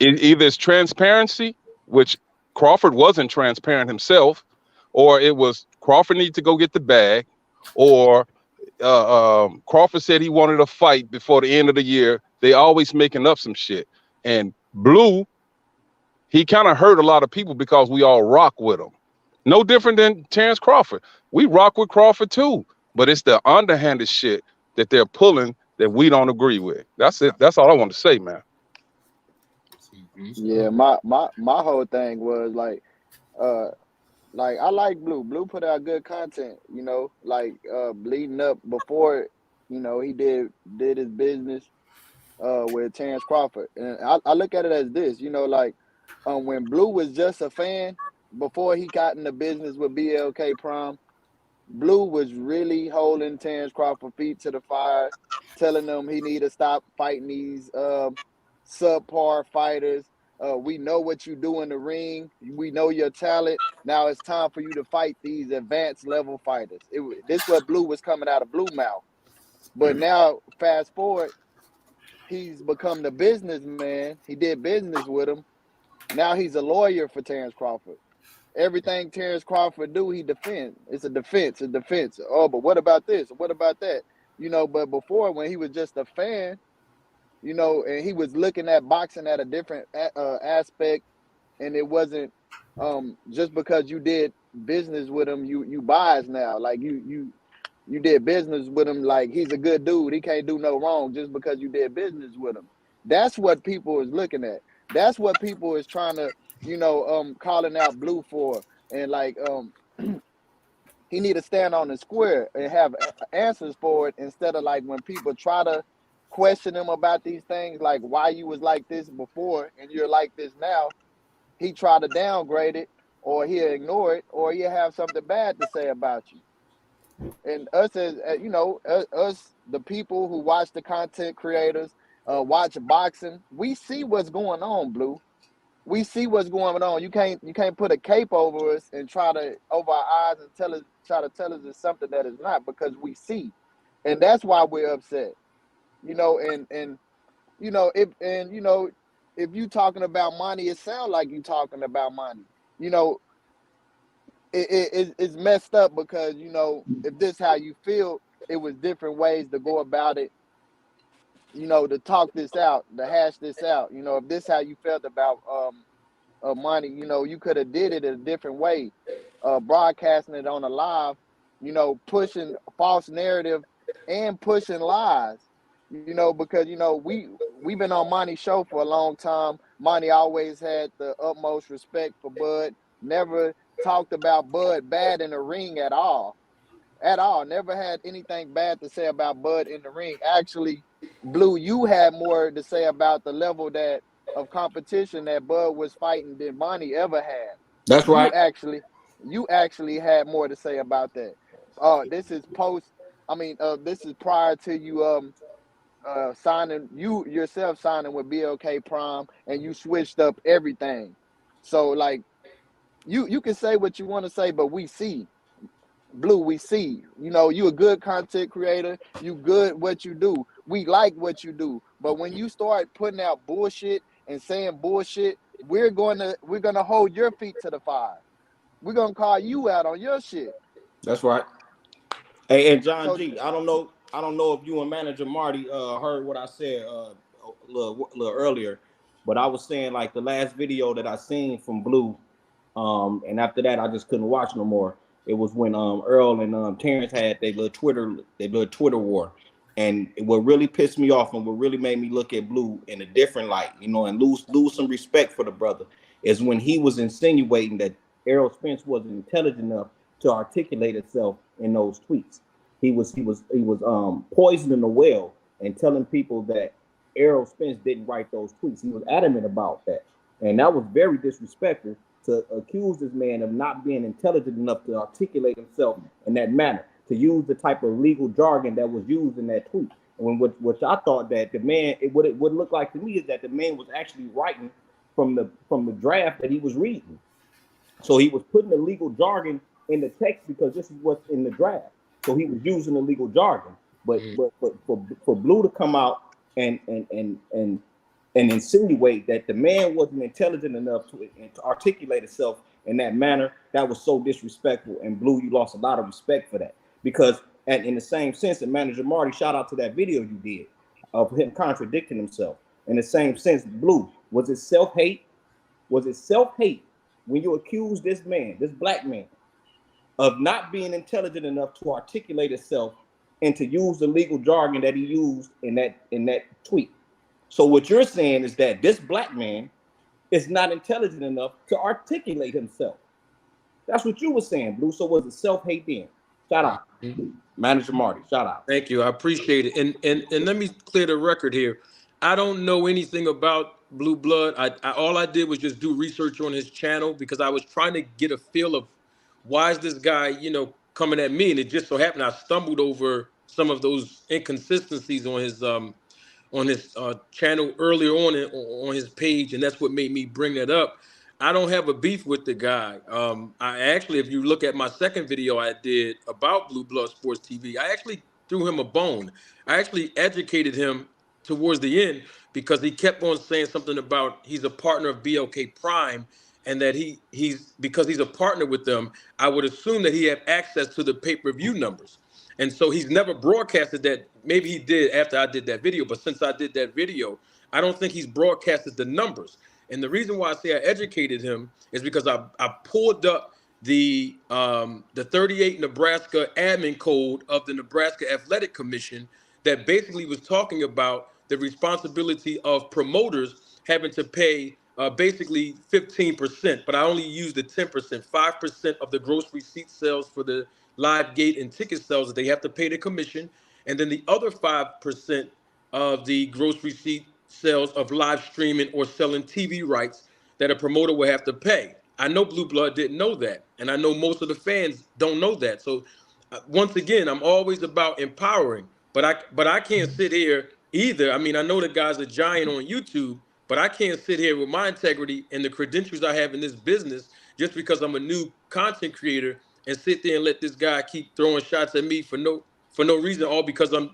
Speaker 8: Either it's transparency, which Crawford wasn't transparent himself, or it was Crawford needs to go get the bag, or Crawford said he wanted a fight before the end of the year. They always making up some shit. And Blue, he kind of hurt a lot of people because we all rock with him. No different than Terence Crawford. We rock with Crawford too, but it's the underhanded shit that they're pulling that we don't agree with. That's it. That's all I want to say, man.
Speaker 9: Yeah, my whole thing was like I like Blue. Blue put out good content, like leading up before, he did his business with Terence Crawford. And I look at it as this, when Blue was just a fan before he got into business with BLK Prime, Blue was really holding Terence Crawford feet to the fire, telling them he need to stop fighting these subpar fighters. We know what you do in the ring. We know your talent. Now it's time for you to fight these advanced level fighters. This is what Blue was coming out of Blue mouth. But now, fast forward, he's become the businessman. He did business with him. Now he's a lawyer for Terence Crawford. Everything Terence Crawford do, he defends. It's a defense. Oh, but what about this? What about that? But before, when he was just a fan, and he was looking at boxing at a different aspect, and it wasn't just because you did business with him, you biased now. Like you did business with him, like he's a good dude. He can't do no wrong just because you did business with him. That's what people is looking at. That's what people is trying to, calling out Blue for. And like he need to stand on the square and have answers for it, instead of like when people try to question him about these things, like why you was like this before and you're like this now, he try to downgrade it, or he'll ignore it, or he'll have something bad to say about you. And us as us, the people who watch the content creators, watch boxing, we see what's going on, Blue. We see what's going on. You can't put a cape over us and try to over our eyes and try to tell us it's something that is not, because we see. And that's why we're upset. If you talking about Monnie, it sounds like you talking about Monnie. it's messed up because, you know, if this how you feel, it was different ways to go about it, you know, to talk this out, to hash this out. You know, if this how you felt about Monnie, you know, you could have did it in a different way, broadcasting it on a live, you know, pushing false narrative and pushing lies, you know, because, you know, we've been on Monnie's show for a long time. Monnie always had the utmost respect for Bud, never talked about Bud bad in the ring at all. At all. Never had anything bad to say about Bud in the ring. Actually, Blue, you had more to say about the level that of competition that Bud was fighting than Monnie ever had.
Speaker 5: That's
Speaker 9: You
Speaker 5: right.
Speaker 9: actually you actually had more to say about that. This is post this is prior to you signing, you yourself signing with BLK Prime, and you switched up everything. So like you can say what you want to say, but we see Blue, we see, you know, you a good content creator, you good what you do. We like what you do. But when you start putting out bullshit and saying bullshit, we're gonna hold your feet to the fire. We're gonna call you out on your shit.
Speaker 5: That's right. Hey, and John
Speaker 9: So
Speaker 5: G, I don't know if you and manager Marty heard what I said a little earlier, but I was saying like the last video that I seen from Blue, and after that I just couldn't watch no more. It was when Earl and Terence had their little Twitter war, and what really pissed me off and what really made me look at Blue in a different light, you know, and lose some respect for the brother, is when he was insinuating that Errol Spence wasn't intelligent enough to articulate itself in those tweets. He was poisoning the well and telling people that Errol Spence didn't write those tweets. He was adamant about that, and that was very disrespectful to accuse this man of not being intelligent enough to articulate himself in that manner, to use the type of legal jargon that was used in that tweet. And which I thought that the man, what it would look like to me is that the man was actually writing from the draft that he was reading. So he was putting the legal jargon in the text because this is what's in the draft. So he was using the legal jargon. But for Blue to come out and insinuate that the man wasn't intelligent enough to articulate himself in that manner, that was so disrespectful. And Blue, you lost a lot of respect for that. Because and in the same sense, and Manager Marty, shout out to that video you did of him contradicting himself. In the same sense, Blue, was it self-hate? Was it self-hate when you accuse this man, this black man, of not being intelligent enough to articulate himself and to use the legal jargon that he used in that tweet? So what you're saying is that this black man is not intelligent enough to articulate himself. That's what you were saying, Blue. So was it self-hate then? Shout out. Manager Marty, shout out.
Speaker 7: Thank you. I appreciate it. And let me clear the record here. I don't know anything about Blue Blood. All I did was just do research on his channel because I was trying to get a feel of why is this guy, coming at me. And it just so happened I stumbled over some of those inconsistencies on his channel earlier on his page, and that's what made me bring that up. I don't have a beef with the guy. I actually, if you look at my second video I did about Blue Blood Sports TV, I actually threw him a bone. I actually educated him towards the end because he kept on saying something about he's a partner of BLK Prime, and that he's because he's a partner with them, I would assume that he had access to the pay-per-view numbers. And so he's never broadcasted that. Maybe he did after I did that video, but since I did that video, I don't think he's broadcasted the numbers. And the reason why I say I educated him is because I pulled up the 38 Nebraska admin code of the Nebraska Athletic Commission that basically was talking about the responsibility of promoters having to pay basically 15%, but I only used the 10%, 5% of the gross receipt sales for the live gate and ticket sales that they have to pay the commission, and then the other 5% of the gross receipt sales of live streaming or selling TV rights that a promoter will have to pay. I know Blue Blood didn't know that, and I know most of the fans don't know that. So once again, I'm always about empowering, but I can't sit here either. I mean, I know the guy's a giant on YouTube, but I can't sit here with my integrity and the credentials I have in this business just because I'm a new content creator and sit there and let this guy keep throwing shots at me for no reason, all because I'm,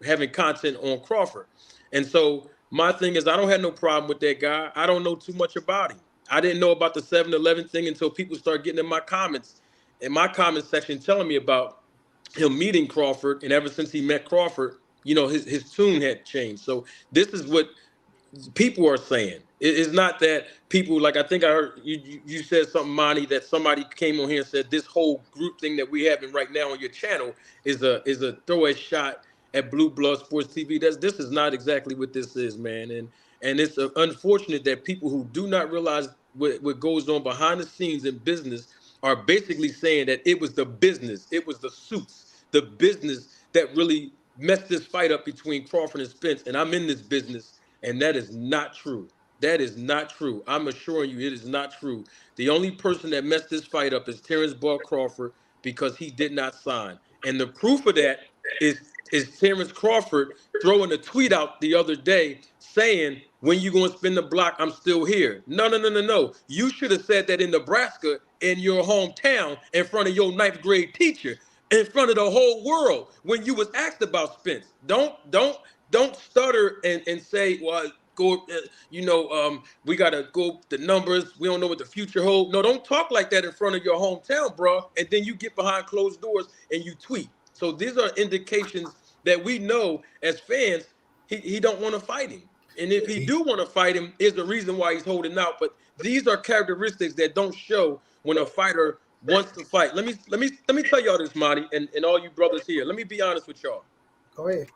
Speaker 7: having content on Crawford. And so my thing is, I don't have no problem with that guy. I don't know too much about him. I didn't know about the 7-Eleven thing until people start getting in my comments in my comment section telling me about him meeting Crawford, and ever since he met Crawford, you know, his tune had changed. So this is what people are saying. It's not that people, like, I think I heard you said something, Monty, that somebody came on here and said this whole group thing that we having right now on your channel is a throw a shot at Blue Blood Sports TV. This is not exactly what this is, man. And it's unfortunate that people who do not realize what goes on behind the scenes in business are basically saying that it was the business, it was the suits, the business that really messed this fight up between Crawford and Spence. And I'm in this business. And that is not true. That is not true. I'm assuring you it is not true. The only person that messed this fight up is Terence Crawford because he did not sign. And the proof of that is Terence Crawford throwing a tweet out the other day saying, when you going to spin the block, I'm still here. No. You should have said that in Nebraska, in your hometown, in front of your 9th grade teacher, in front of the whole world, when you was asked about Spence. Don't stutter and say, well, go, we got to go the numbers. We don't know what the future holds. No, don't talk like that in front of your hometown, bro. And then you get behind closed doors and you tweet. So these are indications that we know as fans, he don't want to fight him. And if he do want to fight him, is the reason why he's holding out. But these are characteristics that don't show when a fighter wants to fight. Let me tell y'all this, Monty, and all you brothers here. Let me be honest with y'all.
Speaker 1: Go ahead.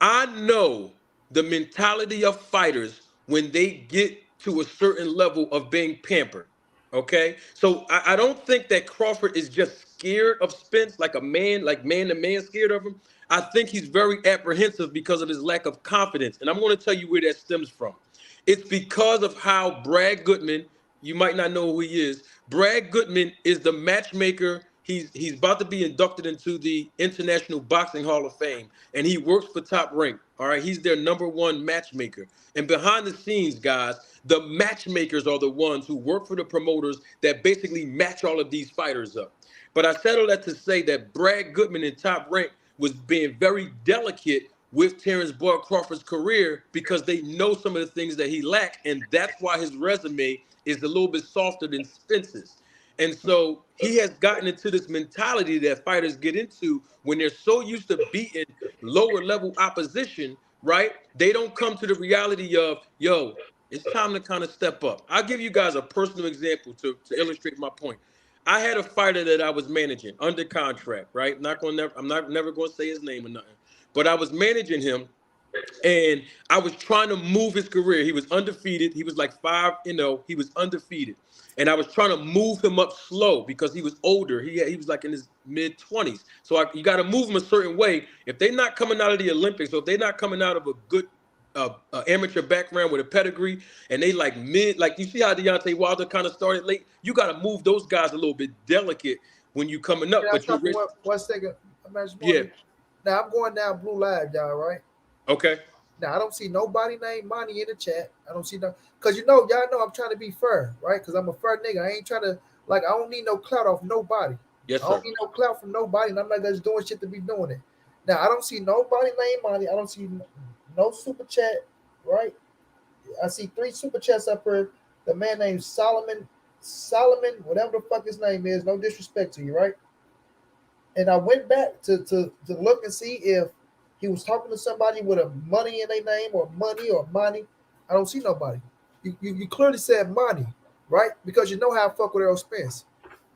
Speaker 7: I know the mentality of fighters when they get to a certain level of being pampered. Okay, so I don't think that Crawford is just scared of Spence like a man, like man to man scared of him. I think he's very apprehensive because of his lack of confidence. And I'm going to tell you where that stems from. It's because of how Brad Goodman, you might not know who he is. Brad Goodman is the matchmaker. He's about to be inducted into the International Boxing Hall of Fame, and he works for Top Rank. All right, he's their #1 matchmaker. And behind the scenes, guys, the matchmakers are the ones who work for the promoters that basically match all of these fighters up. But I said all that to say that Brad Goodman in Top Rank was being very delicate with Terence Crawford's career because they know some of the things that he lacked, and that's why his resume is a little bit softer than Spence's. And so he has gotten into this mentality that fighters get into when they're so used to beating lower level opposition, right? They don't come to the reality of, yo, it's time to kind of step up. I'll give you guys a personal example to illustrate my point. I had a fighter that I was managing under contract, right? I'm never going to say his name or nothing, but I was managing him. And I was trying to move his career. He was undefeated. He was like 5-0. He was undefeated. And I was trying to move him up slow because he was older. He was like in his mid-20s. So you got to move him a certain way. If they're not coming out of the Olympics, or if they're not coming out of a good amateur background with a pedigree, and they like you see how Deontay Wilder kind of started late, you got to move those guys a little bit delicate when you coming up.
Speaker 1: But one second.
Speaker 7: Yeah.
Speaker 1: Now I'm going down Blue Live, y'all, right?
Speaker 7: Okay.
Speaker 1: Now, I don't see nobody named Monnie in the chat. I don't see no, because y'all know I'm trying to be fair, right? Because I'm a fair nigga. I ain't trying to, I don't need no clout off nobody.
Speaker 7: Yes, sir.
Speaker 1: I don't need no clout from nobody, and I'm not just doing shit to be doing it. Now, I don't see nobody named Monnie. I don't see no super chat, right? I see 3 super chats up here. The man named Solomon, whatever the fuck his name is, no disrespect to you, right? And I went back to look and see if he was talking to somebody with a money in their name, or money or money. I don't see nobody. You clearly said money, right? Because you know how I fuck with Earl Spence.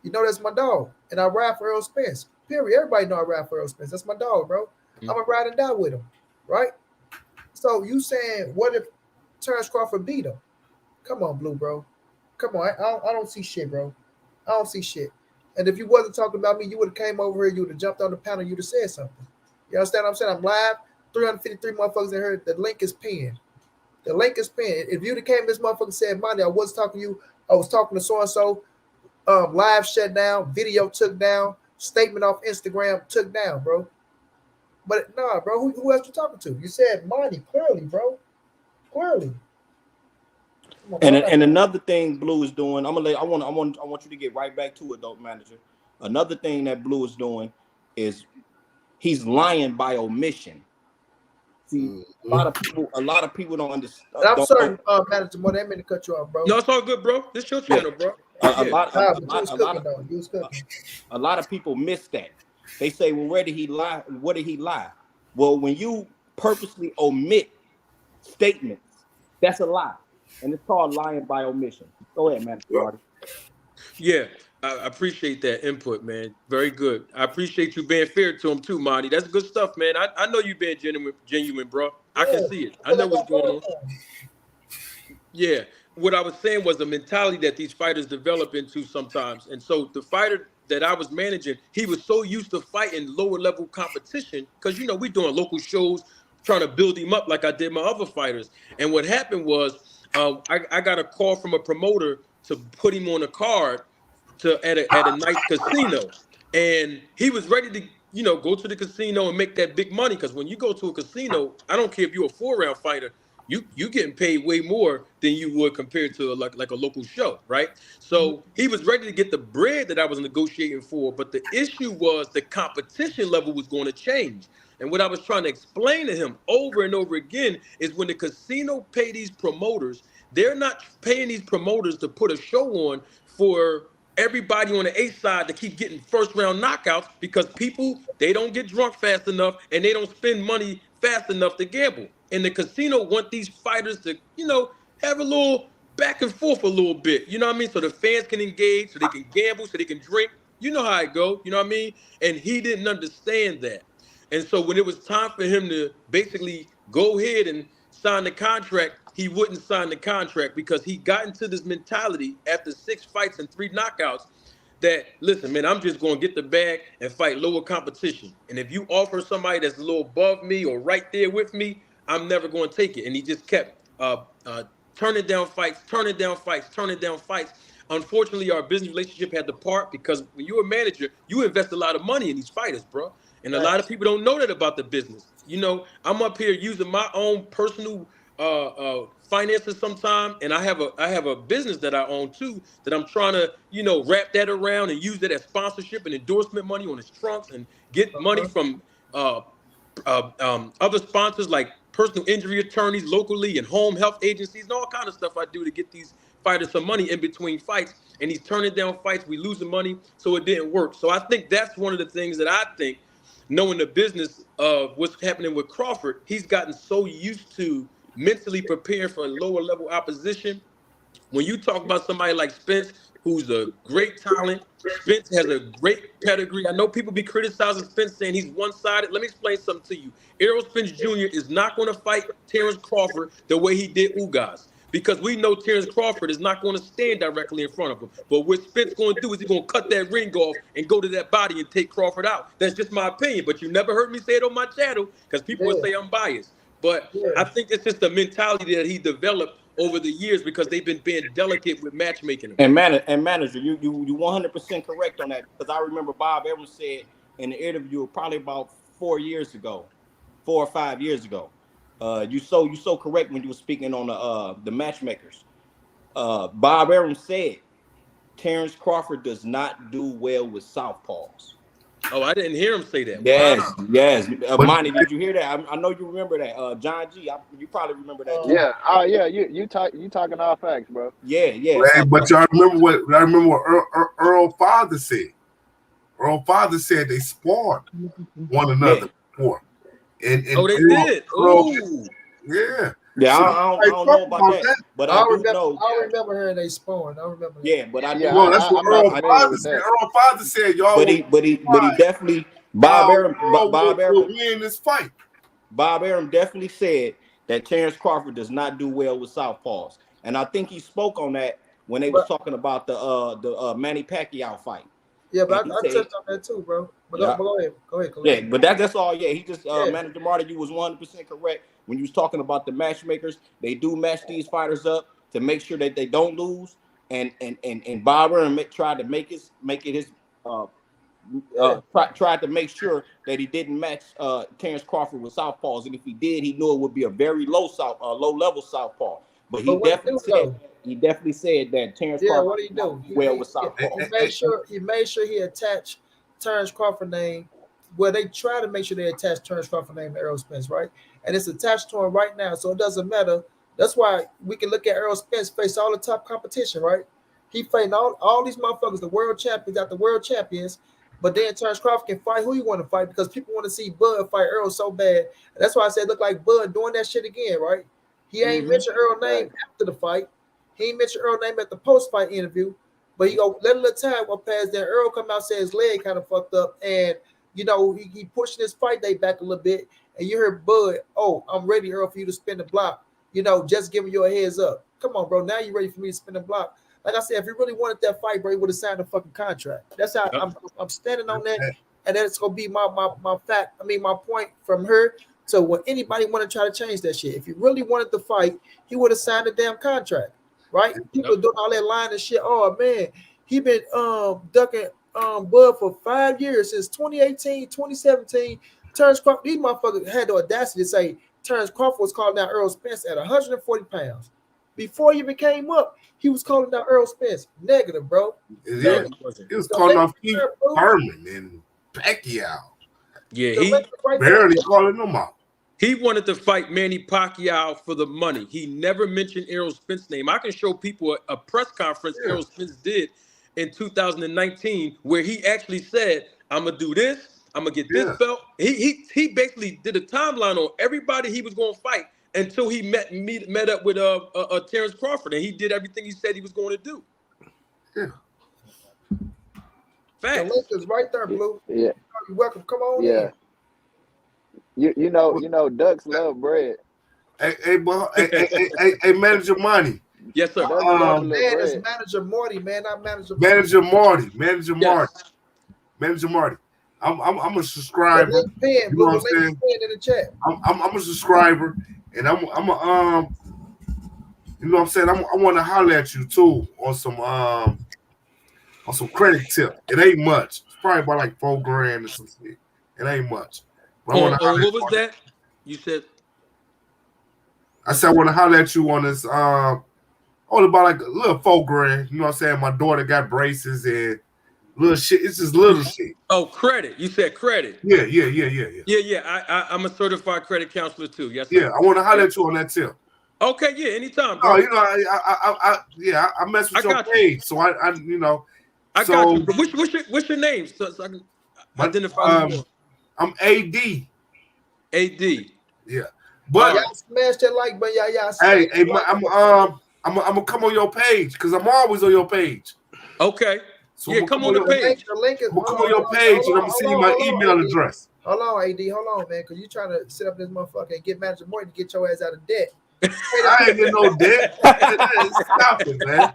Speaker 1: You know that's my dog. And I ride for Earl Spence. Period. Everybody know I ride for Earl Spence. That's my dog, bro. I'm a ride and die with him, right? So you saying, what if Terence Crawford beat him? Come on, Blue, bro. Come on. I don't see shit, bro. I don't see shit. And if you wasn't talking about me, you would have came over here, you would have jumped on the panel, you'd have said something. You understand what I'm saying? I'm live. 353 motherfuckers in here. The link is pinned. The link is pinned. If you'd have came this motherfucker and said, Monty, I was talking to you. I was talking to so-and-so. Live shut down. Video took down. Statement off Instagram took down, bro. But nah, bro. Who else you talking to? You said Monty. Clearly, bro. Clearly.
Speaker 5: And another thing Blue is doing, I want you to get right back to it, though, manager. Another thing that Blue is doing is he's lying by omission. See, a lot of people don't understand.
Speaker 1: I'm sorry, manager, more than I meant to cut you off, bro.
Speaker 7: No, it's all good, bro. This your channel, bro.
Speaker 5: A
Speaker 7: Yeah.
Speaker 5: lot,
Speaker 1: Nah, but you was cooking though. You was cooking.
Speaker 5: a lot of people miss that. They say, well, where did he lie? What did he lie? Well, when you purposely omit statements, that's a lie. And it's called lying by omission. Go ahead, man, Marty.
Speaker 7: Yeah, I appreciate that input, man. Very good. I appreciate you being fair to him too, Monty. That's good stuff, man. I know you being genuine, bro. I can
Speaker 1: Yeah,
Speaker 7: see it. I
Speaker 1: feel
Speaker 7: know
Speaker 1: like
Speaker 7: what's
Speaker 1: I'm
Speaker 7: going
Speaker 1: going
Speaker 7: on.
Speaker 1: for him.
Speaker 7: Yeah. What I was saying was the mentality that these fighters develop into sometimes. And so the fighter that I was managing, he was so used to fighting lower level competition because, you know, we doing local shows, trying to build him up like I did my other fighters. And what happened was I got a call from a promoter to put him on a card at a nice casino. And he was ready to, you know, go to the casino and make that big money. Because when you go to a casino, I don't care if you're a 4-round fighter, you getting paid way more than you would compared to like a local show, right? So he was ready to get the bread that I was negotiating for, but the issue was the competition level was going to change. And what I was trying to explain to him over and over again is when the casino pay these promoters, they're not paying these promoters to put a show on for everybody on the A side to keep getting first round knockouts because people, they don't get drunk fast enough and they don't spend money fast enough to gamble. And the casino want these fighters to, you know, have a little back and forth a little bit. You know what I mean? So the fans can engage, so they can gamble, so they can drink. You know how it go. You know what I mean? And he didn't understand that. And so when it was time for him to basically go ahead and sign the contract, he wouldn't sign the contract because he got into this mentality after 6 fights and 3 knockouts that, listen, man, I'm just going to get the bag and fight lower competition. And if you offer somebody that's a little above me or right there with me, I'm never going to take it. And he just kept turning down fights, turning down fights, turning down fights. Unfortunately, our business relationship had to part because when you're a manager, you invest a lot of money in these fighters, bro. And a lot of people don't know that about the business. You know, I'm up here using my own personal finances sometime, and I have a business that I own too that I'm trying to, you know, wrap that around and use that as sponsorship and endorsement money on his trunks and get money from other sponsors like personal injury attorneys locally and home health agencies and all kind of stuff I do to get these fighters some money in between fights. And he's turning down fights, we losing money, so it didn't work. So I think that's one of the things that I think, knowing the business of what's happening with Crawford, he's gotten so used to mentally preparing for a lower level opposition. When you talk about somebody like Spence, who's a great talent, Spence has a great pedigree. I know people be criticizing Spence saying he's one-sided. Let me explain something to you. Errol Spence Jr. is not going to fight Terence Crawford the way he did Ugas. Because we know Terence Crawford is not going to stand directly in front of him. But what Spence going to do is he's going to cut that ring off and go to that body and take Crawford out. That's just my opinion. But you never heard me say it on my channel because people would say I'm biased. But I think it's just the mentality that he developed over the years because they've been being delicate with matchmaking him.
Speaker 5: And manager, you 100% correct on that because I remember Bob Evans said in the interview probably about 4 or 5 years ago. You so correct when you were speaking on the matchmakers. Bob Evans said Terence Crawford does not do well with southpaws.
Speaker 7: Oh, I didn't hear him say that.
Speaker 5: Yes,
Speaker 7: Wow.
Speaker 5: yes. Monnie, did you hear that? I know you remember that. John G, you probably remember that.
Speaker 9: Yeah. Oh yeah. You talking all facts, bro.
Speaker 5: Yeah.
Speaker 6: Hey, but y'all remember what Earl Father said. Earl Father said they sparred one another before. And
Speaker 7: oh, they did. Oh,
Speaker 6: yeah.
Speaker 5: Yeah,
Speaker 6: So
Speaker 5: I don't know about that, but I do know.
Speaker 1: I remember hearing they spawned. I remember that.
Speaker 5: Yeah, but I do.
Speaker 6: Well, that's what Earl
Speaker 9: familiar
Speaker 6: Father
Speaker 9: with
Speaker 6: said.
Speaker 9: that.
Speaker 6: Earl Father said, y'all.
Speaker 5: But he definitely Bob Arum
Speaker 6: will win this fight.
Speaker 5: Bob Arum definitely said that Terence Crawford does not do well with southpaws, and I think he spoke on that when they was talking about the Manny Pacquiao fight.
Speaker 1: Yeah, but I touched on that too, bro. But go ahead.
Speaker 5: Yeah, but that's all. Yeah, he just Manager Marty, you was 100% correct when you was talking about the matchmakers. They do match these fighters up to make sure that they don't lose. And Bob Arum tried to make it his tried to make sure that he didn't match Terence Crawford with southpaws, and if he did, he knew it would be a very low level southpaw. But he definitely said that Terence Crawford.
Speaker 1: What did he do?
Speaker 5: Well, with southpaw.
Speaker 1: He made sure he attached Terence Crawford name. Well, they try to make sure they attach Terence Crawford name to Errol Spence, right? And it's attached to him right now, so it doesn't matter. That's why we can look at Errol Spence face all the top competition, right? He fighting all these motherfuckers, the world champions, got the world champions. But then Terence Crawford can fight who he want to fight because people want to see Bud fight Earl so bad. And that's why I said look like Bud doing that shit again, right? He ain't mentioned Earl's name after the fight. He ain't mentioned Earl's name at the post-fight interview. But he go let a little time go past. Then Earl come out say his leg kind of fucked up, and you know he pushing his fight day back a little bit. And you heard Bud, oh, I'm ready, Earl, for you to spin the block. You know, just giving you a heads up. Come on, bro. Now you ready for me to spin the block? Like I said, if he really wanted that fight, bro, he would have signed a fucking contract. That's how I'm standing on that, and that's gonna be my fact. I mean, my point from her. So when anybody want to try to change that shit, if he really wanted to fight, he would have signed a damn contract, right? People doing all that lying and shit. Oh man, he been ducking Bud for 5 years since 2018, 2017. Terence Crawford, these motherfuckers had the audacity to say Terence Crawford was calling out Earl Spence at 140 pounds. Before he even came up, he was calling out Earl Spence. Negative, bro.
Speaker 6: Yeah, he was calling off Keith Herman and Pacquiao.
Speaker 7: Yeah, he
Speaker 6: barely calling them out.
Speaker 7: He wanted to fight Manny Pacquiao for the money. He never mentioned Errol Spence's name. I can show people a press conference Errol Spence did in 2019 where he actually said, I'm going to do this. I'm going to get this belt. He basically did a timeline on everybody he was going to fight until he met up with Terence Crawford, and he did everything he said he was going to do.
Speaker 6: Yeah.
Speaker 1: Facts. The link is right there, Blue.
Speaker 9: Yeah.
Speaker 1: You're welcome. Come on
Speaker 9: in. You know, ducks love bread.
Speaker 6: Hey, Manager Money.
Speaker 7: Yes, sir.
Speaker 1: Man, it's Manager Morty, man, not Manager
Speaker 6: Marty. Manager Marty. I'm a subscriber. You know what I'm saying?
Speaker 1: In the chat.
Speaker 6: I'm a subscriber, and I'm you know what I'm saying? I want to holler at you too on some credit tip. It ain't much. It's probably about like $4,000 or some shit. It ain't much.
Speaker 7: What was that? You said?
Speaker 6: I said I want to holler at you on this. Only about like a little $4,000. You know what I'm saying? My daughter got braces and little shit. It's just little shit.
Speaker 7: Oh, credit. You said credit.
Speaker 6: Yeah.
Speaker 7: Yeah. I'm a certified credit counselor too. Yes, sir.
Speaker 6: Yeah, I want to holler at you on that tip.
Speaker 7: Okay, yeah, anytime. Bro.
Speaker 6: Oh, you know, I mess with your page, so I you know.
Speaker 7: I got you. What's your name? So I can identify you.
Speaker 6: I'm AD.
Speaker 7: AD.
Speaker 6: Yeah, but
Speaker 1: y'all smash that like button, y'all.
Speaker 6: Hey, I'm gonna come on your page because I'm always on your page.
Speaker 7: Okay. So yeah, come on the page.
Speaker 1: The link is.
Speaker 6: I'm gonna come on your page and I'm gonna send you my email address.
Speaker 1: Hold on, AD. Hold on, man, because you trying to set up this motherfucker and get Manager Morton to get your ass out of debt.
Speaker 6: I ain't in no debt. Stop it, man.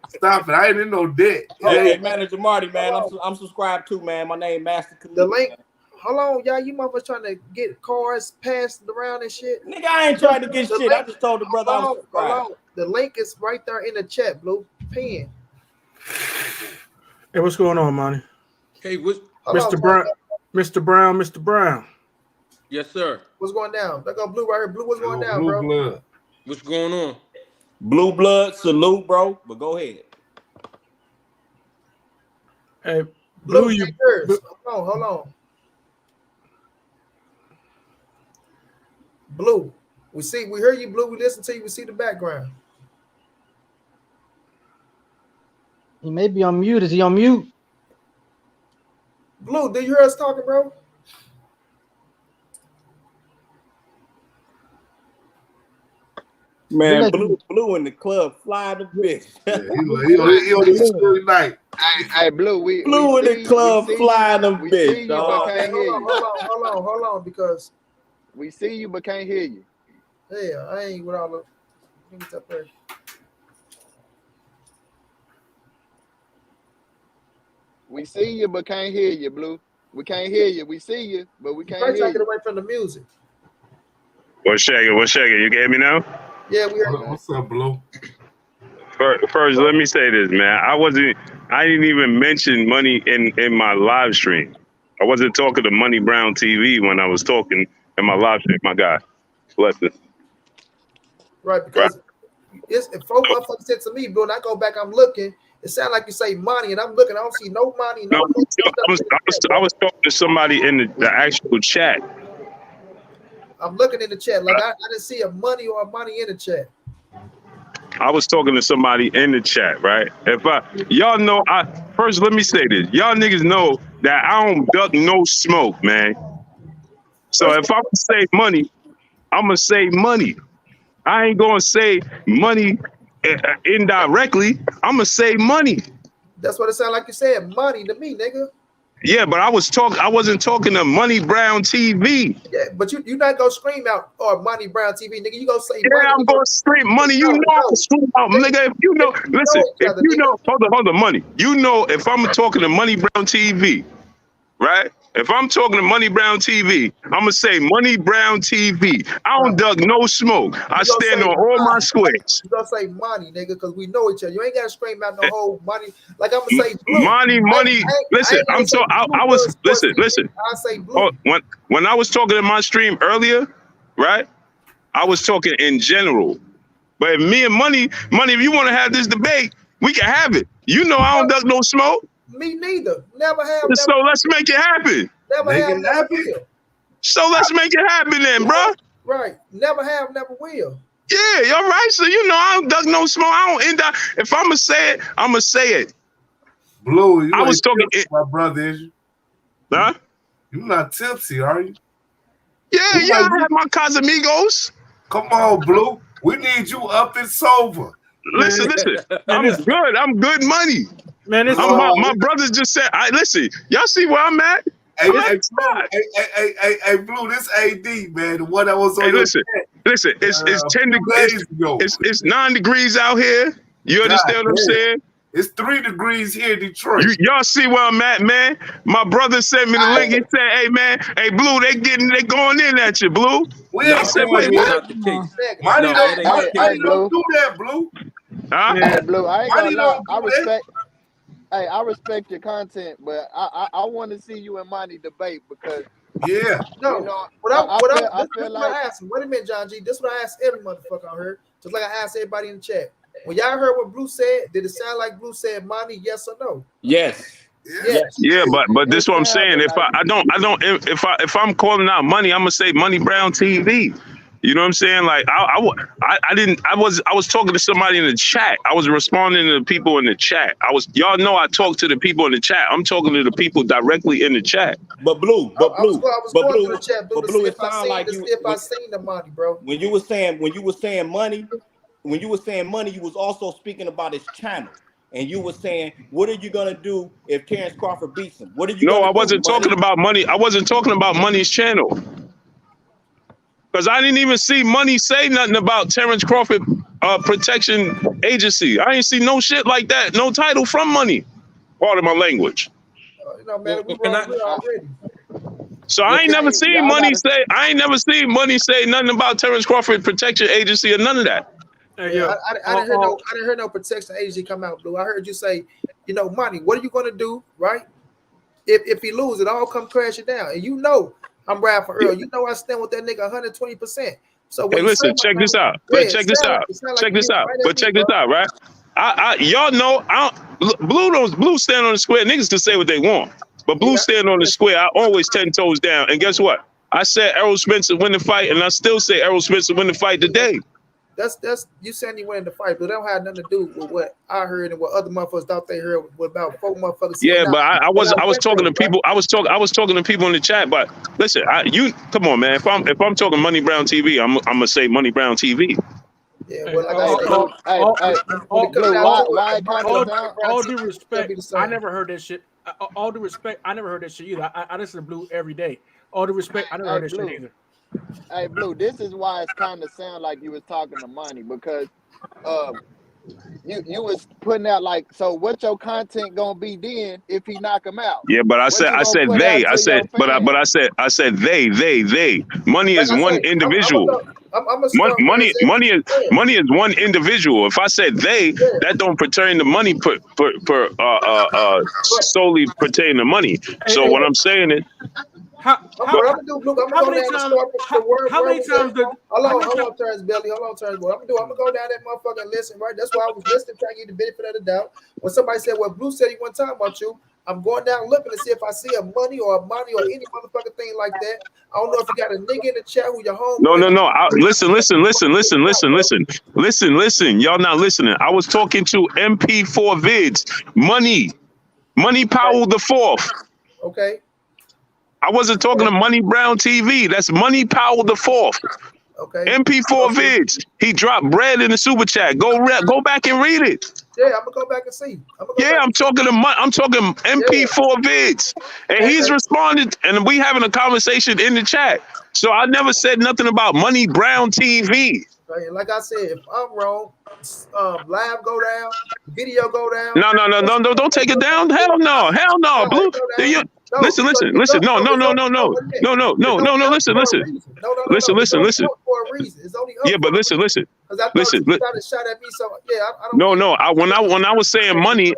Speaker 6: Stop it. I ain't in no debt.
Speaker 5: Hey, Manager Marty, man. I'm subscribed too, man. My name Master Khalid.
Speaker 1: The link. Hold on, y'all. You motherfuckers trying to get cars passed around and shit.
Speaker 5: Nigga, I ain't trying to get shit. I just told the brother I'm subscribed.
Speaker 1: The link is right there in the chat, Blue. Pen.
Speaker 10: Hey, what's going on, Monnie?
Speaker 7: Hey,
Speaker 10: Mr. Brown.
Speaker 7: Yes, sir.
Speaker 1: What's going down? Look on Blue right here. Blue, what's going down, bro?
Speaker 6: Blood.
Speaker 7: What's going on?
Speaker 5: Blue blood, salute, bro. But go ahead.
Speaker 10: Hey,
Speaker 1: Blue, you. Hold on. Blue, we hear you, Blue. We listen to you. We see the background.
Speaker 4: He may be on mute. Is he on mute?
Speaker 1: Blue, do you hear us talking, bro?
Speaker 5: Man, Blue in the club, fly the bitch.
Speaker 6: Yeah, he on his school night.
Speaker 9: Hey, Blue,
Speaker 5: Blue in the club, fly the bitch, dog.
Speaker 1: Hold on, because
Speaker 9: we see you but can't hear you.
Speaker 1: Yeah, I ain't with all the things up there.
Speaker 9: We see you but can't hear you, Blue. We can't hear you. We see you, but we can't hear you.
Speaker 1: Get away from the music.
Speaker 2: What's shaking? You can hear me now?
Speaker 1: Yeah, we heard you.
Speaker 6: What's up, Blue?
Speaker 2: First, let me say this, man. I didn't even mention Money in my live stream. I wasn't talking to montray-brown TV when I was talking in my live stream. My guy, bless it.
Speaker 1: Right, because if folk motherfuckers said to me, Bill, and I go back, I'm looking. It sounds like you say Money, and I'm looking. I don't see no Money.
Speaker 2: No, I was talking to somebody in the actual chat.
Speaker 1: I'm looking in the chat. Like I didn't see a Money or a Money in the chat.
Speaker 8: I was talking to somebody in the chat, right? Y'all know, first let me say this. Y'all niggas know that I don't duck no smoke, man. So if I'm gonna save money, I'm gonna save money. I ain't gonna say money indirectly. I'm gonna save money.
Speaker 1: That's what it sounded like you said. Money to me, nigga.
Speaker 8: Yeah, but I wasn't talking to Monnie-Brown TV.
Speaker 1: Yeah, but you not gonna scream out or Monnie-Brown TV, nigga. You gonna say money.
Speaker 8: I'm gonna scream money. You know I'm scream out, nigga. If you know, listen, if you know, hold on, money. You know, if I'm talking to Monnie-Brown TV, right? If I'm talking to Monnie-Brown TV, I'm gonna say Monnie-Brown TV. I don't duck no smoke. I stand on all my squares.
Speaker 1: You gonna say money, nigga, because we know each other. You ain't gotta scream out no whole money. Like I'm gonna say blue.
Speaker 8: Money. Listen, I was listen.
Speaker 1: I say blue.
Speaker 8: When I was talking in my stream earlier, right? I was talking in general. But if me and money, if you want to have this debate, we can have it. You know I don't duck no smoke.
Speaker 1: Me neither. Never have.
Speaker 8: So let's make it happen.
Speaker 1: Never have. Never will.
Speaker 8: So let's make it happen then, bro.
Speaker 1: Right. Never have. Never will.
Speaker 8: Yeah, you're right. So you know I don't duck no smoke. I don't end up. If I'm gonna say it, I'm gonna say it.
Speaker 6: Blue,
Speaker 8: I was talking.
Speaker 6: My brother, is you?
Speaker 8: Huh?
Speaker 6: You're not tipsy, are you?
Speaker 8: Yeah, I have my Casamigos.
Speaker 6: Come on, Blue. We need you up and sober.
Speaker 8: Listen. I'm good money.
Speaker 10: Man,
Speaker 8: my brothers just said, listen, y'all see where I'm at?
Speaker 6: Hey, Blue, this AD, man, the one that was on
Speaker 8: listen, it's 10 degrees. It's 9 degrees out here. You understand what I'm saying?
Speaker 6: It's 3 degrees here in Detroit.
Speaker 8: Y'all see where I'm at, man? My brother sent me the link. He said, hey, man, hey, Blue, they going in at you, Blue.
Speaker 6: I said, wait, what? Money don't do that, Blue.
Speaker 8: Huh?
Speaker 9: Hey, Blue, I ain't gonna lie. I respect your content, but I want to see you and Monnie debate because
Speaker 1: no.
Speaker 9: you know,
Speaker 1: I feel like I asked him. Wait a minute, John G. This is what I asked every motherfucker out here, just like I asked everybody in the chat. When y'all heard what Blue said, did it sound like Blue said Monnie? Yes or no?
Speaker 5: Yes.
Speaker 8: Yeah, but this is what I'm saying. If I'm calling out money, I'm gonna say Monnie-Brown TV. You know what I'm saying? Like I was talking to somebody in the chat. I was responding to the people in the chat. Y'all know I talk to the people in the chat. I'm talking to the people directly in the chat.
Speaker 5: But Blue,
Speaker 1: I was going to the chat, Blue, to see if I seen the money, bro.
Speaker 5: When you were saying money, you was also speaking about his channel. And you were saying, what are you gonna do if Terence Crawford beats him? What are you?
Speaker 8: No, I wasn't talking about money. I wasn't talking about Money's channel. Because I didn't even see Money say nothing about Terence Crawford Protection Agency. I ain't see no shit like that. No title from Money. Part of my language. So I ain't never seen Money say. I ain't never seen Money say nothing about Terence Crawford Protection Agency or none of that.
Speaker 1: I didn't hear no protection agency come out, Blue. I heard you say, Money, what are you gonna do, right? If he loses, it all come crashing down, and I'm riding for Earl. You know I stand with that nigga 120%. So
Speaker 8: hey, listen, check this out. Check this out. Right? Y'all know, Blue stand on the square. Niggas can say what they want, but Blue stand on the square. I always 10 toes down. And guess what? I said Errol Spencer win the fight, and I still say Errol Spencer win the fight today.
Speaker 1: That's you saying he winning the fight, but that don't have nothing to do with what I heard and what other motherfuckers thought they heard. What about 4 motherfuckers?
Speaker 8: Yeah, but I was talking to people. I was talking to people in the chat. But listen, come on, man. If I'm talking Monnie-Brown TV, I'm gonna say Monnie-Brown TV.
Speaker 1: Yeah, well, like
Speaker 10: all due respect, I never heard that shit. All due respect, I never heard that shit either. I listen to Blue every day. All due respect, I never heard that shit either.
Speaker 9: Hey, Blue, this is why it's kind of sound like you was talking to Money because you was putting out like, so what your content gonna be then if he knock him out?
Speaker 8: Yeah, but I said they. I said they. Money is one individual. Money is one individual. If I said they, that don't pertain to money. Solely pertain to money. So what I'm saying is.
Speaker 10: How many times?
Speaker 1: Hold on, Terence Belly. Hold on, Terence Boy. I'm gonna go down that motherfucker and listen, right? That's why I was listening, trying to get the benefit of the doubt. When somebody said, well, Blue said he wasn't talking about you, I'm going down looking to see if I see a Money or a Money or any motherfucking thing like that. I don't know if you got a nigga in the chat who your homeboy.
Speaker 11: No. Listen. Y'all not listening. I was talking to MP4 Vids. Money Powell the Fourth.
Speaker 1: Okay.
Speaker 11: I wasn't talking to Montray-Brown TV. That's Money Powell the Fourth.
Speaker 1: Okay.
Speaker 11: MP4 Vids. He dropped bread in the super chat. Go back and read it.
Speaker 1: Yeah, I'm gonna go back and see.
Speaker 11: I'm talking MP4 Vids, and he's responded, and we having a conversation in the chat. So I never said nothing about Montray-Brown TV.
Speaker 1: Right, like I said, if I'm wrong, live go down, video go down.
Speaker 11: No, don't take it down. Hell no, Blue. Listen. No. Listen.
Speaker 1: For a reason. It's only
Speaker 11: Yeah, but listen.
Speaker 1: Because I thought you tried to shot at me, so yeah, I don't.
Speaker 11: No. When I was saying money,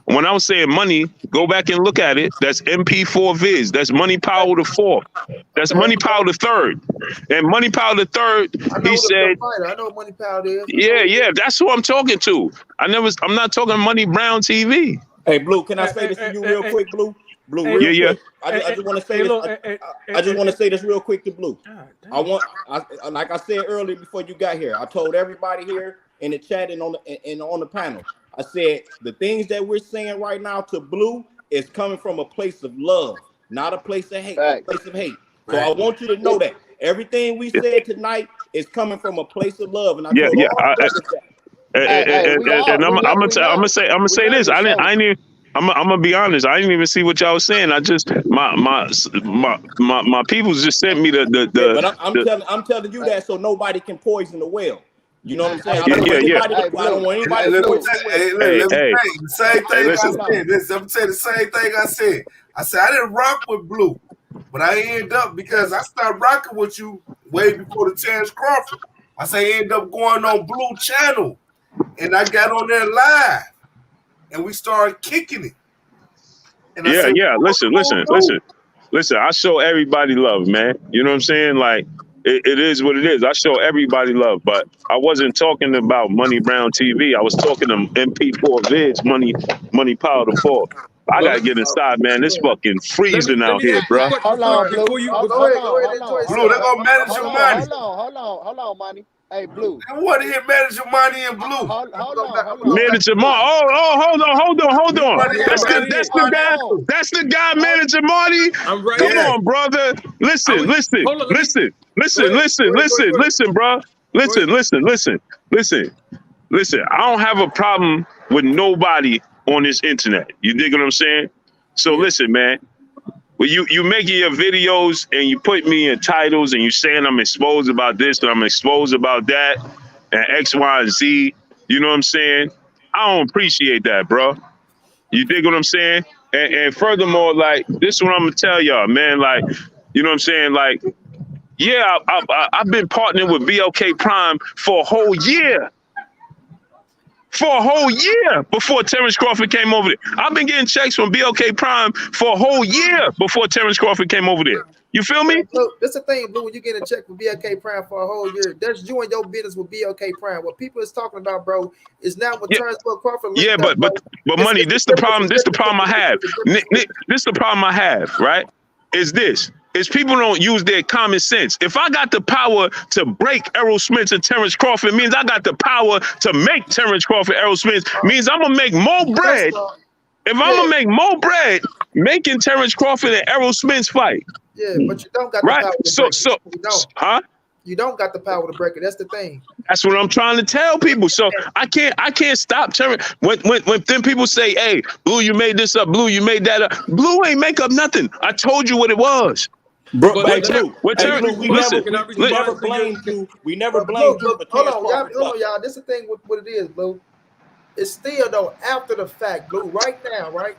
Speaker 11: when I was saying money, go back and look at it. That's MP4 Viz. That's Money Powell the Fourth. That's Money Powell the Third. And Money Powell the Third, he said.
Speaker 1: I know what Money Powell is.
Speaker 11: Yeah. That's who I'm talking to. I'm not talking Montray-Brown TV.
Speaker 5: Hey, Blue, can I say this to you real quick, Blue? Blue, real quick. I just want to say this. I just want to say this real quick to Blue. Like I said earlier before you got here, I told everybody here in the chat and on the panel. I said the things that we're saying right now to Blue is coming from a place of love, not a place of hate. A place of hate. So I want you to know that everything we said tonight is coming from a place of love. And I told
Speaker 11: I'm gonna say this. I'm gonna be honest. I didn't even see what y'all was saying. I just my people just sent me the.
Speaker 5: But I'm telling you that so nobody can poison the well. You know what I'm saying? I don't want anybody to poison the well.
Speaker 6: Let me say the same thing I said. I said I didn't rock with Blue, but I ended up because I started rocking with you way before the Terence Crawford. I say I ended up going on Blue Channel, and I got on there live. And we started kicking it. And
Speaker 11: Listen. I show everybody love, man. You know what I'm saying? Like, it is what it is. I show everybody love, but I wasn't talking about Montray-Brown TV. I was talking to MP4 Vids, Money Powell the Fourth. I gotta get inside, man. It's fucking freezing out here, bro.
Speaker 9: Hold on, Blue.
Speaker 6: Blue, they're gonna manage your money.
Speaker 9: Hold on, Money. Hey, Blue.
Speaker 6: I want to hear Manager Money and Blue.
Speaker 9: Hold on.
Speaker 11: Manager Money. Hold on. That's the guy, Manager Money.
Speaker 7: I'm right.
Speaker 11: Come on, brother. Listen, bro. Listen. I don't have a problem with nobody on this internet. You dig what I'm saying? So listen, man. Well, you making your videos and you put me in titles and you saying I'm exposed about this and I'm exposed about that and X, Y, and Z. You know what I'm saying? I don't appreciate that, bro. You dig what I'm saying? And furthermore, like, this is what I'm gonna tell y'all, man. Like, you know what I'm saying? Like, yeah, I've been partnering with BLK Prime for a whole year. Before Terence Crawford came over there. I've been getting checks from BLK Prime for a whole year before Terence Crawford came over there. You feel me?
Speaker 1: So that's the thing, Blue. When you get a check from BLK Prime for a whole year, that's you and your business with BLK Prime. What people is talking about, bro, is now with Terence Crawford.
Speaker 11: Yeah, but Money. This the problem. This the problem I have. This the problem I have. Right? Is people don't use their common sense. If I got the power to break Errol Smith and Terence Crawford, means I got the power to make Terence Crawford, Errol Smith, means I'm gonna make more bread. If I'm gonna make more bread, making Terence Crawford and Errol Smith's fight.
Speaker 1: Yeah, but you don't got the power to break it. You don't got the power to break it. That's the thing.
Speaker 11: That's what I'm trying to tell people. So I can't stop Terence. When then people say, "Hey, Blue, you made this up. Blue, you made that up." Blue ain't make up nothing. I told you what it was.
Speaker 5: Bro, we never blamed you.
Speaker 1: Hold on, y'all. This is the thing with what it is, Blue. It's still though after the fact, Blue. Right now, right?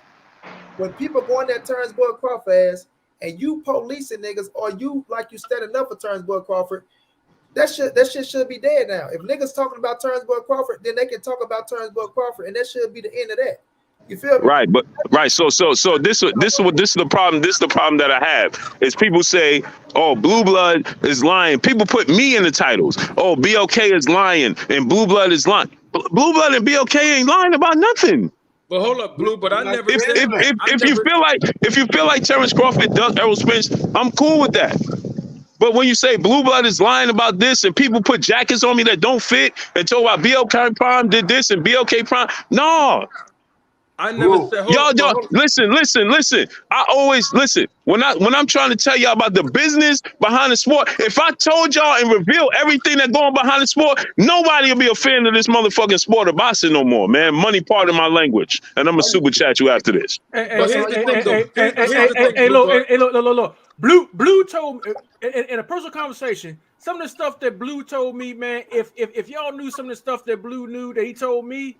Speaker 1: When people going that Terence Crawford ass and you policing niggas, or you like you standing up for Terence Crawford, that shit should be dead now. If niggas talking about Terence Crawford, then they can talk about Terence Crawford, and that should be the end of that. You feel me?
Speaker 11: Right, but so this is the problem. This is the problem that I have is people say, "Oh, Blue Blood is lying." People put me in the titles. "Oh, BLK is lying and Blue Blood is lying." Blue Blood and BLK ain't lying about nothing.
Speaker 7: But hold up, Blue. But I never
Speaker 11: If
Speaker 7: said.
Speaker 11: if you feel like Terence Crawford does arrow spins, I'm cool with that. But when you say Blue Blood is lying about this and people put jackets on me that don't fit and talk about BLK Prime did this and BLK Prime, no.
Speaker 7: I never said.
Speaker 11: Y'all, listen. I always listen. When I'm trying to tell y'all about the business behind the sport, if I told y'all and reveal everything that's going behind the sport, nobody will be a fan of this motherfucking sport of boxing no more, man. Money part of my language. And I'm a super chat you after this.
Speaker 10: Hey, look. Blue told me in a personal conversation, some of the stuff that Blue told me, man, if y'all knew some of the stuff that Blue knew that he told me,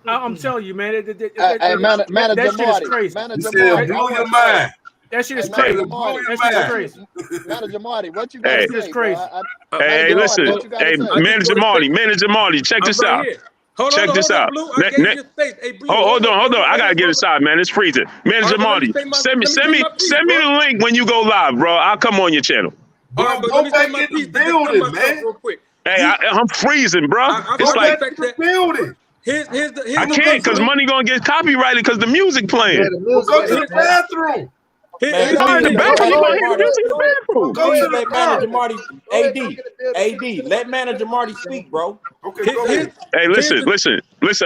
Speaker 10: I'm telling you, man, that shit is crazy.
Speaker 6: Blow your mind.
Speaker 10: That shit is crazy. That shit is crazy.
Speaker 9: Manager Marty, what you got to say?
Speaker 10: Crazy.
Speaker 11: Hey, listen. Hey, Manager Marty, check this out. Check this out. Hold on. I gotta get inside, man. It's freezing. Manager Monnie, send me the link when you go live, bro. I'll come on your channel.
Speaker 6: Go back in the building, man.
Speaker 11: Hey, I'm freezing, bro. It's like
Speaker 6: the building.
Speaker 11: I can't because Money gonna get copyrighted because the music playing.
Speaker 6: Go to the bathroom.
Speaker 11: You gonna hear music in the bathroom.
Speaker 5: Go to the Manager Marty. AD, let Manager Marty speak, bro.
Speaker 6: Okay, go ahead.
Speaker 11: Hey, listen.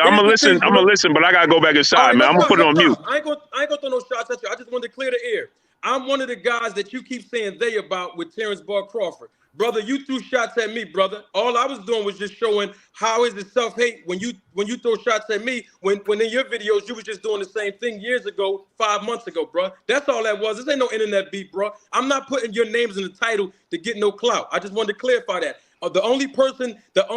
Speaker 11: I'm gonna listen, but I gotta go back inside, man. I'm gonna put it on mute.
Speaker 7: I ain't gonna throw no shots at you. I just wanted to clear the air. I'm one of the guys that you keep saying they about with Terence Crawford. Brother, you threw shots at me, brother. All I was doing was just showing how is it self-hate when you throw shots at me when in your videos you was just doing the same thing years ago, 5 months ago, bro. That's all that was. This ain't no internet beat, bro. I'm not putting your names in the title to get no clout. I just wanted to clarify that. The only person that's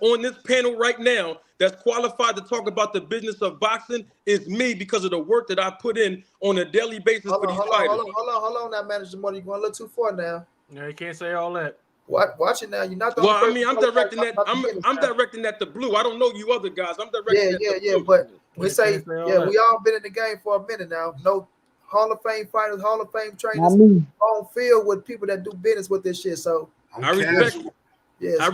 Speaker 7: on this panel right now that's qualified to talk about the business of boxing is me because of the work that I put in on a daily basis for these fighters.
Speaker 1: Hold on now, Manager Money. You're going a little too far now.
Speaker 10: Yeah, you can't say all that.
Speaker 1: Watch it now. You're not the
Speaker 7: Well, I mean, I'm directing that to Blue. I don't know you other guys. I'm directing that to Blue.
Speaker 1: But we say, we all been in the game for a minute now. No Hall of Fame fighters, Hall of Fame trainers on field with people that do business with this shit. So
Speaker 7: I respect. I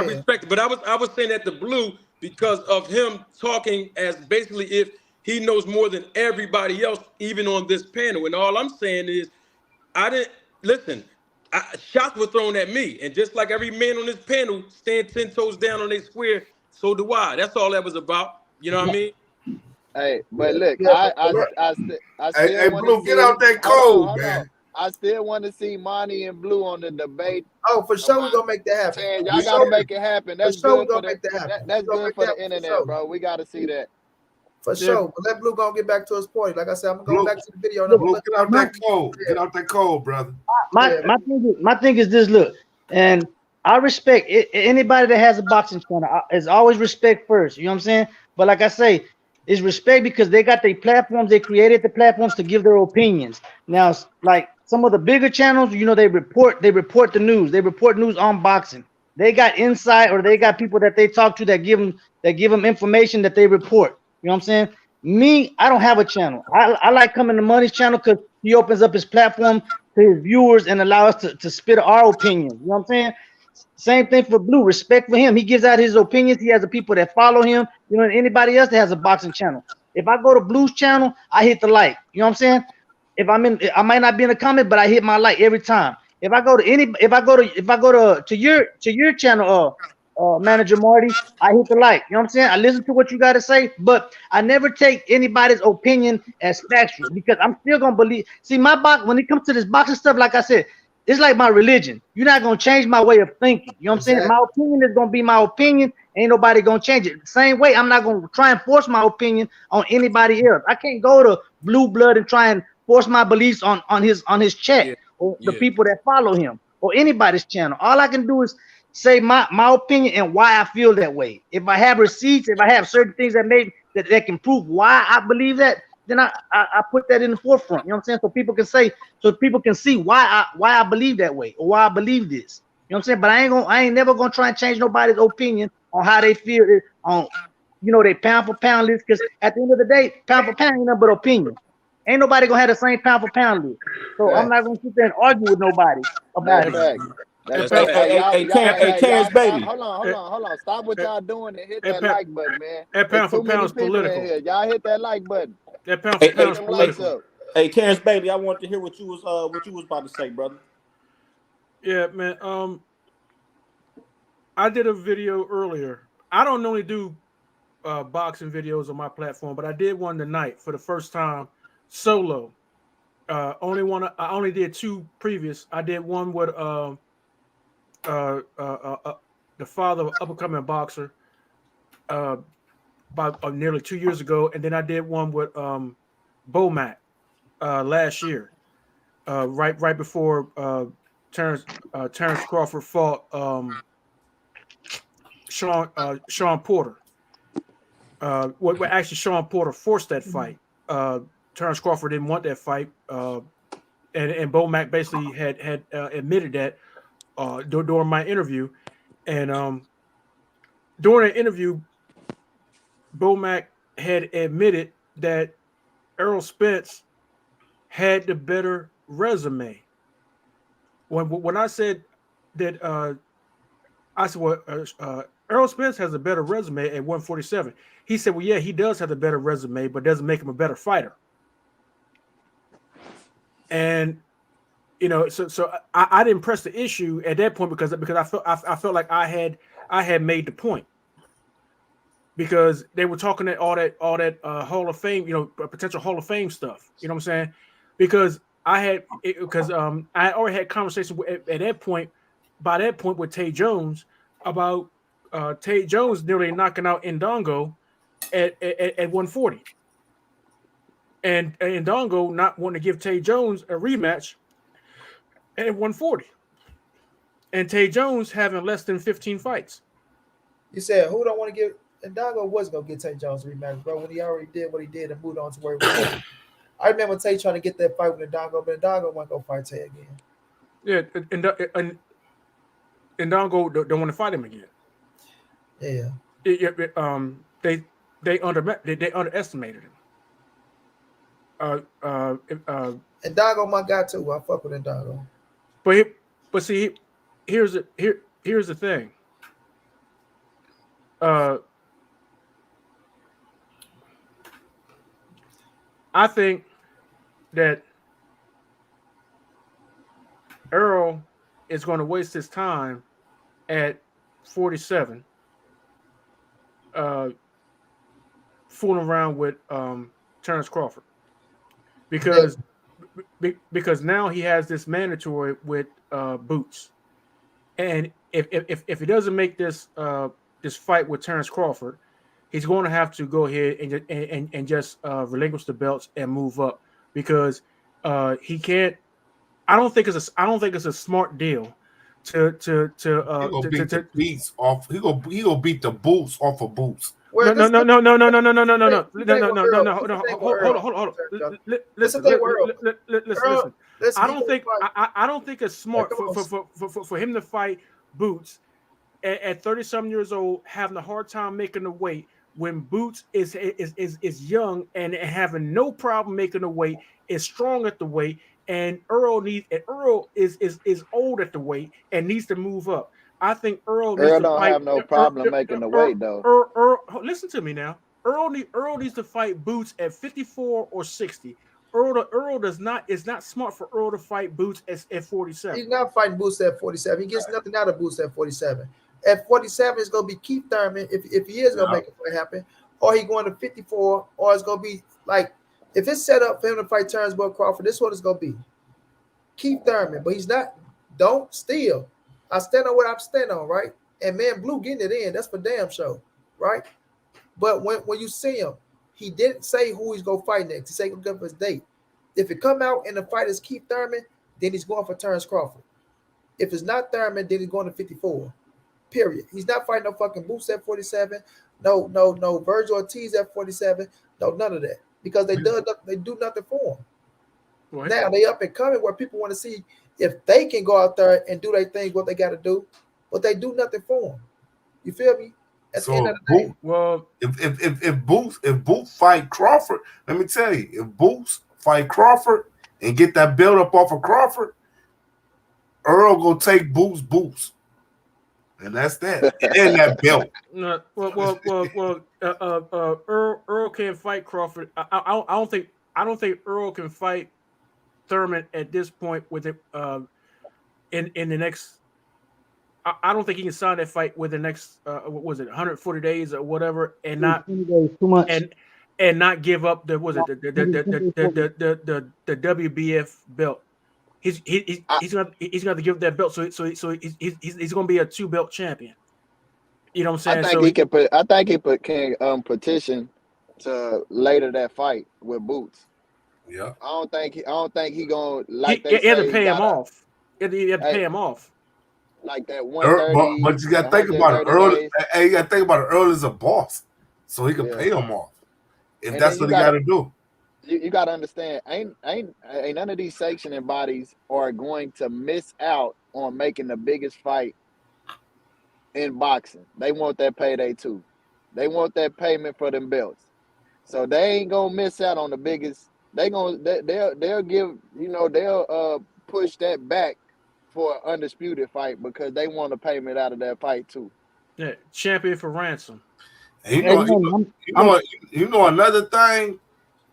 Speaker 7: respect. But I was saying that to Blue because of him talking as basically if he knows more than everybody else, even on this panel. And all I'm saying is, I didn't listen. Shots were thrown at me, and just like every man on this panel stand 10 toes down on their square, so do I. That's all that was about. You know what I mean?
Speaker 9: Hey, but look, I still
Speaker 6: Blue, get out that cold, man.
Speaker 9: I still want to see Monnie and Blue on the debate.
Speaker 1: Oh, for sure, we're gonna make that happen.
Speaker 9: Y'all gotta make it happen. That's good for the internet, bro. We gotta see that.
Speaker 1: For sure. But let Blue go get back to his point. Like I said, I'm gonna go back to the video.
Speaker 6: Blue, get out that cold. Get out that cold, brother.
Speaker 4: My thing is this, look, and I respect anybody that has a boxing channel. It's always respect first. You know what I'm saying? But like I say, it's respect because they got their platforms. They created the platforms to give their opinions. Now, like some of the bigger channels, you know, they report the news. They report news on boxing. They got insight, or they got people that they talk to that give them information that they report. You know what I'm saying? Me, I don't have a channel. I like coming to Money's channel because he opens up his platform to his viewers and allow us to spit our opinion. You know what I'm saying? Same thing for Blue. Respect for him. He gives out his opinions. He has the people that follow him. You know, and anybody else that has a boxing channel. If I go to Blue's channel, I hit the like. You know what I'm saying? If I might not be in a comment, but I hit my like every time. If I go to your channel, Manager Marty, I hit the like. You know what I'm saying? I listen to what you got to say, but I never take anybody's opinion as factual because I'm still gonna believe. See, when it comes to this boxing stuff, like I said, it's like my religion. You're not gonna change my way of thinking. You know what I'm saying? My opinion is gonna be my opinion. Ain't nobody gonna change it. Same way, I'm not gonna try and force my opinion on anybody else. I can't go to Blue Blood and try and force my beliefs on his chat or the people that follow him or anybody's channel. All I can do is say my opinion and why I feel that way. If I have receipts, if I have certain things that can prove why I believe that, then I put that in the forefront. You know what I'm saying? So people can see why I believe that way or why I believe this. You know what I'm saying? But I ain't never gonna try and change nobody's opinion on how they feel on they pound for pound list, because at the end of the day, pound for pound ain't nothing but opinion. Ain't nobody gonna have the same pound for pound list. So I'm not gonna sit there and argue with nobody about it.
Speaker 5: Hey,
Speaker 9: Y'all
Speaker 5: Terence Bailey.
Speaker 9: hold on. Stop what y'all doing and hit that
Speaker 10: Pat-
Speaker 9: like button, man.
Speaker 10: That
Speaker 9: There's
Speaker 10: pound for
Speaker 9: too many
Speaker 10: pound is
Speaker 9: people
Speaker 10: political.
Speaker 9: in here. Y'all hit that like button.
Speaker 10: That pound for pound is
Speaker 9: Them likes
Speaker 10: political.
Speaker 9: up.
Speaker 5: Hey, Terence Bailey, I wanted to hear what you was about to say, brother.
Speaker 10: Yeah, man. I did a video earlier. I don't normally do boxing videos on my platform, but I did one tonight for the first time solo. I only did two previous. I did one with the father of up and coming boxer about nearly 2 years ago, and then I did one with Bomac last year, right before Terence Crawford fought Sean Porter. Well, actually, Sean Porter forced that fight. Terence Crawford didn't want that fight, and Bomac basically had admitted that during my interview, and during the interview, Bomac had admitted that Errol Spence had the better resume. When I said that, I said, well, Errol Spence has a better resume at 147. He said, well, yeah, he does have a better resume, but doesn't make him a better fighter. And so I didn't press the issue at that point because I felt like I had made the point, because they were talking all that Hall of Fame, potential Hall of Fame stuff. You know what I'm saying? Because I had already had conversation at that point, by that point, with Tay Jones about Tay Jones nearly knocking out Ndongo at 140, and Ndongo not wanting to give Tay Jones a rematch at 140, and Tay Jones having less than 15 fights.
Speaker 1: You said who don't want to give? And Ndongo was gonna get Tay Jones a rematch, bro. When he already did what he did and moved on to where he was. I remember Tay trying to get that fight with Ndongo, but Ndongo wasn't gonna fight Tay again.
Speaker 10: Yeah, and Ndongo don't want to fight him again.
Speaker 1: Yeah.
Speaker 10: They underestimated him.
Speaker 1: Ndongo my guy too. I fuck with Ndongo.
Speaker 10: But see, here's the thing. I think that Earl is going to waste his time at 47 fooling around with Terence Crawford, because now he has this mandatory with Boots, and if he doesn't make this fight with Terence Crawford, he's going to have to go ahead and just relinquish the belts and move up, because he can't. I don't think it's a smart deal to
Speaker 6: beat the beats off. He gonna beat the boots off of Boots.
Speaker 10: No. Hold on. Listen. I don't think it's smart for him to fight Boots at 30-some years old, having a hard time making the weight, when Boots is young and having no problem making the weight, is strong at the weight, and Earl is old at the weight and needs to move up. I think Earl
Speaker 9: don't have no problem making the weight though.
Speaker 10: Listen to me now. Earl needs to fight Boots at 54 or 60. Earl is not smart for Earl to fight Boots at 47.
Speaker 1: He's not fighting Boots at 47. He gets nothing out of Boots at 47. At 47, it's gonna be Keith Thurman if he is gonna make it happen, or he going to 54, or it's gonna be like, if it's set up for him to fight Terence Crawford, this is what it's gonna be. Keith Thurman, but he's not. Don't steal. I stand on what I'm standing on, right? And man, Blue getting it in. That's for damn sure, right? But when you see him, he didn't say who he's gonna fight next. He said he's gonna give his date. If it come out and the fight is Keith Thurman, then he's going for Terence Crawford. If it's not Thurman, then he's going to 54. Period. He's not fighting no fucking Boots at 47. No Virgil Ortiz at 47. No, none of that. Because they do nothing for him. Right. Now they up and coming where people want to see if they can go out there and do their thing, what they got to do, but they do nothing for him. You feel me? At the end of the day.
Speaker 10: Well,
Speaker 6: if Boots fight Crawford, let me tell you, if Boots fight Crawford and get that build up off of Crawford, Earl gonna take Boots, and that's that. And that belt.
Speaker 10: No, Earl can't fight Crawford. I don't think Earl can fight Thurman at this point with it. In the next, I don't think he can sign that fight with the next. What was it, 140 days or whatever, and not
Speaker 4: 20 days, too much.
Speaker 10: and not give up the WBF belt. He's gonna have to give up that belt. So he's gonna be a 2-belt champion. You know what I'm saying?
Speaker 9: I think he can put. I think he can petition to later that fight with Boots.
Speaker 6: Yeah.
Speaker 9: I don't think he gonna like.
Speaker 10: He had to pay him off. He had to pay him off.
Speaker 9: Like that 130.
Speaker 6: But you gotta think about it. Earl, hey, you gotta think about it. Earl is a boss, so he can pay him off if
Speaker 9: And
Speaker 6: that's what he gotta do.
Speaker 9: You gotta understand. Ain't none of these sanctioning bodies are going to miss out on making the biggest fight in boxing. They want that payday too. They want that payment for them belts. So they ain't gonna miss out on the biggest. They'll give, they'll push that back for an undisputed fight because they want a payment out of that fight too.
Speaker 10: Yeah, champion for ransom.
Speaker 6: And you know another thing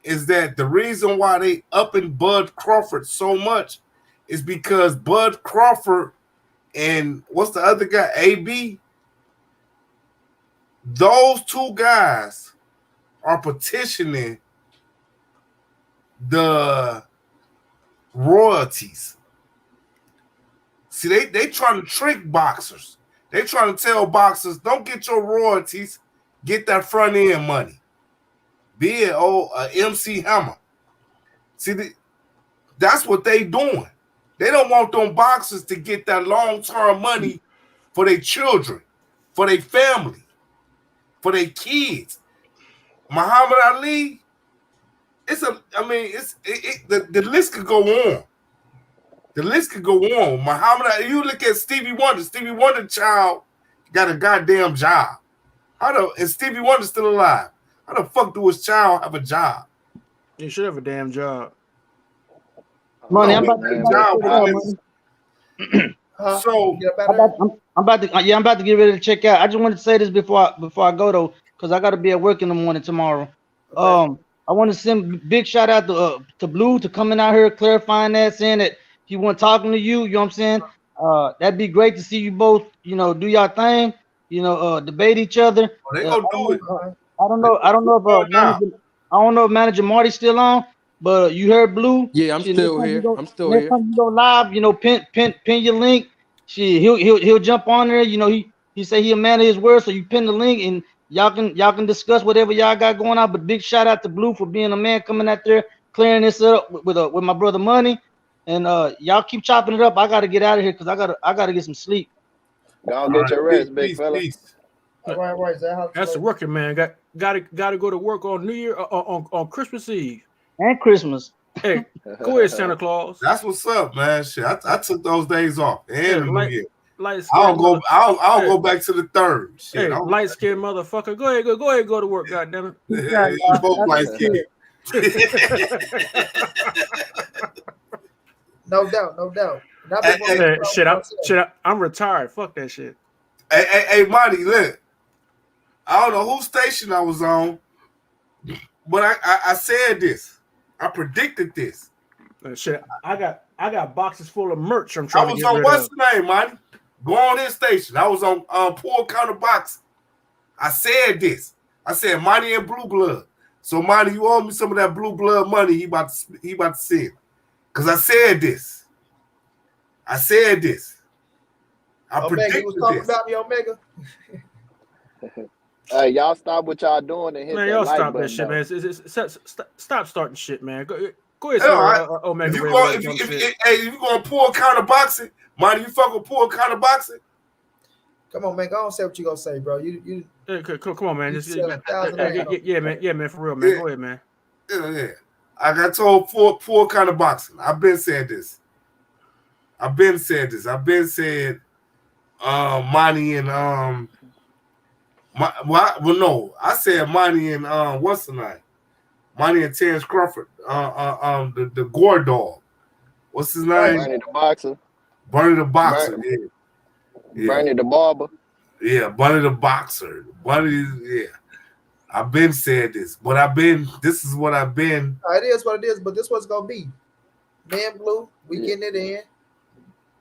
Speaker 6: is that the reason why they upping Bud Crawford so much is because Bud Crawford and what's the other guy, AB? Those two guys are petitioning the royalties. See, they trying to trick boxers. They trying to tell boxers, don't get your royalties, get that front end money. Be it MC Hammer. See, that's what they doing. They don't want them boxers to get that long-term money for their children, for their family, for their kids. Muhammad Ali, the list could go on. The list could go on. Muhammad Ali, you look at Stevie Wonder. Stevie Wonder child got a goddamn job. And Stevie Wonder's still alive. How the fuck do his child have a job?
Speaker 10: He should have a damn job.
Speaker 4: Money,
Speaker 6: I'm about
Speaker 4: to get ready to check out. I just wanted to say this before I go though, because I got to be at work in the morning tomorrow. Okay. I want to send big shout out to Blue to coming out here clarifying that, saying that he wasn't talking to you. You know what I'm saying? That'd be great to see you both. Do your thing. Debate each other.
Speaker 6: They gonna do it.
Speaker 4: I don't know if Manager Marty's still on, but you heard Blue.
Speaker 7: Yeah, I'm still here.
Speaker 4: Next time you go live, pin your link. He'll jump on there. He say he a man of his word, so you pin the link and y'all can discuss whatever y'all got going on. But big shout out to Blue for being a man coming out there clearing this up with my brother Money, and y'all keep chopping it up. I gotta get out of here because I gotta get some sleep.
Speaker 9: Go get your rest, big fella.
Speaker 1: Right.
Speaker 10: That's the working man. Got to go to work on New Year on Christmas Eve
Speaker 4: and Christmas.
Speaker 10: Hey, go ahead, Santa Claus.
Speaker 6: That's what's up, man. Shit, I took those days off. And New Year.
Speaker 10: I'll
Speaker 6: go back to the third. Shit,
Speaker 10: hey, light skinned motherfucker. Go ahead, go to work, goddammit.
Speaker 6: You both light skinned.
Speaker 1: No doubt.
Speaker 10: I'm retired. Fuck that shit.
Speaker 6: Hey, Monty, look. I don't know whose station I was on, but I said this. I predicted this.
Speaker 10: Shit, I got boxes full of merch. I'm trying to get rid of.
Speaker 6: What's the name, Monty? Go on his station. I was on Poor Counter Boxing. I said this. I said Monty and Blue Blood. So Monty, you owe me some of that Blue Blood money. He about to send. Because I said this. I predicted
Speaker 1: was talking
Speaker 6: this.
Speaker 1: about me, Omega.
Speaker 9: Hey, y'all stop what y'all doing and hit
Speaker 10: man,
Speaker 9: that
Speaker 10: y'all
Speaker 9: like
Speaker 10: stop
Speaker 9: button,
Speaker 10: that shit, man. Stop starting shit, man. Go ahead, Omega.
Speaker 6: If you going to Poor Counter Boxing, Monty, you fuck with Poor Counter Boxing?
Speaker 1: Come on, man. Go on, say what you gonna say, bro. You
Speaker 10: come on, man. Yeah, man. For real, man.
Speaker 6: Yeah.
Speaker 10: Go ahead, man.
Speaker 6: Yeah. I got told Poor Counter Boxing. I've been saying this. I've been saying Monty and I said Monty and what's the name? Monty and Terence Crawford. The Gore Dog. What's his name?
Speaker 9: Monty the boxer.
Speaker 6: Bunny the boxer. Yeah.
Speaker 9: Bernie the barber.
Speaker 6: Yeah, Bunny the boxer. Bunny, yeah. I've been said this, but this is what I've been.
Speaker 1: It is what it is, but this what's gonna be. Man Blue, we getting it in,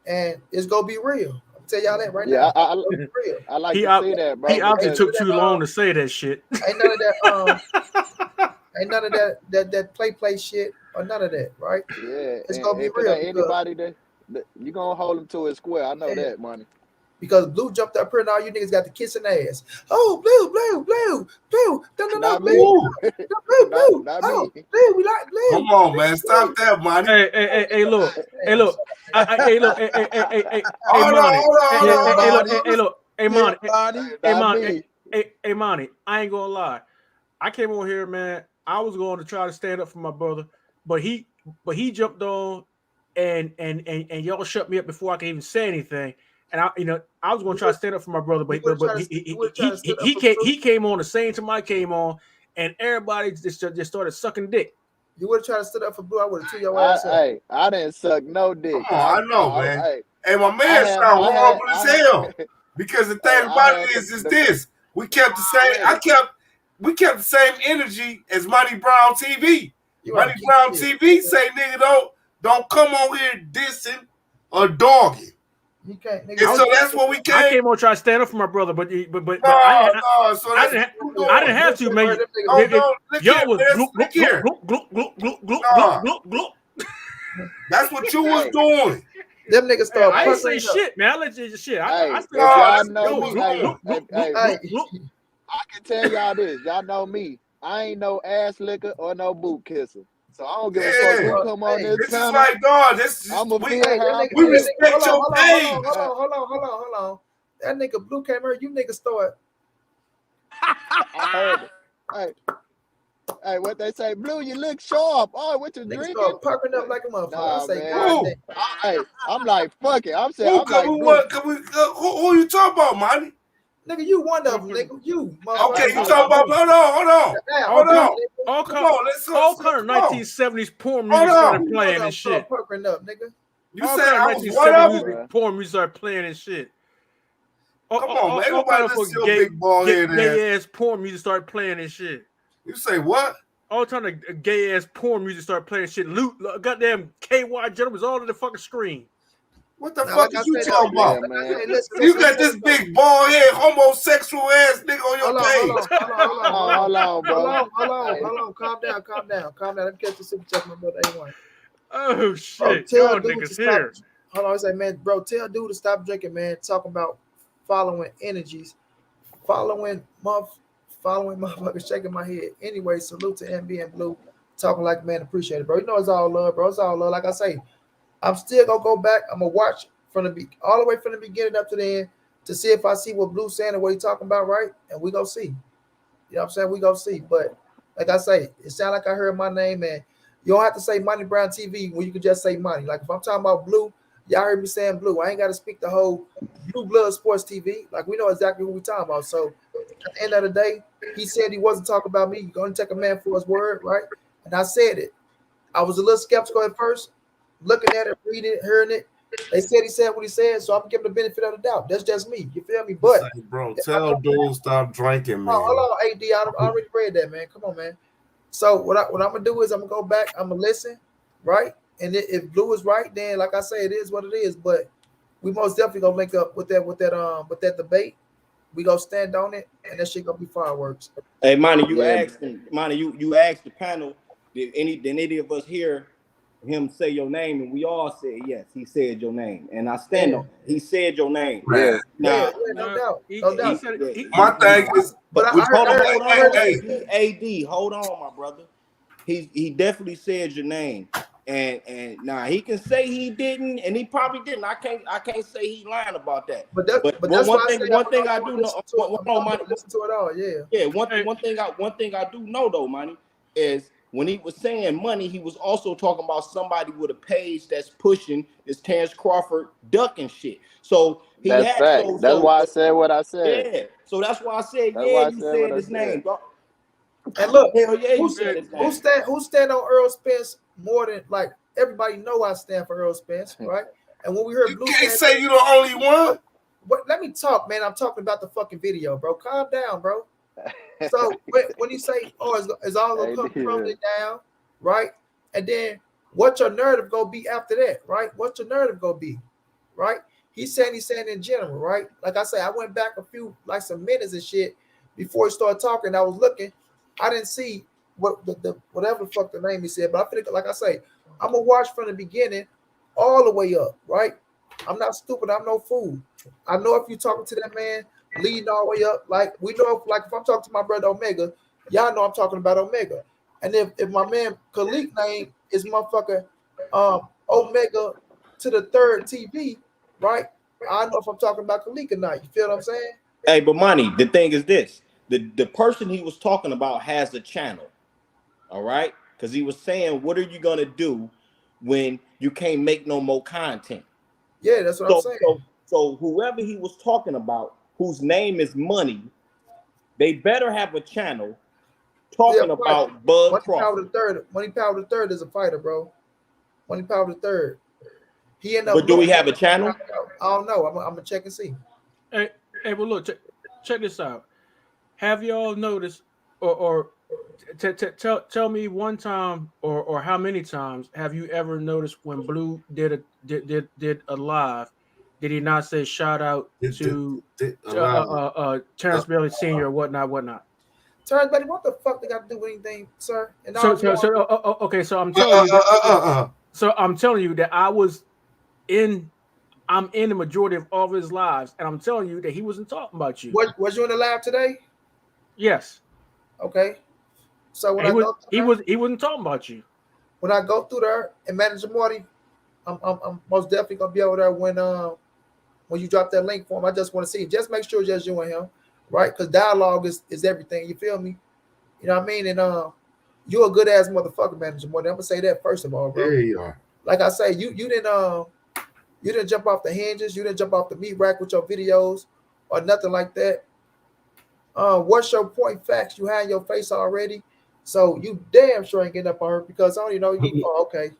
Speaker 1: and it's gonna be real. I'm tell y'all that right now.
Speaker 9: I like to say that, bro.
Speaker 10: He obviously took too long to say that shit.
Speaker 1: Ain't none of that. Ain't none of that play shit or none of that, right?
Speaker 9: Yeah,
Speaker 1: it's gonna be
Speaker 9: if
Speaker 1: real.
Speaker 9: Anybody that you gonna hold him to his square. I know that, Money.
Speaker 1: Because Blue jumped up here and all you niggas got the kissing ass. Oh, Blue. No, Blue. Blue.
Speaker 9: Not me.
Speaker 1: Blue, we like Blue.
Speaker 6: Come on, man. Stop that, Money.
Speaker 10: Hey, look. Hey, look. Hey, Monnie. I ain't gonna lie. I came on here, man. I was going to try to stand up for my brother, but he jumped on and y'all shut me up before I could even say anything. And I was going to try to stand up for my brother, but he came on the same time I came on, and everybody just started sucking dick.
Speaker 1: You would have tried to stand up for Blue. I would have threw your ass up.
Speaker 9: Hey, I didn't suck no dick.
Speaker 6: Come on, I know, man. Hey, my man sound horrible as hell. Because the thing about it is this: we kept the same. We kept the same energy as montray-brown TV. Montray-brown TV say, nigga, don't come on here dissing or dogging.
Speaker 1: You can't, nigga.
Speaker 6: And so that's what we came.
Speaker 10: I came on trying to stand up for my brother, but I didn't have to, man. Y'all was
Speaker 6: That's what you was doing.
Speaker 1: Them niggas started.
Speaker 10: I ain't say shit, man. I let you shit.
Speaker 9: I can tell y'all this. Y'all know me. I ain't no ass licker or no boot kisser. So I don't give a fuck who come on this
Speaker 6: channel. This is like, dog, we respect your pain.
Speaker 1: Hold on. That nigga Blue came here. You niggas started.
Speaker 9: I heard it. Hey, what they say? Blue, you look sharp. Oh, what you drinking?
Speaker 1: Start perking up like a motherfucker.
Speaker 9: Nah,
Speaker 1: I say,
Speaker 9: hey, I'm like, fuck it. I'm saying,
Speaker 6: who you talking about, Monnie?
Speaker 1: Nigga, you one of them, nigga. You.
Speaker 6: Okay, you talking about? Hold on.
Speaker 10: All kind of 1970s porn music started playing and shit.
Speaker 1: Perking up, nigga.
Speaker 6: You said I was one of them?
Speaker 10: Porn music started playing and shit.
Speaker 6: Come on, man. Nobody listen to your big ball head ass.
Speaker 10: Gay ass porn music started playing and shit.
Speaker 6: You say what?
Speaker 10: All time of gay ass porn music started playing shit. Goddamn KY Jenner was all in the fucking screen.
Speaker 6: What the fuck is you talking about? You got this big bald head, homosexual ass nigga on your page.
Speaker 9: Hold on, bro.
Speaker 1: Hold on. Calm down. Let me catch the super chat, my brother A1.
Speaker 10: Oh shit. Y'all niggas here.
Speaker 1: Hold on, I say, man, bro, tell dude to stop drinking, man. Talking about following energies, following motherfuckers, shaking my head. Anyway, salute to MB and Blue. Talking like, man, appreciate it, bro. You know it's all love, bro. It's all love. Like I say, I'm still gonna go back. I'm gonna watch all the way from the beginning up to the end to see if I see what Blue's saying and what he's talking about, right? And we gonna see. You know what I'm saying? We gonna see. But like I say, it sounds like I heard my name, and you don't have to say montray-brown TV when you can just say Money. Like if I'm talking about Blue, y'all heard me saying Blue. I ain't got to speak the whole Blue Blood Sports TV. Like we know exactly who we talking about. So at the end of the day, he said he wasn't talking about me. You're gonna take a man for his word, right? And I said it. I was a little skeptical at first, looking at it, reading it, hearing it. They said he said what he said, so I'm giving the benefit of the doubt. That's just me. You feel me? But
Speaker 6: bro, tell dude stop drinking, man.
Speaker 1: Hold on, AD. I already read that, man. Come on, man. So what I'm gonna do is I'm gonna go back. I'm gonna listen, right? And if Blue is right, then like I say, it is what it is. But we most definitely gonna link up with that debate. We gonna stand on it, and that shit gonna be fireworks.
Speaker 5: Hey, Monnie, you asked the panel, did any of us hear him say your name? And we all said yes. He said your name, and I stand on. He said your name.
Speaker 6: Yeah.
Speaker 1: No doubt.
Speaker 6: My thing is,
Speaker 5: but hold on, AD, hold on, my brother. He definitely said your name. And now he can say he didn't, and he probably didn't. I can't say he lying about that. But that's one thing I do know.
Speaker 1: Listen to it all, yeah.
Speaker 5: Yeah, one thing I do know though, Monnie, is when he was saying money, he was also talking about somebody with a page that's pushing this Terence Crawford ducking shit. So
Speaker 9: that's fact. That's why I said what I said.
Speaker 5: Yeah. So that's why I said you said his name, bro.
Speaker 1: And look,
Speaker 5: hell yeah, who
Speaker 1: stand on Earl Spence more than like everybody know I stand for Earl Spence, right? And when we heard
Speaker 6: You
Speaker 1: Blue
Speaker 6: can't
Speaker 1: saying,
Speaker 6: say you the only one.
Speaker 1: But let me talk, man. I'm talking about the fucking video, bro. Calm down, bro. So when you say, "Oh, it's all gonna come crumbling down," right? And then what's your narrative gonna be after that, right? What's your narrative gonna be, right? He's saying in general, right? Like I say, I went back some minutes and shit before he started talking. I was looking, I didn't see what the whatever the fuck the name he said, but I feel like I say, I'm gonna watch from the beginning all the way up, right? I'm not stupid. I'm no fool. I know if you're talking to that man, leading all the way up, like we know, if I'm talking to my brother Omega, y'all know I'm talking about Omega. And if my man Khalik name is motherfucker Omega to the third TV, right? I know if I'm talking about Khalik or not. You feel what I'm saying?
Speaker 5: Hey, but Monnie, the thing is this: the person he was talking about has a channel, all right? Because he was saying, "What are you gonna do when you can't make no more content?"
Speaker 1: Yeah, that's what I'm saying.
Speaker 5: So whoever he was talking about, whose name is Money, they better have a channel talking about Bud Crawford.
Speaker 1: Money Power the Third is a fighter, bro. Money Power the Third. He ended up.
Speaker 5: But do we have a channel?
Speaker 1: I don't know. I'm gonna check and see.
Speaker 10: Hey, well, look, check this out. Have y'all noticed, or tell me one time, or how many times have you ever noticed when Blue did a live? Did he not say shout out to Terence Bailey Sr. or whatnot?
Speaker 1: Terence Bailey, what the fuck they got to do with anything, sir? And
Speaker 10: okay, so I'm telling you. So I'm telling you that I'm in the majority of all of his lives, and I'm telling you that he wasn't talking about you.
Speaker 1: Was you in the live today?
Speaker 10: Yes.
Speaker 1: Okay. So when
Speaker 10: he wasn't talking about you.
Speaker 1: When I go through there and Manager Marty, I'm most definitely gonna be over there when you drop that link for him. I just want to see. Just make sure it's just you and him, right? Because dialogue is everything. You feel me? You know what I mean? And you're a good ass motherfucker, Manager Marty. I'm gonna say that first of all, bro.
Speaker 6: There you are.
Speaker 1: Like I say, you didn't jump off the hinges. You didn't jump off the meat rack with your videos or nothing like that. What's your point facts you had in your face already? So you damn sure ain't getting up on her because I don't even know you. Oh, okay.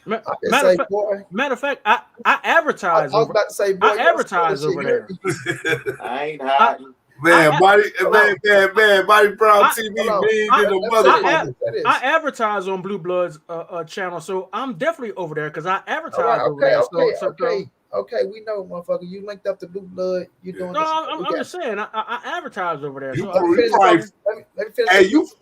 Speaker 10: Matter of fact, I advertise.
Speaker 1: I was about to say, boy,
Speaker 10: I advertise over there.
Speaker 9: I ain't hiding.
Speaker 6: Body Brown TV.
Speaker 1: I
Speaker 10: advertise on Blue Blood's channel, so I'm definitely over there because I advertise over there.
Speaker 1: Okay, we know, motherfucker. You linked up to Blue Blood. You doing?
Speaker 10: No, I'm just saying. I advertise over there.
Speaker 6: You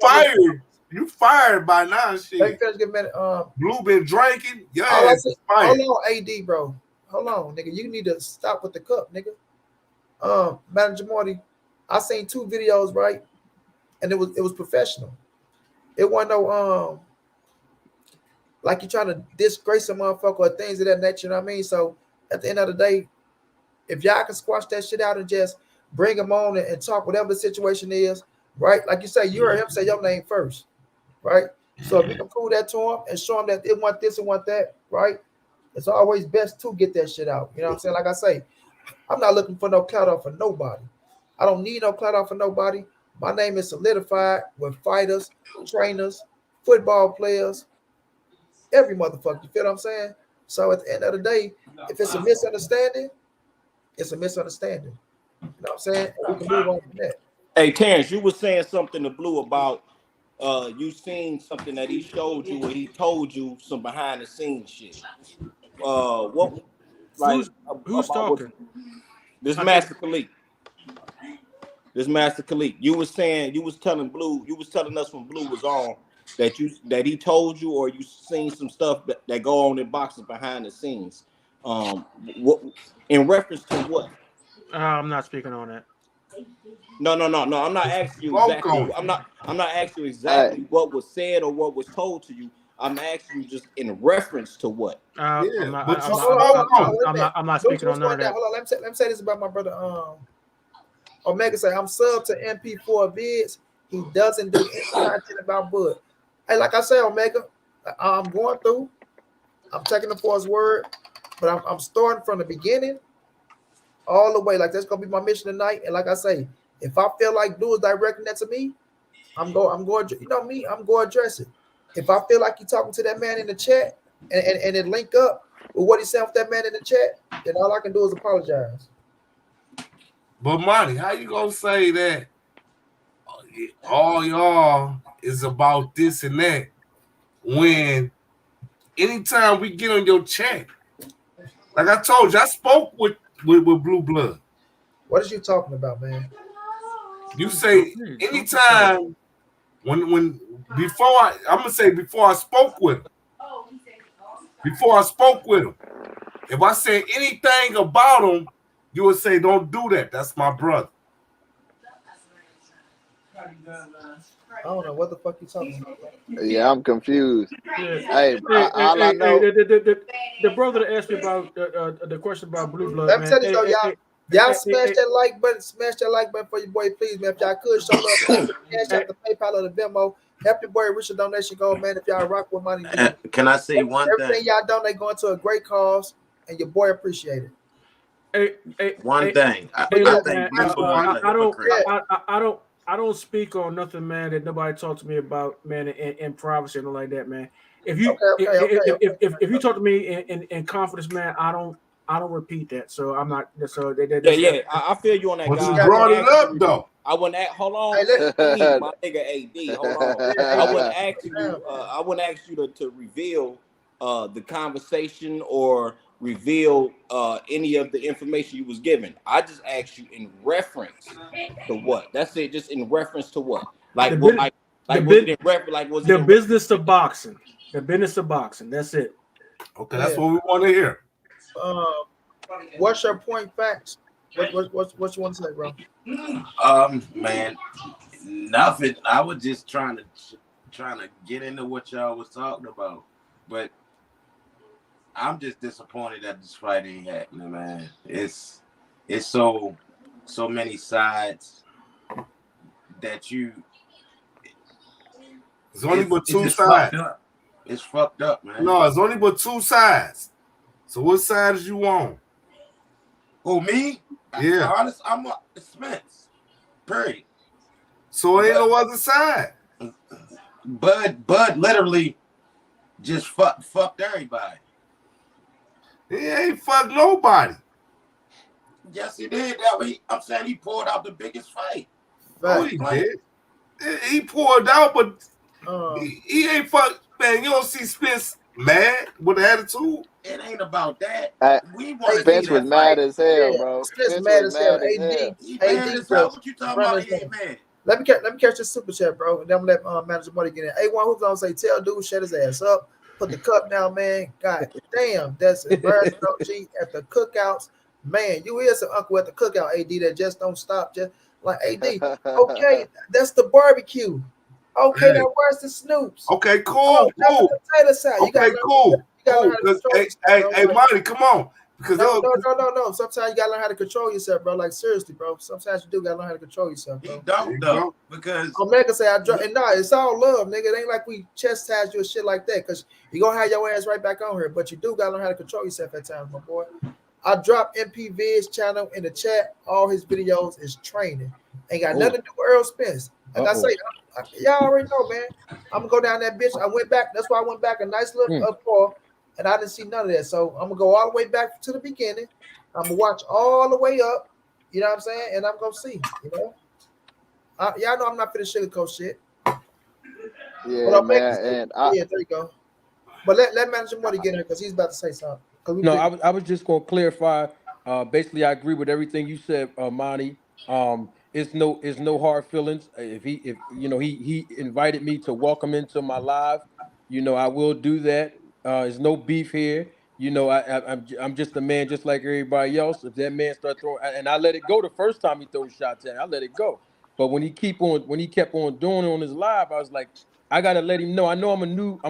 Speaker 6: fired. You fired by now, shit.
Speaker 1: Let me finish getting minute.
Speaker 6: Blue been drinking. Yeah,
Speaker 1: hold on, AD, bro. Hold on, nigga. You need to stop with the cup, nigga. Manager Marty, I seen 2 videos, right? And it was professional. It wasn't no like you trying to disgrace a motherfucker or things of that nature. You know what I mean? So at the end of the day, if y'all can squash that shit out and just bring them on and talk whatever the situation is, right? Like you say, you heard him say your name first, right? So if you can prove that to him and show him that it want this and want that, right? It's always best to get that shit out. You know what I'm saying? Like I say, I'm not looking for no clout off of nobody. I don't need no clout off of nobody. My name is solidified with fighters, trainers, football players, every motherfucker. You feel what I'm saying? So at the end of the day, if it's a misunderstanding, it's a misunderstanding. You know what I'm saying? We can move on from that.
Speaker 5: Hey, Terence, you were saying something to Blue about you seen something that he showed you where he told you some behind the scenes shit. What? Like
Speaker 10: who's talking?
Speaker 5: This Master Khalik. This Master Khalik. You was telling us when Blue was on that he told you or you seen some stuff that go on in boxing behind the scenes. What in reference to what?
Speaker 10: I'm not speaking on that.
Speaker 5: No. I'm not asking you exactly. I'm not asking you exactly what was said or what was told to you. I'm asking you just in reference to what.
Speaker 10: I'm not speaking on none of that.
Speaker 1: Hold on, let me say this about my brother. Omega say I'm sub to MP4 vids. He doesn't do any content about Bud. Hey, like I say, Omega, I'm going through. I'm taking him for his word, but I'm starting from the beginning all the way. Like that's gonna be my mission tonight. And like I say, if I feel like Blue is directing that to me, I'm going. You know me, I'm going to address it. If I feel like you're talking to that man in the chat and it link up, with what he said with that man in the chat, then all I can do is apologize.
Speaker 6: But Monty, how you gonna say that all y'all is about this and that when anytime we get on your chat, like I told you, I spoke with Blue Blood.
Speaker 1: What is you talking about, man?
Speaker 6: You say anytime when before I spoke with him. Before I spoke with him, if I said anything about him, you would say, "Don't do that. That's my brother."
Speaker 1: I don't know what the fuck you talking about.
Speaker 9: Yeah, I'm confused.
Speaker 10: Yeah.
Speaker 9: Hey, all I know.
Speaker 10: The brother that asked me about the question about Blue Blood,
Speaker 1: Let me
Speaker 10: man.
Speaker 1: tell you something, y'all smash that like button. Smash that like button for your boy, please, man. If y'all could show love, cash out the PayPal or the Venmo. Help your boy reach a donation goal, man. If y'all rock with money,
Speaker 12: can I say one
Speaker 1: everything
Speaker 12: thing?
Speaker 1: y'all donate going to a great cause, and your boy appreciate it.
Speaker 12: One thing. I think Blue Blood is a hypocrite.
Speaker 10: I don't speak on nothing, man, that nobody talked to me about, man, in privacy and all like that, man. If you if you talk to me in confidence, man, I don't repeat that. So I'm not. So
Speaker 5: I feel you on that.
Speaker 6: But
Speaker 5: guy.
Speaker 6: you brought it up though.
Speaker 5: I wouldn't ask. Hold on,
Speaker 9: Hey,
Speaker 5: my nigga AD. Hold on. I wouldn't ask you. I wouldn't ask you to reveal the conversation or reveal any of the information you was given. I just asked you in reference to what. That's it. Just in reference to what. Like what? Was it in
Speaker 10: business of boxing? The business of boxing. That's it.
Speaker 6: Okay, that's what we want to hear.
Speaker 1: What's your point? Facts. What you want to say, bro?
Speaker 12: Man, nothing. I was just trying to get into what y'all was talking about, but I'm just disappointed that this fight ain't happening, man. It's so many sides that you.
Speaker 6: It's only but two sides.
Speaker 12: It's fucked up, man.
Speaker 6: No, it's only but two sides. So what side is you on?
Speaker 12: Who, me?
Speaker 6: Yeah.
Speaker 12: I'm Spence. Period.
Speaker 6: So ain't no other side.
Speaker 12: Bud literally just fucked everybody.
Speaker 6: He ain't fucked nobody.
Speaker 12: Yes, he did. I'm saying he pulled out the biggest fight.
Speaker 6: Oh, he did. He pulled out, but he ain't fucked. Man, you don't see Spence mad with attitude.
Speaker 12: It ain't about that.
Speaker 9: Spence was mad as hell, bro.
Speaker 1: Spence mad as hell. AD,
Speaker 12: what you talking about? He ain't mad.
Speaker 1: Let me catch the super chat, bro, and then I'm gonna let Manager Money get in. A1 who's gonna say, tell dude shut his ass up, put the cup down, man. God damn, that's embarrassing. OG at the cookouts, man. You is an uncle at the cookout, AD, that just don't stop, just like AD. Okay, that's the barbecue. Okay, now where's the Snoops?
Speaker 6: Okay, cool. Okay, cool. Hey, Monty, come on. Because
Speaker 1: no. Sometimes you gotta learn how to control yourself, bro. Like seriously, bro. Sometimes you do gotta learn how to control yourself, bro.
Speaker 12: You don't though, because
Speaker 1: Omega say I drop, and nah, it's all love, nigga. It ain't like we chastise you or shit like that, because you gonna have your ass right back on here. But you do gotta learn how to control yourself at times, my boy. I drop MPV's channel in the chat. All his videos is training. Ain't got nothing to do with Earl Spence. Like I say, y'all already know, man. I'm gonna go down that bitch. I went back. That's why I went back a nice little call, and I didn't see none of that. So I'm gonna go all the way back to the beginning. I'm gonna watch all the way up. You know what I'm saying? And I'm gonna see. You know, y'all know I'm not finna sugarcoat shit.
Speaker 9: Yeah, man.
Speaker 1: Yeah, there you go. But let Manager Money get in because he's about to say something.
Speaker 10: No, I was just gonna clarify. Basically, I agree with everything you said, Monty. It's no hard feelings. If he invited me to welcome into my live, I will do that. There's no beef here. I'm just a man, just like everybody else. If that man start throwing, and I let it go the first time he threw shots at me, I let it go. But when he kept on doing it on his live, I was like, I gotta let him know. I know I'm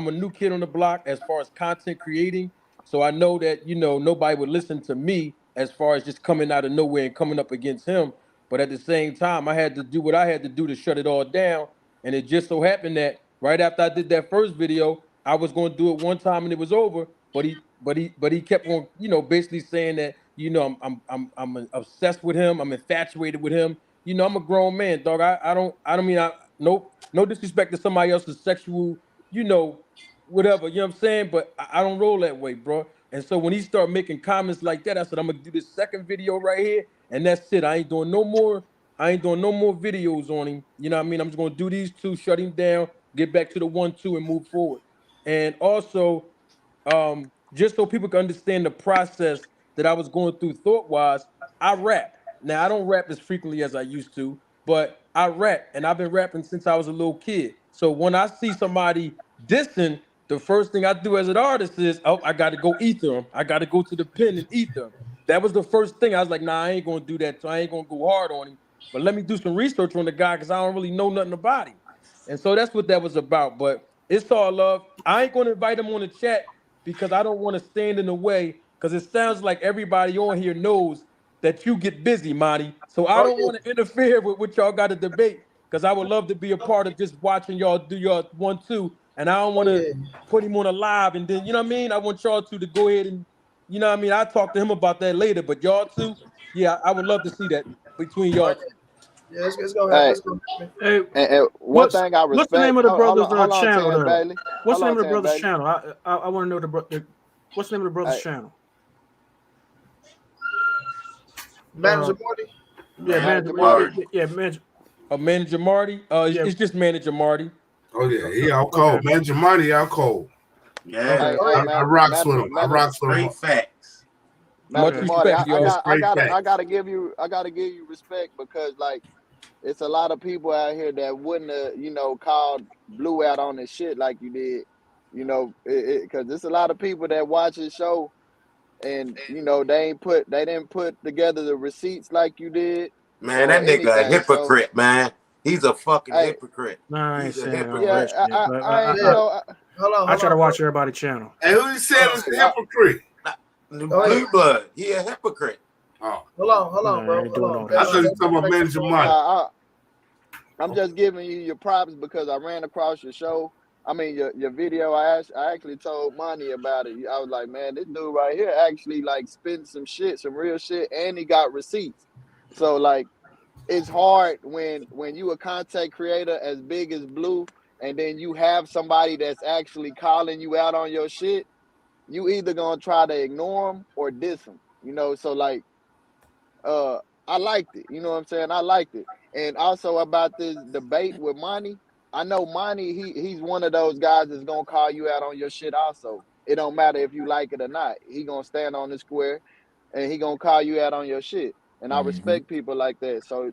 Speaker 10: a new kid on the block as far as content creating. So I know that nobody would listen to me as far as just coming out of nowhere and coming up against him. But at the same time, I had to do what I had to do to shut it all down. And it just so happened that right after I did that first video, I was going to do it one time and it was over. But he kept on, basically saying that, I'm obsessed with him. I'm infatuated with him. I'm a grown man, dog. I don't mean no disrespect to somebody else's sexual, whatever. You know what I'm saying? But I don't roll that way, bro.
Speaker 7: And so when he started making comments like that, I said, I'm gonna do this second video right here, and that's it. I ain't doing no more videos on him. You know what I mean? I'm just gonna do these two, shut him down, get back to the 1-2 and move forward. And also, just so people can understand the process that I was going through thought-wise, I rap. Now I don't rap as frequently as I used to, but I rap, and I've been rapping since I was a little kid. So when I see somebody dissing, the first thing I do as an artist is, oh, I got to go ether them. I got to go to the pen and ether them. That was the first thing. I was like, nah, I ain't gonna do that. So I ain't gonna go hard on him. But let me do some research on the guy because I don't really know nothing about him. And so that's what that was about. But it's all love. I ain't gonna invite him on the chat because I don't want to stand in the way. Because it sounds like everybody on here knows that you get busy, Monty. So I don't want to interfere with what y'all got to debate. Because I would love to be a part of just watching y'all do your 1-2. And I don't want to put him on a live and then, you know what I mean? I want y'all two to go ahead and, you know what I mean? I'll talk to him about that later. But y'all two, yeah, I would love to see that between y'all two.
Speaker 1: Yeah, let's go ahead. Let's go.
Speaker 10: Hey,
Speaker 9: And one thing I respect.
Speaker 10: what's the name of the brother's
Speaker 9: hold on,
Speaker 10: channel?
Speaker 9: Terrence
Speaker 10: There?
Speaker 9: Bailey.
Speaker 10: What's the
Speaker 9: Hold
Speaker 10: name
Speaker 9: on,
Speaker 10: of the brother's
Speaker 9: Terrence Bailey.
Speaker 10: channel? I want to know what's the name of the brother's channel?
Speaker 1: Manager Money.
Speaker 10: Yeah, Manager Marty. Yeah, Manager.
Speaker 7: Manager Marty. It's just Manager Marty.
Speaker 6: Oh yeah, he out cold.
Speaker 10: Okay.
Speaker 6: Manager Marty out cold.
Speaker 12: Yeah,
Speaker 6: I rocks with him. I rocks with him.
Speaker 12: great facts.
Speaker 7: Much
Speaker 9: Manager Marty,
Speaker 7: respect, y'all.
Speaker 9: I gotta give you respect because like it's a lot of people out here that wouldn't have, called Blue out on this shit like you did, because there's a lot of people that watch his show and they didn't put together the receipts like you did.
Speaker 12: Man, that nigga a hypocrite, man. He's a fucking hypocrite.
Speaker 10: Nah, I ain't
Speaker 12: He's a
Speaker 10: saying all
Speaker 12: hypocrite.
Speaker 10: that shit, but
Speaker 1: Hold on.
Speaker 10: I try to watch everybody's channel.
Speaker 6: And who said it's a hypocrite?
Speaker 12: Blue blood. He a hypocrite.
Speaker 6: Oh.
Speaker 1: Hold on, bro. Hold on.
Speaker 6: I thought you were talking about Manager Money.
Speaker 9: I'm just giving you your props because I ran across your show. I mean, your video. I actually told Monnie about it. I was like, man, this dude right here actually like spitting some real shit, and he got receipts. So like, it's hard when you a content creator as big as Blue, and then you have somebody that's actually calling you out on your shit. You either gonna try to ignore them or diss them. So like, I liked it. You know what I'm saying? I liked it. And also about this debate with Monnie, I know Monnie, he's one of those guys that's gonna call you out on your shit also. It don't matter if you like it or not. He gonna stand on the square and he gonna call you out on your shit. And I respect people like that. So,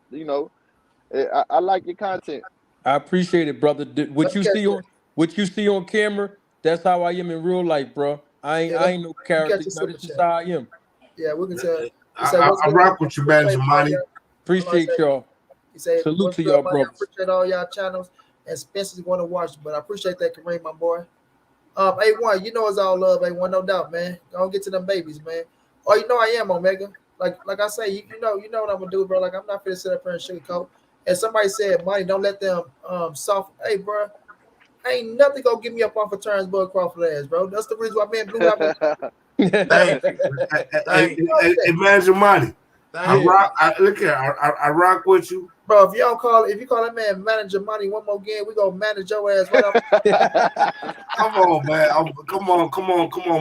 Speaker 9: I like your content.
Speaker 7: I appreciate it, brother. What you see on camera, that's how I am in real life, bro. I ain't no character. That's just how I am.
Speaker 1: Yeah, we can tell.
Speaker 6: I rock with you, Manager Money.
Speaker 7: Appreciate y'all. Salute to y'all, bro.
Speaker 1: I appreciate all y'all channels, and Spencer's going to watch, but I appreciate that, Kareem, my boy. A1, it's all love, A1, no doubt, man. Don't get to them babies, man. Oh, I am Omega. Like I say, you know what I'm gonna do, bro. Like I'm not gonna sit up here and sugarcoat. And somebody said, Money, don't let them soft. Hey, bro, ain't nothing gonna get me up off of Terence Crawford ass, bro. That's the reason why me and Blue have
Speaker 12: Thank you.
Speaker 6: Hey, Manager Money. I rock with you.
Speaker 1: Bro, if you call that man Manager Money one more again, we gonna manage your ass right off.
Speaker 6: Come on, man. Come on,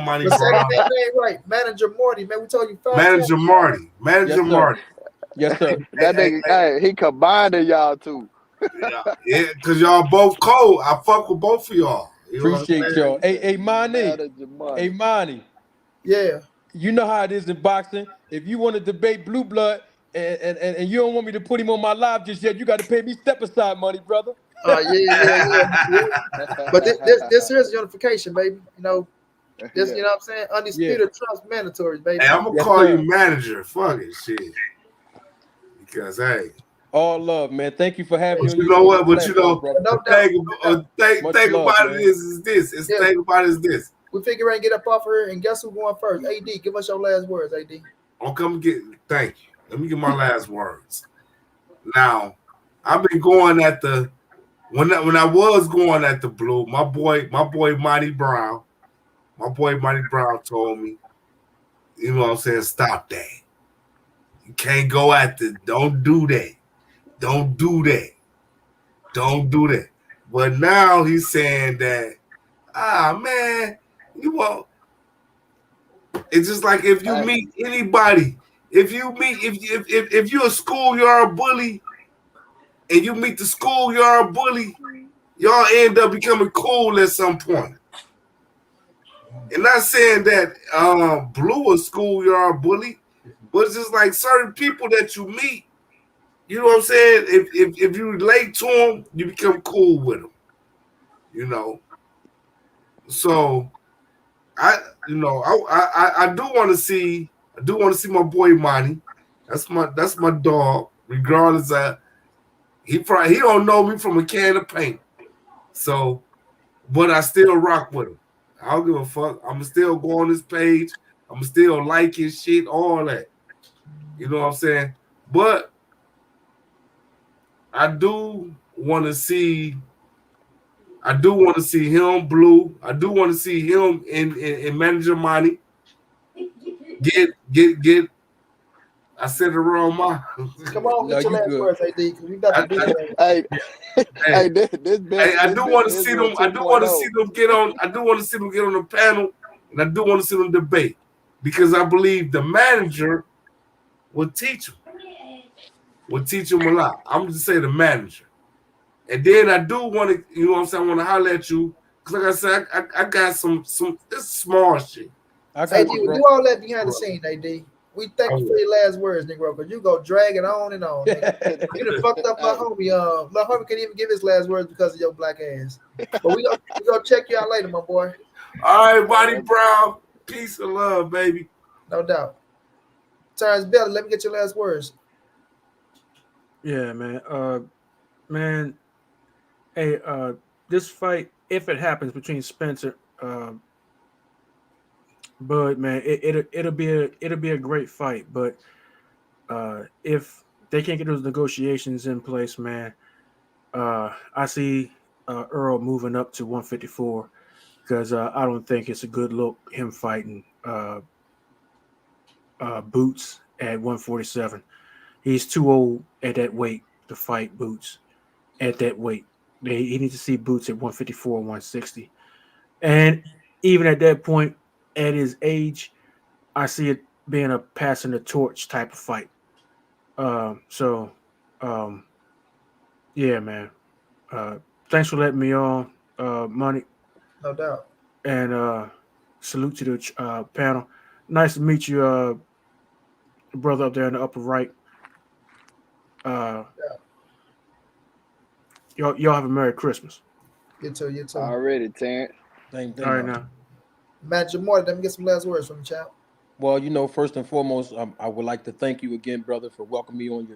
Speaker 6: Money.
Speaker 1: Right. Manager Marty, man. We told you 5
Speaker 6: Manager
Speaker 1: times.
Speaker 6: Marty. Manager Marty.
Speaker 7: Yes, sir.
Speaker 9: That nigga, he combined y'all two.
Speaker 6: Yeah, because y'all both cold. I fuck with both of y'all.
Speaker 7: Appreciate y'all. Hey, Monnie.
Speaker 1: Yeah.
Speaker 7: You know how it is in boxing. If you want to debate Blue Blood and you don't want me to put him on my live just yet, you got to pay me step aside money, brother.
Speaker 1: Yeah. But this here's unification, baby. You know what I'm saying? Undisputed trust mandatory, baby.
Speaker 6: Hey, I'm gonna call you manager. Fuck it, shit. Because hey.
Speaker 7: All love, man. Thank you for having me.
Speaker 6: You know what? But you know, the thing about it is this. It's the thing about it is this.
Speaker 1: We figure and get up off her, and guess who's going first? AD, give us your last words, AD.
Speaker 6: I'll come thank you. Let me get my last words. Now, I've been going at when I was going at the Blue, my boy Monty Brown, told me, you know what I'm saying, stop that. You can't go at don't do that. Don't do that. Don't do that. But now he's saying that, man, you won't. It's just like if you meet anybody, if you're a schoolyard bully and you meet the schoolyard bully, y'all end up becoming cool at some point. And not saying that Blue a schoolyard bully, but it's just like certain people that you meet, you know what I'm saying? If you relate to them, you become cool with them. You know. So I do want to see my boy Monnie. That's my dog. Regardless of he don't know me from a can of paint. So, but I still rock with him. I don't give a fuck. I'ma still go on his page. I'ma still like his shit, all that. You know what I'm saying? But I do want to see him, Blue. I do want to see him in Manager Money. Get. I said it wrong, ma.
Speaker 1: Come on, get your last words, AD. We got to do that.
Speaker 6: I do want to see them. I do want to see them get on. I do want to see them get on the panel, and I do want to see them debate because I believe the manager will teach them. Will teach them a lot. I'm just say the manager. And then I do want to, you know what I'm saying, I want to holler at you. Because like I said, I got some this small shit.
Speaker 1: AD, do all that behind the scene, AD. We thank you for your last words, Negro, because you go drag it on and on. You done fucked up my homie. My homie can't even give his last words because of your black ass. But we gonna check you out later, my boy.
Speaker 6: All right, Montray-brown. Peace and love, baby.
Speaker 1: No doubt. Terence Belly, let me get your last words.
Speaker 10: Yeah, man. Man. Hey, this fight, if it happens between Spencer, Bud, man, it'll be a great fight. But if they can't get those negotiations in place, man, I see Earl moving up to 154 because I don't think it's a good look him fighting Boots at 147. He's too old at that weight to fight Boots at that weight. He needs to see Boots at 154, 160. And even at that point, at his age, I see it being a passing the torch type of fight. Yeah, man. Thanks for letting me on, Money.
Speaker 1: No doubt.
Speaker 10: And salute to the panel. Nice to meet you, brother up there in the upper right. Y'all have a Merry Christmas.
Speaker 1: You too.
Speaker 9: Already, Terrence.
Speaker 3: Same thing.
Speaker 10: All right now.
Speaker 1: Manager Morty, let me get some last words from the chat.
Speaker 7: Well, you know, first and foremost, I would like to thank you again, brother, for welcoming me on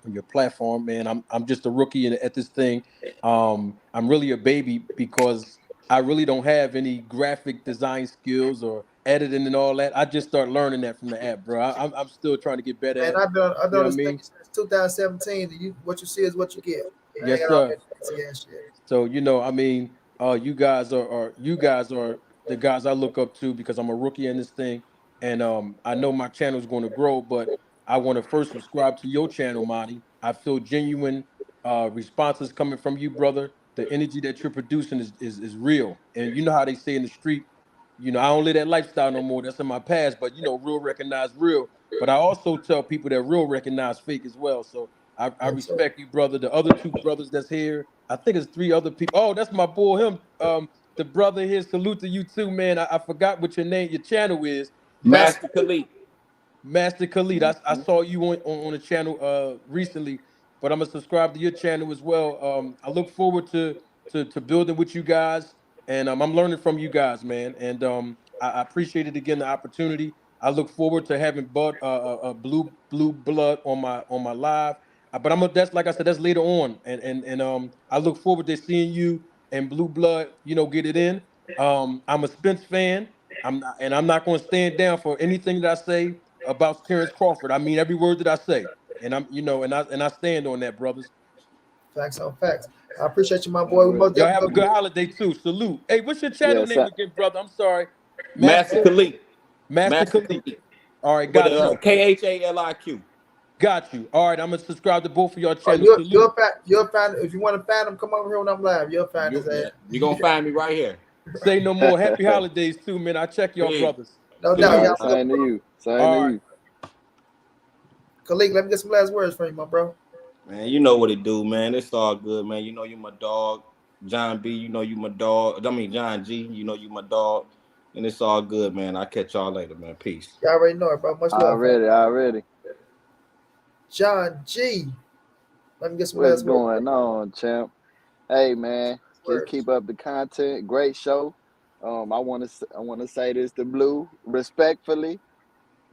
Speaker 7: your platform, man. I'm just a rookie at this thing. I'm really a baby because I really don't have any graphic design skills or editing and all that. I just start learning that from the app, bro. I'm still trying to get better.
Speaker 1: Man, I've been on this thing since 2017. What you see is what you get.
Speaker 7: Yes, sir. So you know, I mean, you guys are the guys I look up to because I'm a rookie in this thing. And I know my channel is going to grow, but I want to first subscribe to your channel, Monty. I feel genuine responses coming from you, brother. The energy that you're producing is real. And you know how they say in the street, you know, I don't live that lifestyle no more. That's in my past, but you know, real recognize real. But I also tell people that real recognize fake as well. So I respect you, brother. The other two brothers that's here, I think it's 3 other people. Oh, that's my boy, him. The brother here, salute to you too, man. I forgot what your channel is.
Speaker 5: Master Khalid.
Speaker 7: Master Khalid. I saw you on the channel recently, but I'm gonna subscribe to your channel as well. I look forward to building with you guys, and I'm learning from you guys, man. And I appreciate it again, the opportunity. I look forward to having blue blood on my live. But that's like I said, that's later on, and I look forward to seeing you and Blue Blood, you know, get it in. I'm a Spence fan. I'm not going to stand down for anything that I say about Terence Crawford. I mean every word that I say, and I stand on that, brothers.
Speaker 1: Facts on facts. I appreciate you, my boy.
Speaker 7: Y'all have a good holiday too. Salute. Hey, what's your channel name again, brother? I'm sorry.
Speaker 5: Master Khalid.
Speaker 7: Master Khalid. All right, got you.
Speaker 5: KHALIQ.
Speaker 7: Got you. All right, I'm gonna subscribe to both of y'all channels.
Speaker 1: You'll find if you want to find them, come over here when I'm live. You'll find us.
Speaker 5: You're gonna find me right here.
Speaker 7: Say no more. Happy holidays too, man. I check y'all brothers.
Speaker 1: No
Speaker 5: Peace.
Speaker 1: doubt.
Speaker 9: All
Speaker 1: Y'all
Speaker 9: right, same to you. Same
Speaker 10: All
Speaker 9: to
Speaker 10: right.
Speaker 9: you.
Speaker 1: Khalid, let me get some last words from you, my bro.
Speaker 5: Man, you know what it do, man. It's all good, man. You know you my dog. John B, you know you my dog. I mean John G, you know you my dog. And it's all good, man. I'll catch y'all later, man. Peace.
Speaker 1: Y'all already know it, bro. Much love, fam.
Speaker 9: Already.
Speaker 1: John G. Let me get some
Speaker 9: What's
Speaker 1: last words.
Speaker 9: going on, champ? Hey, man, just keep up the content. Great show. I want to say this to Blue respectfully.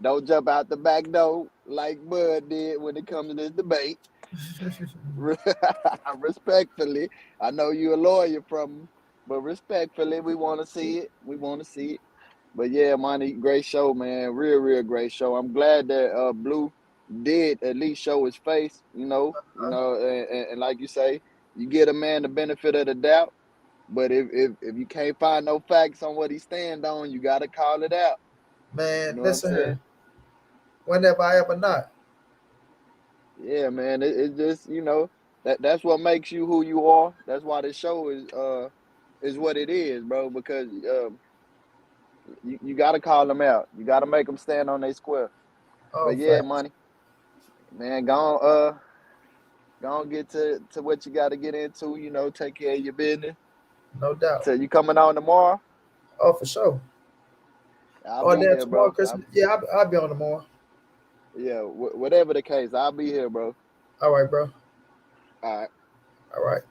Speaker 9: Don't jump out the back door like Bud did when it comes to this debate. Respectfully, I know you're a lawyer from him, but respectfully, we want to see it. We want to see it. But yeah, Monty, great show, man. Real great show. I'm glad that Blue did at least show his face. And like you say, you get a man the benefit of the doubt. But if you can't find no facts on what he stand on, you gotta call it out.
Speaker 1: Man,
Speaker 9: You know
Speaker 1: listen
Speaker 9: what I'm saying?
Speaker 1: here. Whenever I ever not.
Speaker 9: Yeah, man. It just that's what makes you who you are. That's why the show is what it is, bro. Because you gotta call them out. You gotta make them stand on their square.
Speaker 1: Oh,
Speaker 9: But yeah,
Speaker 1: facts.
Speaker 9: Money, man, go on get to what you got to get into. Take care of your business.
Speaker 1: No doubt.
Speaker 9: So you coming on tomorrow?
Speaker 1: Oh, for sure.
Speaker 9: I'll
Speaker 1: Oh,
Speaker 9: be
Speaker 1: then
Speaker 9: here,
Speaker 1: tomorrow,
Speaker 9: bro.
Speaker 1: Christmas. Yeah, I'll be on tomorrow.
Speaker 9: Yeah, whatever the case, I'll be here, bro.
Speaker 1: All right, bro.
Speaker 9: All right.
Speaker 1: All right.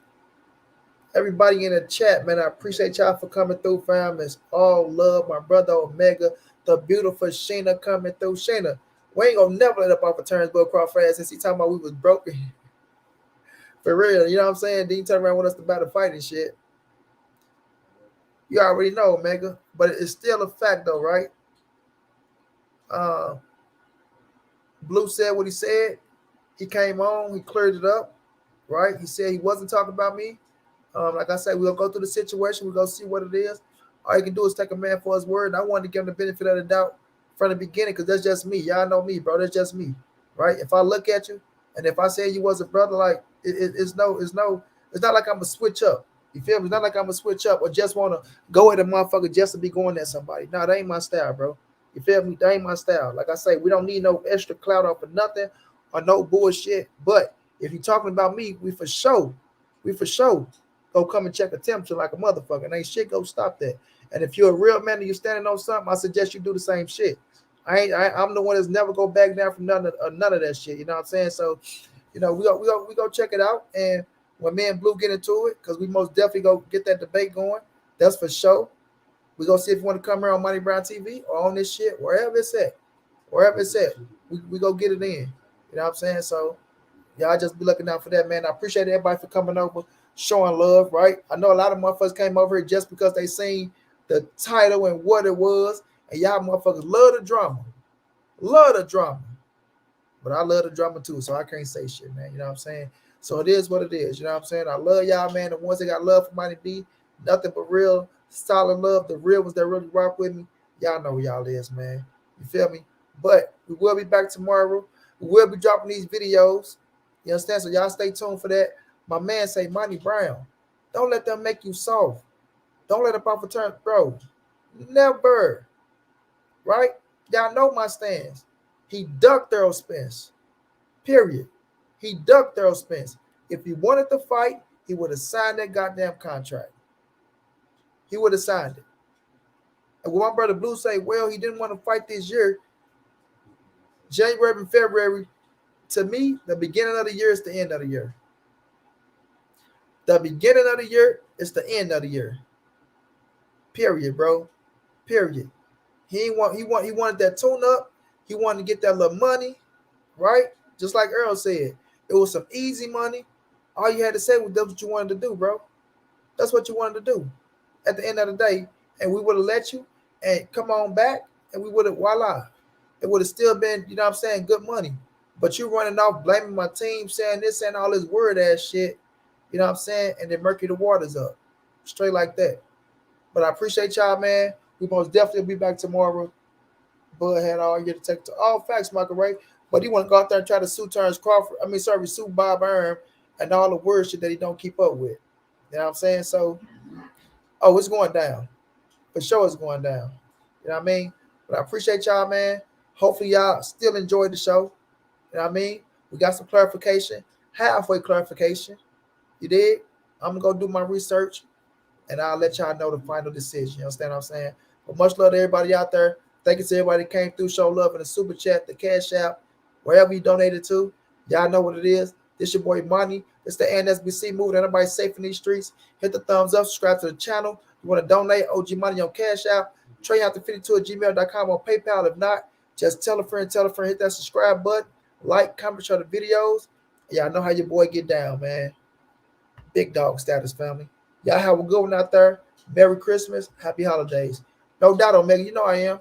Speaker 1: Everybody in the chat, man, I appreciate y'all for coming through, fam. It's all love. My brother Omega, the beautiful Shayna coming through. Shayna, we ain't gonna never let up off of Terence Crawford since he talking about we was broken. For real, you know what I'm saying? Then you turn around with us about to fight and shit. You already know, Omega. But it's still a fact though, right? Blue said what he said. He came on, he cleared it up, right? He said he wasn't talking about me. Like I said, we'll go through the situation. We're going to see what it is. All you can do is take a man for his word. And I wanted to give him the benefit of the doubt from the beginning because that's just me. Y'all know me, bro. That's just me, right? If I look at you and if I say you was a brother, like it's not like I'm going to switch up. You feel me? It's not like I'm going to switch up or just want to go at a motherfucker just to be going at somebody. No, that ain't my style, bro. You feel me? That ain't my style. Like I say, we don't need no extra clout off of nothing or no bullshit. But if you're talking about me, we for sure go come and check a temperature like a motherfucker. And ain't shit go stop that. And if you're a real man and you're standing on something, I suggest you do the same shit. I'm the one that's never go back down from none of that shit. You know what I'm saying? So, we go check it out. And when me and Blue get into it, because we most definitely go get that debate going. That's for sure. We go see if you want to come here on Monnie-Brown TV or on this shit, wherever it's at. We go get it in. You know what I'm saying? So y'all just be looking out for that, man. I appreciate everybody for coming over, showing love, right? I know a lot of motherfuckers came over here just because they seen the title and what it was, and y'all motherfuckers love the drama. Love the drama. But I love the drama too, so I can't say shit, man. You know what I'm saying? So it is what it is. You know what I'm saying? I love y'all, man. The ones that got love for Money B, nothing but real, solid love. The real ones that really rock with me, y'all know who y'all is, man. You feel me? But we will be back tomorrow. We will be dropping these videos. You understand? So y'all stay tuned for that. My man say, Monnie-Brown, don't let them make you soft. Don't let up off a turn, bro. Never. Right? Y'all know my stance. He ducked Errol Spence. Period. He ducked Errol Spence. If he wanted to fight, he would have signed that goddamn contract. He would have signed it. And when my brother Blue say, well, he didn't want to fight this year, January and February, to me, the beginning of the year is the end of the year. The beginning of the year is the end of the year. Period, bro. Period. He wanted that tune up. He wanted to get that little money, right? Just like Earl said, it was some easy money. All you had to say was that's what you wanted to do, bro. That's what you wanted to do. At the end of the day, and we would have let you and come on back, and we would have voila. It would have still been, you know what I'm saying, good money. But you running off, blaming my team, saying this and all this word ass shit, you know what I'm saying, and then murky the waters up. Straight like that. But I appreciate y'all, man. We most definitely be back tomorrow. Bud had all year to take to all facts, Michael Ray. But he want to go out there and try to sue Terence Crawford. Sue Bob Arum and all the word shit that he don't keep up with. You know what I'm saying? So, it's going down. For sure it's going down. You know what I mean? But I appreciate y'all, man. Hopefully y'all still enjoyed the show. You know what I mean? We got some clarification, halfway clarification. You did? I'm going to go do my research, and I'll let y'all know the final decision. You understand what I'm saying? But much love to everybody out there. Thank you to everybody that came through, show love in the super chat, the cash app, wherever you donated to. Y'all know what it is. This your boy Monnie. It's the NSBC moving. Everybody safe in these streets. Hit the thumbs up. Subscribe to the channel. You want to donate? OG Money on Cash App. TreyHunter52@gmail.com on PayPal. If not, just tell a friend. Hit that subscribe button. Like, comment, share the videos. Y'all know how your boy get down, man. Big dog status, family. Y'all have a good one out there. Merry Christmas. Happy holidays. No doubt, Omega. You know I am.